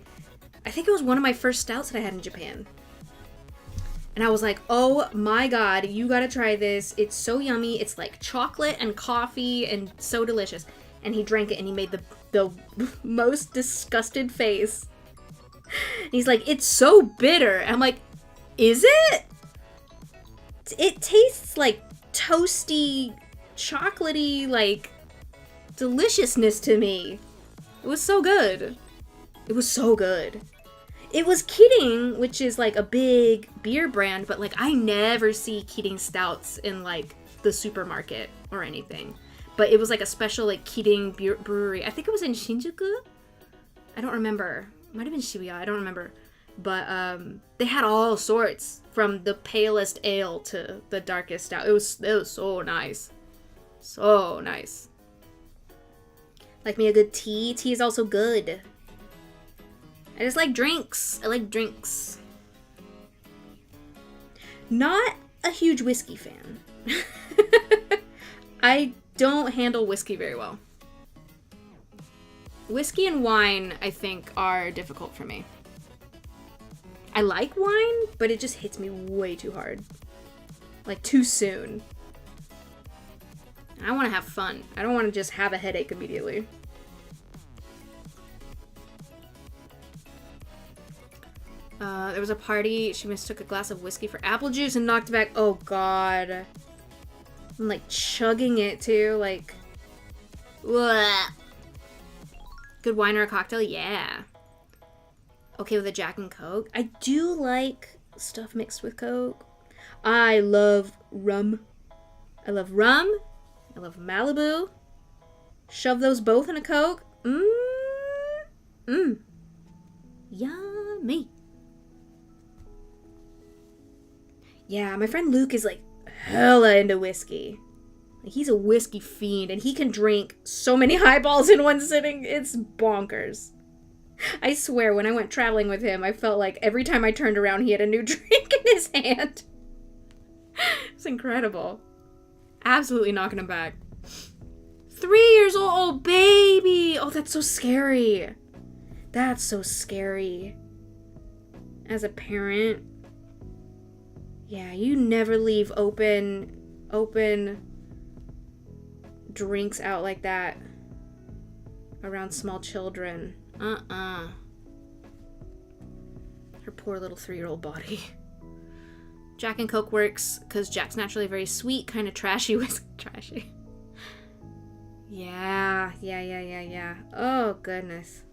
think it was one of my first stouts that I had in Japan. And I was like, oh my god, you gotta try this. It's so yummy. It's like chocolate and coffee and so delicious. And he drank it and he made the most disgusted face. And he's like, it's so bitter. And I'm like, is it? It tastes like toasty, chocolatey, like, deliciousness to me. It was so good. It was so good. It was Keating, which is like a big beer brand, but like I never see Keating stouts in like the supermarket or anything. But it was like a special like Keating brewery. I think it was in Shinjuku. I don't remember. It might have been Shibuya. I don't remember. But they had all sorts, from the palest ale to the darkest stout. It was so nice. So nice. Like me a good tea. Tea is also good. I just like drinks. I like drinks. Not a huge whiskey fan. I don't handle whiskey very well. Whiskey and wine, I think, are difficult for me. I like wine, but it just hits me way too hard. Like, too soon. And I want to have fun. I don't want to just have a headache immediately. There was a party. She mistook a glass of whiskey for apple juice and knocked it back. Oh, God. I'm, like, chugging it, too. Like, bleh. Good wine or a cocktail? Yeah. Okay with a Jack and Coke. I do like stuff mixed with Coke. I love rum. I love rum. I love Malibu. Shove those both in a Coke. Yummy. Yeah, my friend Luke is like hella into whiskey. He's a whiskey fiend, and he can drink so many highballs in one sitting. It's bonkers. I swear, when I went traveling with him, I felt like every time I turned around, he had a new drink in his hand. It's incredible. Absolutely knocking him back. 3 years old, baby! Oh, that's so scary. That's so scary. As a parent. Yeah, you never leave open drinks out like that around small children. Her poor little 3-year-old body. Jack and Coke works because Jack's naturally very sweet, kind of trashy. Trashy. Yeah. Oh, goodness.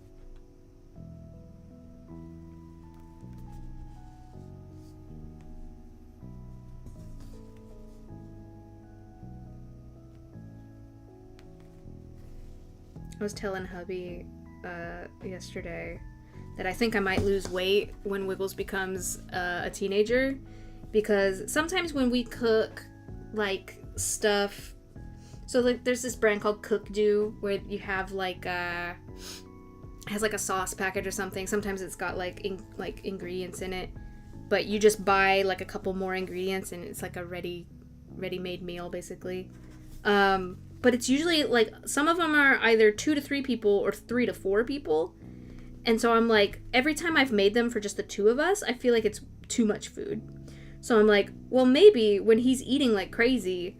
I was telling hubby yesterday that I think I might lose weight when Wiggles becomes a teenager. because sometimes when we cook like stuff, so like there's this brand called Cook Do where you have like has like a sauce packet or something. Sometimes it's got like ingredients in it, but you just buy like a couple more ingredients and it's like a ready-made meal basically. But it's usually like some of them are either 2 to 3 people or 3 to 4 people. And so I'm like, every time I've made them for just the 2 of us, I feel like it's too much food. So I'm like, well, maybe when he's eating like crazy,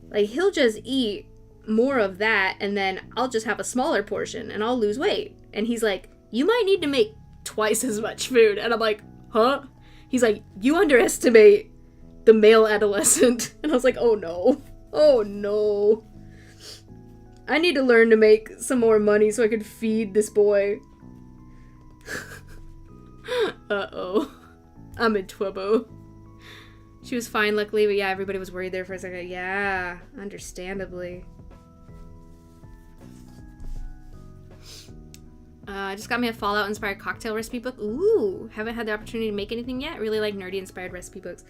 like he'll just eat more of that and then I'll just have a smaller portion and I'll lose weight. And he's like, you might need to make twice as much food. And I'm like, huh? He's like, you underestimate the male adolescent. And I was like, oh no. Oh no. I need to learn to make some more money so I can feed this boy. Uh-oh. I'm in trouble. She was fine, luckily, but yeah, everybody was worried there for a second. Yeah, understandably. I just got me a Fallout-inspired cocktail recipe book. Ooh, haven't had the opportunity to make anything yet. Really like nerdy-inspired recipe books.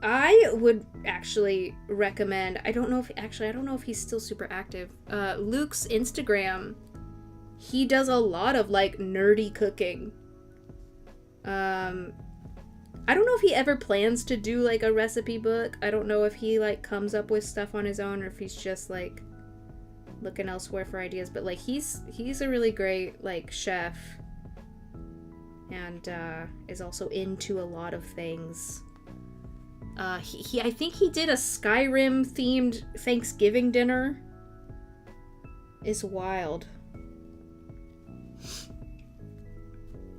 I would actually recommend, I don't know if he's still super active. Luke's Instagram, he does a lot of like nerdy cooking. I don't know if he ever plans to do like a recipe book. I don't know if he like comes up with stuff on his own or if he's just like looking elsewhere for ideas, but like he's a really great like chef and is also into a lot of things. He I think he did a Skyrim themed Thanksgiving dinner. It's wild.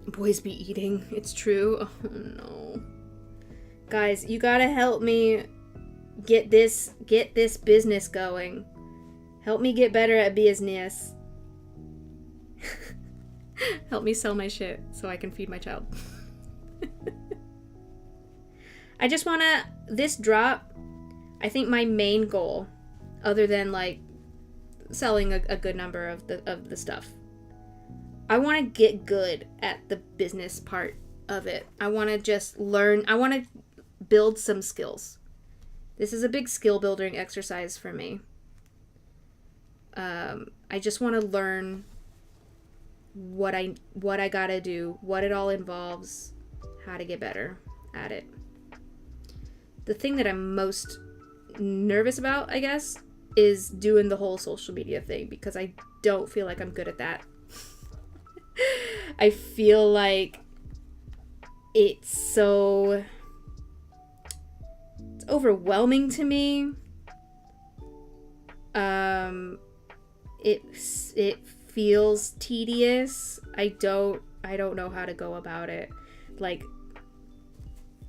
Boys be eating. It's true. Oh no. Guys, you gotta help me get this business going. Help me get better at business. Help me sell my shit so I can feed my child. I just wanna, this drop, I think my main goal, other than like selling a good number of the stuff, I want to get good at the business part of it. I want to just learn. I want to build some skills. This is a big skill building exercise for me. I just want to learn what I gotta do, what it all involves, how to get better at it. The thing that I'm most nervous about, I guess, is doing the whole social media thing because I don't feel like I'm good at that. I feel like it's overwhelming to me. It feels tedious. I don't know how to go about it. Like,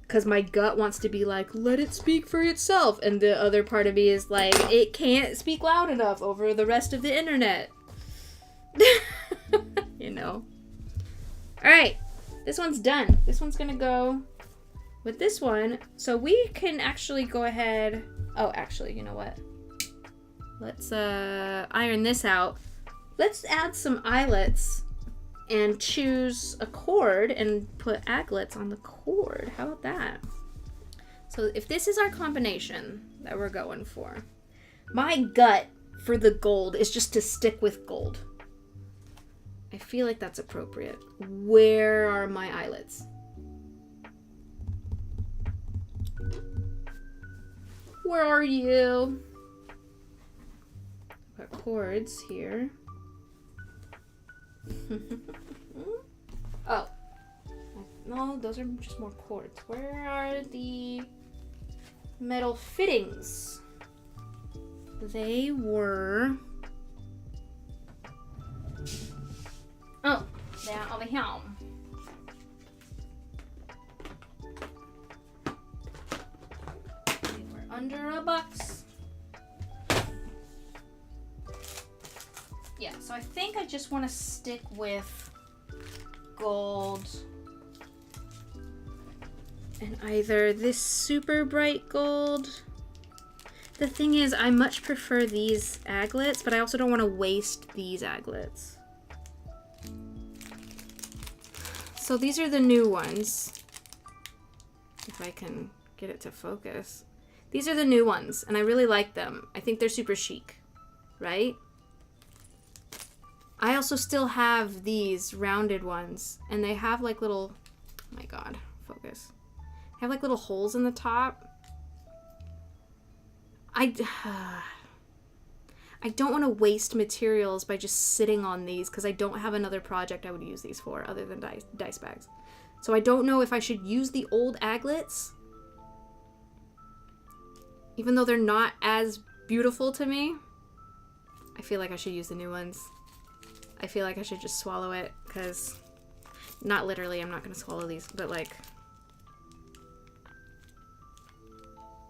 because my gut wants to be like, let it speak for itself. And the other part of me is like, it can't speak loud enough over the rest of the internet. You know. Alright. This one's done. This one's gonna go with this one. So we can actually go ahead. Oh, actually, you know what? Let's iron this out. Let's add some eyelets and choose a cord and put aglets on the cord. How about that? So if this is our combination that we're going for, my gut for the gold is just to stick with gold. I feel like that's appropriate. Where are my eyelets? Where are you? Got cords here. Oh. No, those are just more cords. Where are the metal fittings? They were... Oh, they're over here. They were under a box. Yeah, so I think I just want to stick with gold. And either this super bright gold. The thing is, I much prefer these aglets, but I also don't want to waste these aglets. So these are the new ones. If I can get it to focus. These are the new ones, and I really like them. I think they're super chic, right? I also still have these rounded ones, and they have like little, oh my god, focus. They have like little holes in the top. I don't want to waste materials by just sitting on these because I don't have another project I would use these for other than dice bags. So I don't know if I should use the old aglets, even though they're not as beautiful to me. I feel like I should use the new ones. I feel like I should just swallow it, because, not literally, I'm not going to swallow these, but like,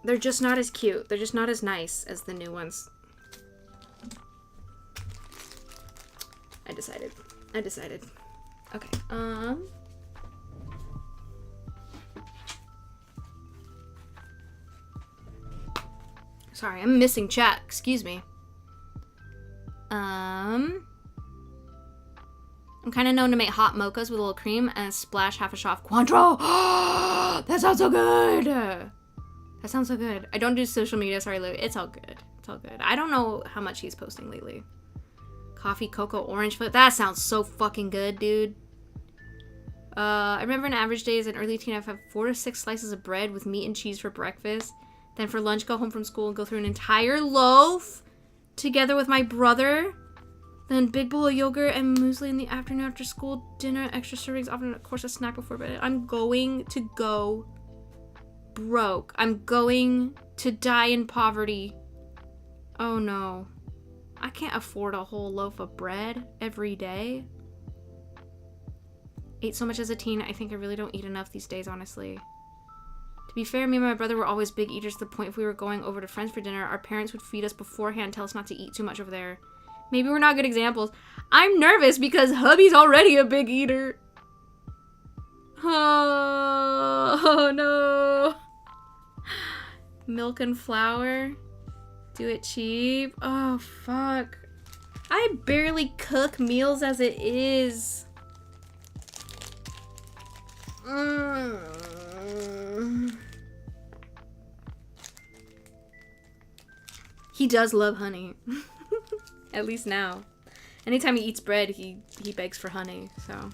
they're just not as cute. They're just not as nice as the new ones. I decided. Okay, sorry, I'm missing chat. Excuse me. I'm kind of known to make hot mochas with a little cream and splash half a shot of Cointreau. That sounds so good. That sounds so good. I don't do social media. Sorry, Lou. It's all good. It's all good. I don't know how much he's posting lately. Coffee, cocoa, orange foot. That sounds so fucking good, dude. I remember in average days in early teen, I've had 4 to 6 slices of bread with meat and cheese for breakfast. Then for lunch, go home from school and go through an entire loaf together with my brother. Then big bowl of yogurt and muesli in the afternoon after school. Dinner, extra servings, often of course a snack before bed. I'm going to go broke. I'm going to die in poverty. Oh no. I can't afford a whole loaf of bread every day. Ate so much as a teen, I think I really don't eat enough these days, honestly. To be fair, me and my brother were always big eaters to the point if we were going over to friends for dinner, our parents would feed us beforehand, tell us not to eat too much over there. Maybe we're not good examples. I'm nervous because hubby's already a big eater. Oh no. Milk and flour. Do it cheap. Oh, fuck. I barely cook meals as it is. He does love honey. At least now. Anytime he eats bread, he begs for honey, so.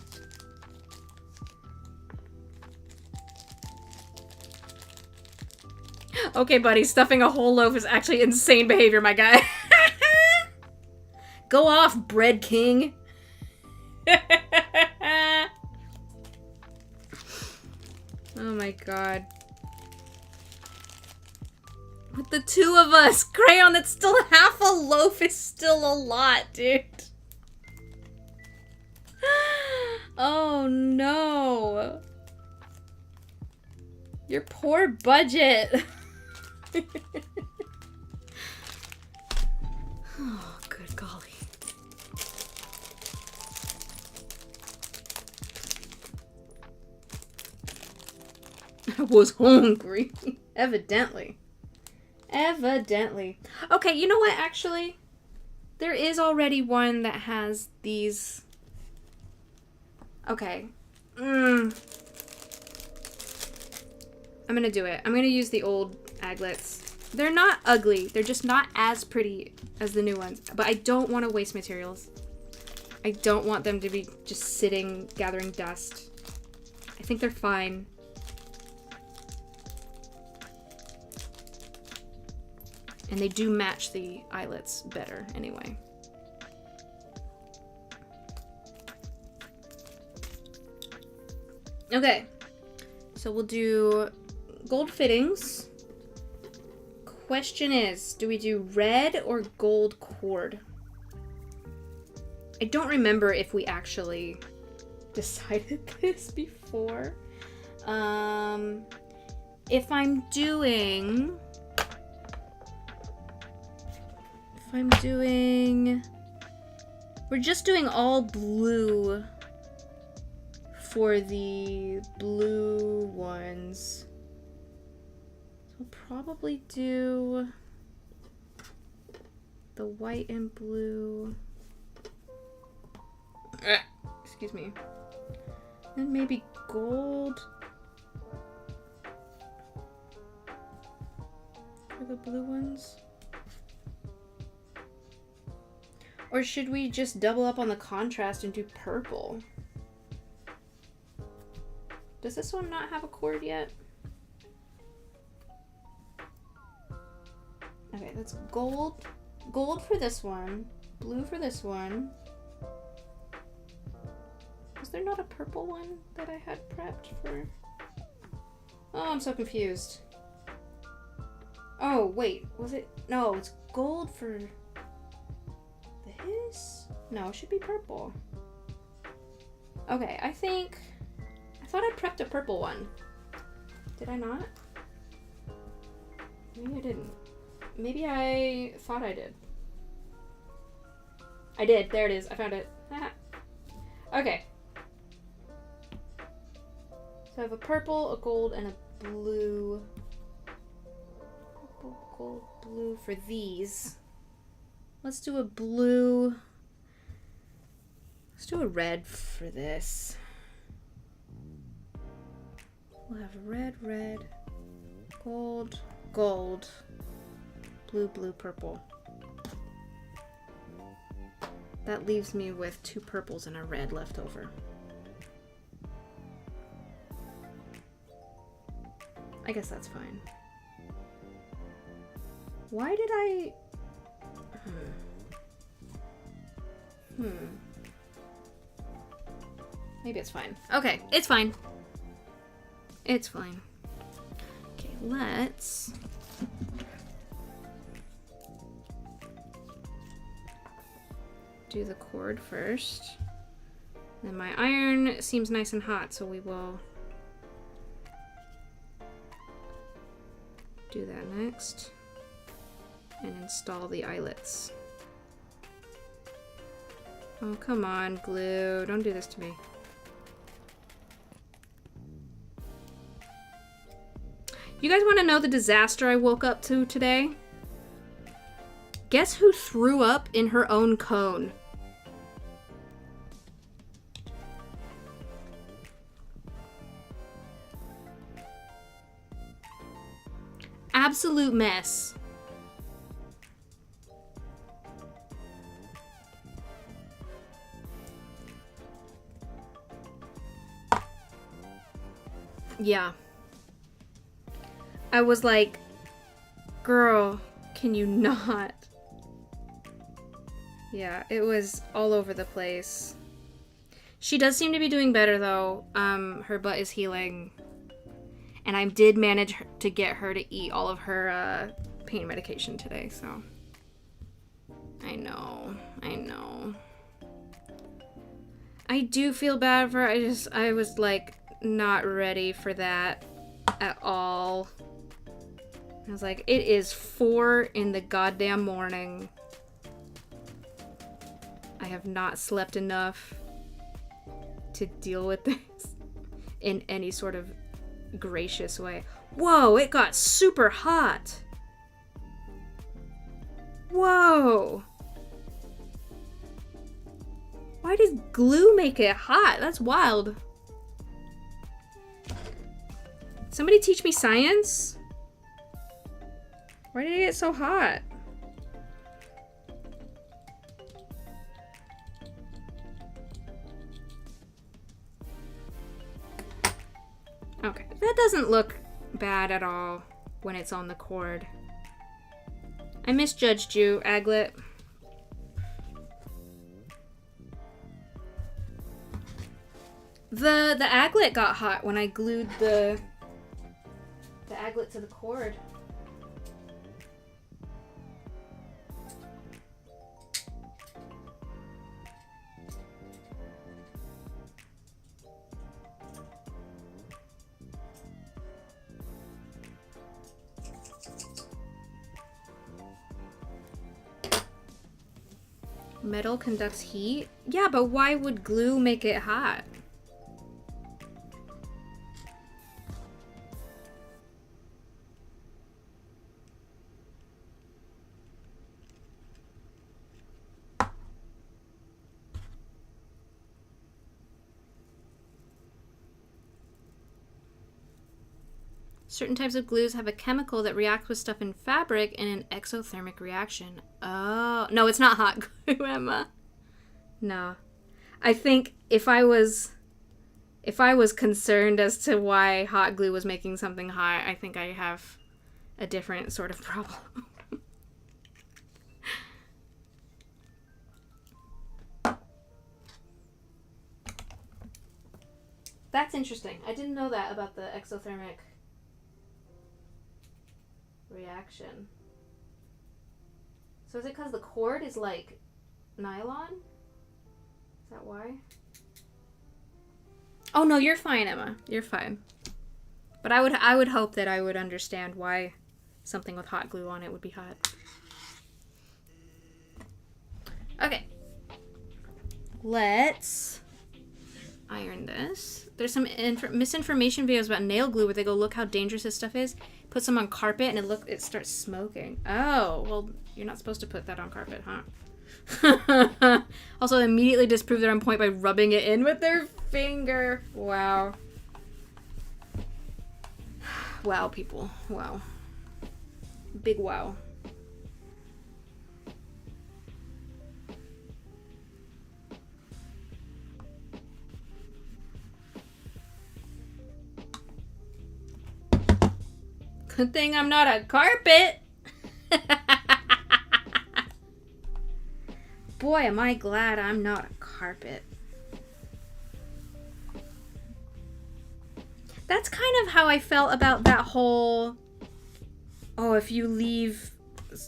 Okay, buddy, stuffing a whole loaf is actually insane behavior, my guy. Go off, bread king. Oh my god. With the two of us, Crayon, that's still half a loaf is still a lot, dude. Oh no. Your poor budget. Oh, good golly. I was hungry. Evidently. Okay, you know what, actually? There is already one that has these. Okay. I'm gonna do it. I'm gonna use the old aglets. They're not ugly. They're just not as pretty as the new ones. But I don't want to waste materials. I don't want them to be just sitting, gathering dust. I think they're fine. And they do match the eyelets better anyway. Okay. So we'll do gold fittings. Question is, do we do red or gold cord? I don't remember if we actually decided this before. If I'm doing... We're just doing all blue for the blue ones. So I'll probably do the white and blue. Excuse me. And maybe gold. for the blue ones? Or should we just double up on the contrast and do purple? Does this one not have a cord yet? Okay, that's gold. Gold for this one. Blue for this one. Was there not a purple one that I had prepped for? Oh, I'm so confused. Oh, wait. Was it? No, it's gold for this? No, it should be purple. Okay, I thought I prepped a purple one. Did I not? Maybe I didn't. Maybe I thought I did. I did. There it is. I found it. Okay. So I have a purple, a gold, and a blue. Purple, gold, blue for these. Let's do a blue. Let's do a red for this. We'll have red, red, gold, gold, blue, blue, purple. That leaves me with 2 purples and a red left over. I guess that's fine. Why did I... Maybe it's fine. Okay, it's fine. It's fine. Okay, let's... do the cord first. Then my iron seems nice and hot, so we will do that next. And install the eyelets. Oh, come on, glue. Don't do this to me. You guys want to know the disaster I woke up to today? Guess who threw up in her own cone? Absolute mess. Yeah. I was like, girl, can you not? Yeah, it was all over the place. She does seem to be doing better though. Her butt is healing. And I did manage to get her to eat all of her pain medication today, so. I know. I do feel bad for her. I was like not ready for that at all. I was like, it is 4 in the goddamn morning. I have not slept enough to deal with this in any sort of gracious way. Whoa, it got super hot. Whoa. Why does glue make it hot? That's wild. Somebody teach me science? Why did it get so hot? Okay, that doesn't look bad at all when it's on the cord. I misjudged you, Aglet. The aglet got hot when I glued the aglet to the cord. Metal conducts heat? Yeah, but why would glue make it hot? Certain types of glues have a chemical that reacts with stuff in fabric in an exothermic reaction. Oh, no, it's not hot glue, Emma. No. I think if I was concerned as to why hot glue was making something hot, I think I have a different sort of problem. That's interesting. I didn't know that about the exothermic reaction. So is it because the cord is like nylon? Is that why? Oh no, you're fine, Emma. You're fine. But I would hope that I would understand why something with hot glue on it would be hot. Okay. Let's iron this. There's some misinformation videos about nail glue where they go, look how dangerous this stuff is. Put some on carpet and it starts smoking. Oh, well, you're not supposed to put that on carpet, huh? Also, immediately disprove their own point by rubbing it in with their finger. Wow. Wow, people. Wow. Big wow. Good thing I'm not a carpet. Boy, am I glad I'm not a carpet. That's kind of how I felt about that whole, oh, if you leave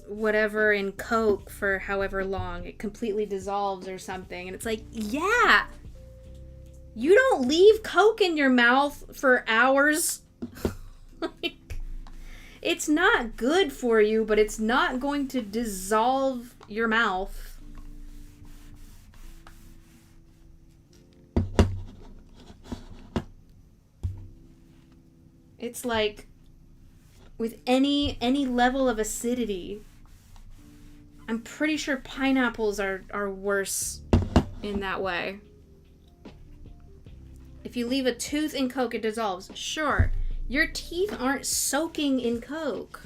whatever in Coke for however long, it completely dissolves or something. And it's like, yeah, you don't leave Coke in your mouth for hours. Like, it's not good for you, but it's not going to dissolve your mouth. It's like with any level of acidity, I'm pretty sure pineapples are worse in that way. If you leave a tooth in Coke, it dissolves. Sure. Your teeth aren't soaking in Coke.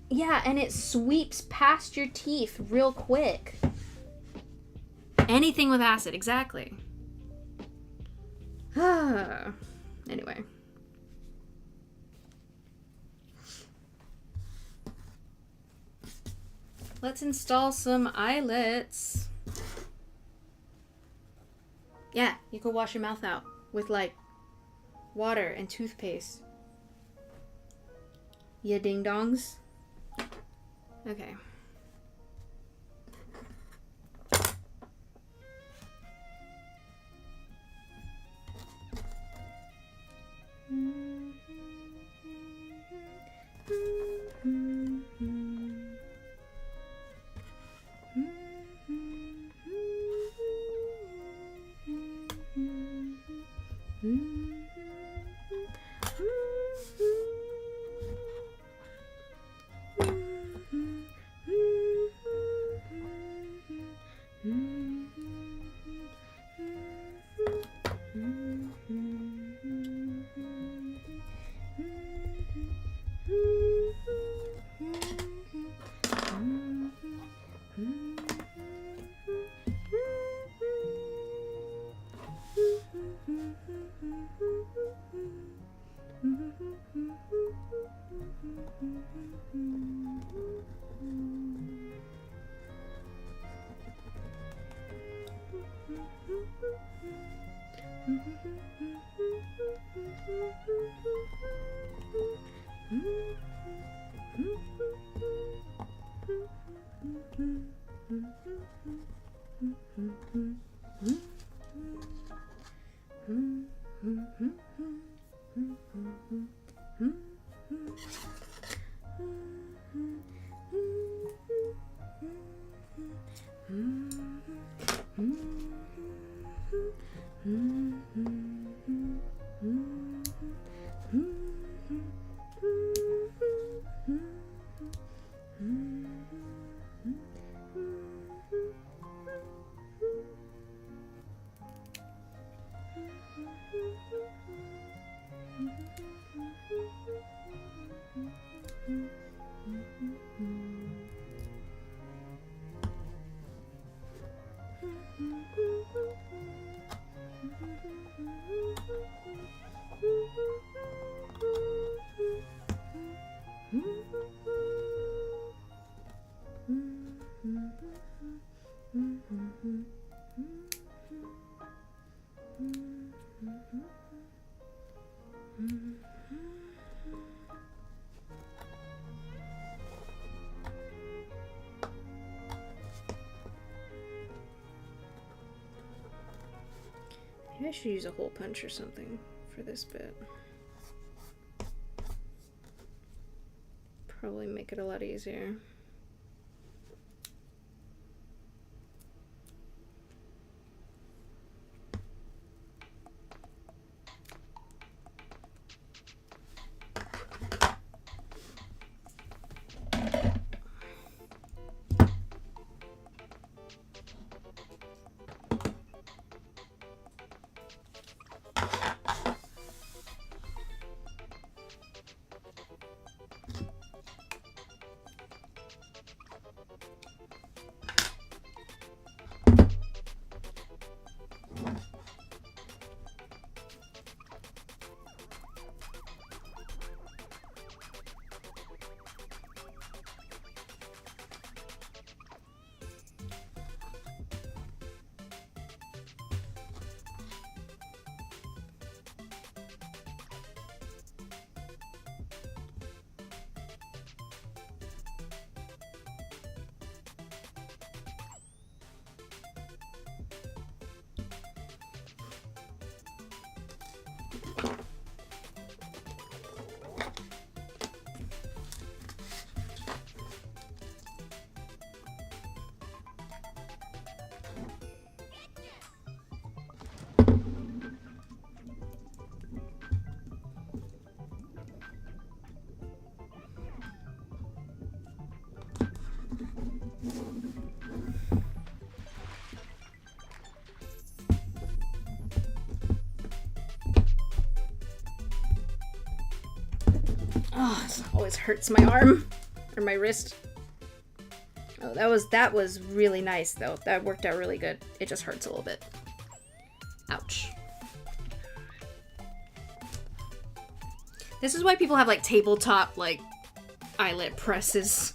Yeah, and it sweeps past your teeth real quick. Anything with acid, exactly. Anyway. Let's install some eyelets. Yeah, you can wash your mouth out with like water and toothpaste. Ya ding dongs. Okay. Maybe I should use a hole punch or something for this bit. Probably make it a lot easier. Oh, it always hurts my arm or my wrist. Oh, that was really nice though. That worked out really good. It just hurts a little bit. Ouch. This is why people have like tabletop like eyelid presses.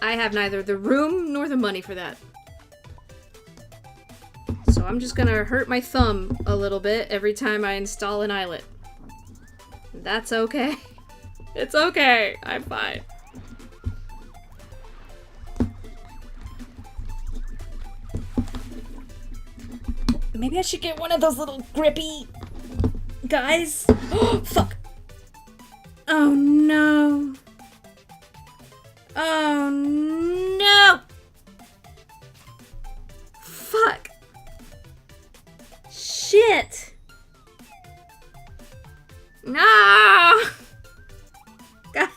I have neither the room nor the money for that. So I'm just gonna hurt my thumb a little bit every time I install an eyelet. That's okay. It's okay. I'm fine. Maybe I should get one of those little grippy guys. Oh, fuck. Oh, no. Oh, no. Fuck. Shit. No! Guys,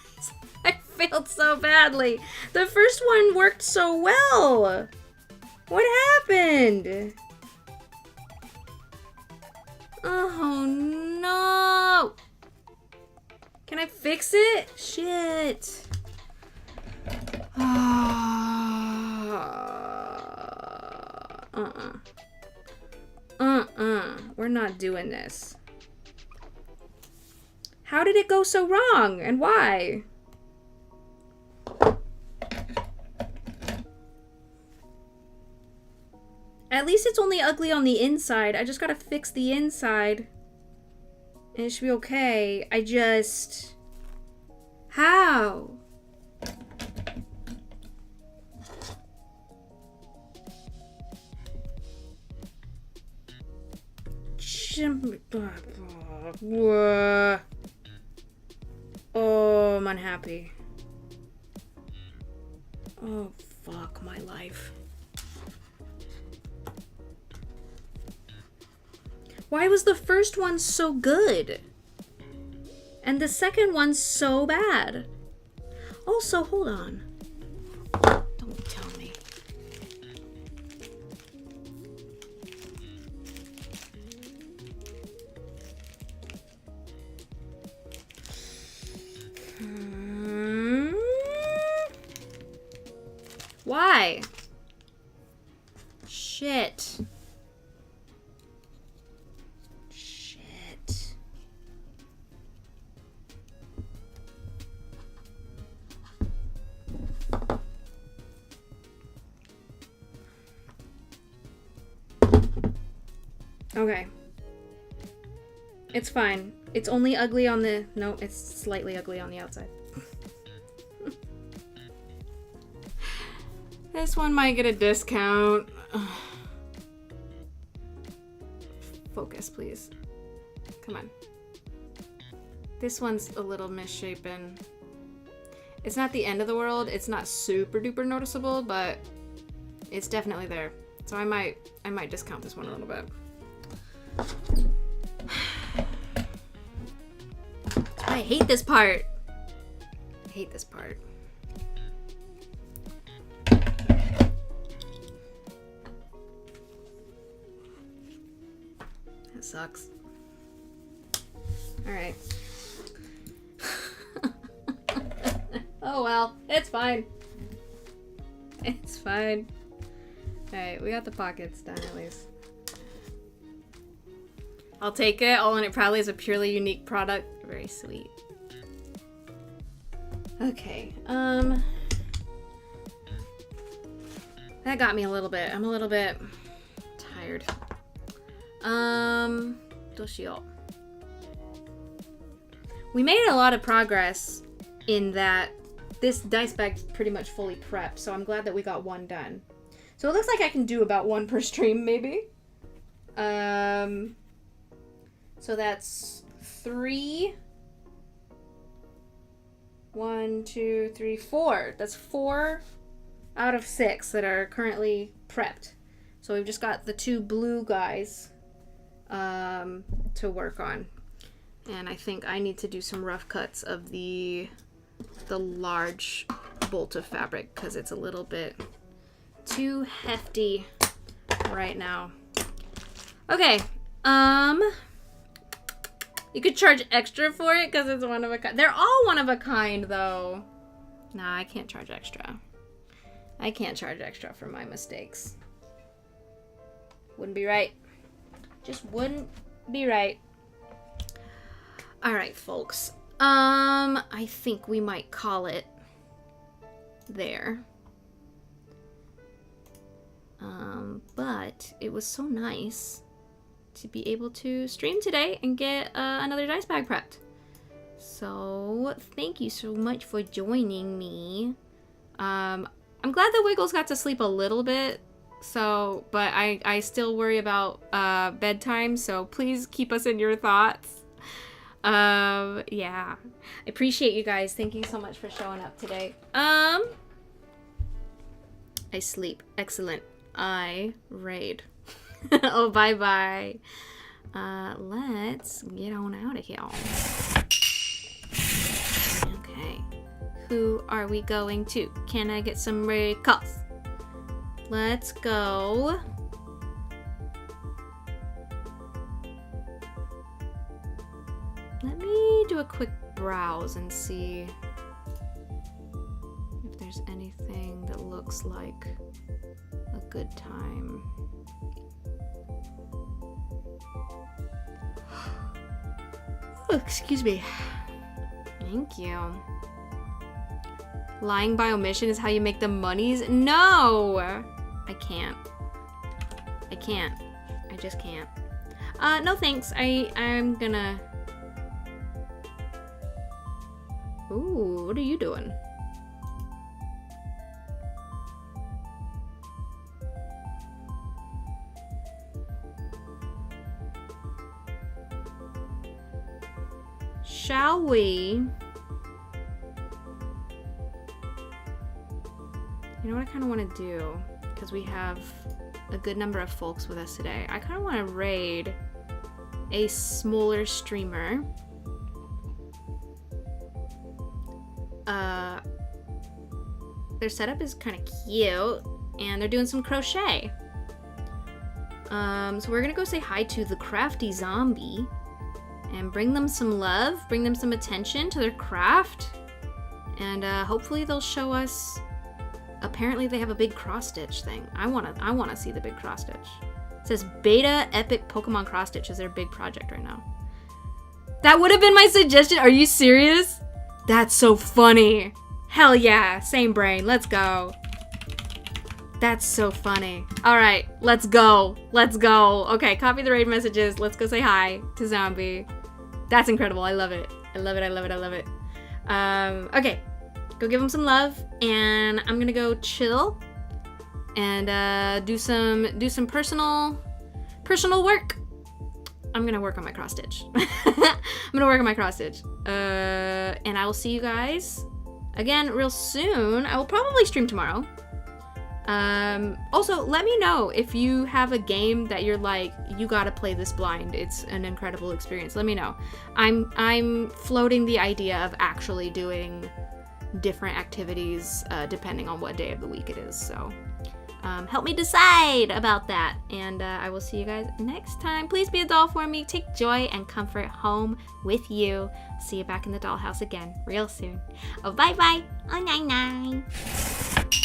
I failed so badly. The first one worked so well. What happened? Oh no! Can I fix it? Shit. We're not doing this. How did it go so wrong? And why? At least it's only ugly on the inside. I just gotta fix the inside. And it should be okay. I just... How? Oh, I'm unhappy. Oh, fuck my life. Why was the first one so good? And the second one so bad? Also, hold on. Don't tell me. Why? Shit. Shit. Okay. It's fine. It's only ugly on the... No, it's slightly ugly on the outside. This one might get a discount. Focus, please. Come on. This one's a little misshapen. It's not the end of the world. It's not super duper noticeable, but it's definitely there. So I might discount this one a little bit. I hate this part. I hate this part. That sucks. All right. Oh well, it's fine. It's fine. All right, we got the pockets done at least. I'll take it. Oh, and it probably is a purely unique product. Very sweet. Okay. That got me a little bit. I'm a little bit tired. Doshio. We made a lot of progress in that this dice bag's pretty much fully prepped, so I'm glad that we got one done. So it looks like I can do about one per stream, maybe. So that's 3. 1, 2, 3, 4. That's 4 out of 6 that are currently prepped. So we've just got the 2 blue guys to work on. And I think I need to do some rough cuts of the large bolt of fabric because it's a little bit too hefty right now. Okay. You could charge extra for it because it's one of a kind. They're all one of a kind, though. Nah, I can't charge extra. I can't charge extra for my mistakes. Wouldn't be right. Just wouldn't be right. All right, folks. I think we might call it there. But it was so nice to be able to stream today and get another dice bag prepped. So thank you so much for joining me. I'm glad that Wiggles got to sleep a little bit. So, but I still worry about bedtime. So please keep us in your thoughts. Yeah, I appreciate you guys. Thank you so much for showing up today. I sleep. Excellent. I raid. Oh, bye-bye. Let's get on out of here. Okay. Who are we going to? Can I get some recalls? Let's go. Let me do a quick browse and see if there's anything that looks like a good time. Oh, excuse me. Thank you. Lying by omission is how you make the monies? No! I can't. I can't. I just can't. No thanks. I'm gonna... Ooh, what are you doing? Shall we? You know what I kind of want to do? Because we have a good number of folks with us today. I kind of want to raid a smaller streamer. Their setup is kind of cute, and they're doing some crochet. So we're gonna go say hi to the Crafty Zombie and bring them some love, bring them some attention to their craft, and hopefully they'll show us. Apparently they have a big cross stitch thing. I wanna see the big cross stitch. It says Beta Epic Pokemon Cross Stitch is their big project right now. That would have been my suggestion. Are you serious? That's so funny. Hell yeah, same brain. Let's go. That's so funny. All right, let's go. Let's go. Okay, copy the raid messages. Let's go say hi to Zombie. That's incredible. I love it. I love it. I love it. I love it. Okay, go give him some love, and I'm gonna go chill and do some personal work. I'm gonna work on my cross stitch. I'm gonna work on my cross stitch. And I will see you guys again real soon. I will probably stream tomorrow. Also, let me know if you have a game that you're like, you gotta play this blind. It's an incredible experience. Let me know. I'm floating the idea of actually doing different activities depending on what day of the week it is. So help me decide about that. And I will see you guys next time. Please be a doll for me. Take joy and comfort home with you. See you back in the dollhouse again real soon. Oh, bye bye. Oh, 9-9.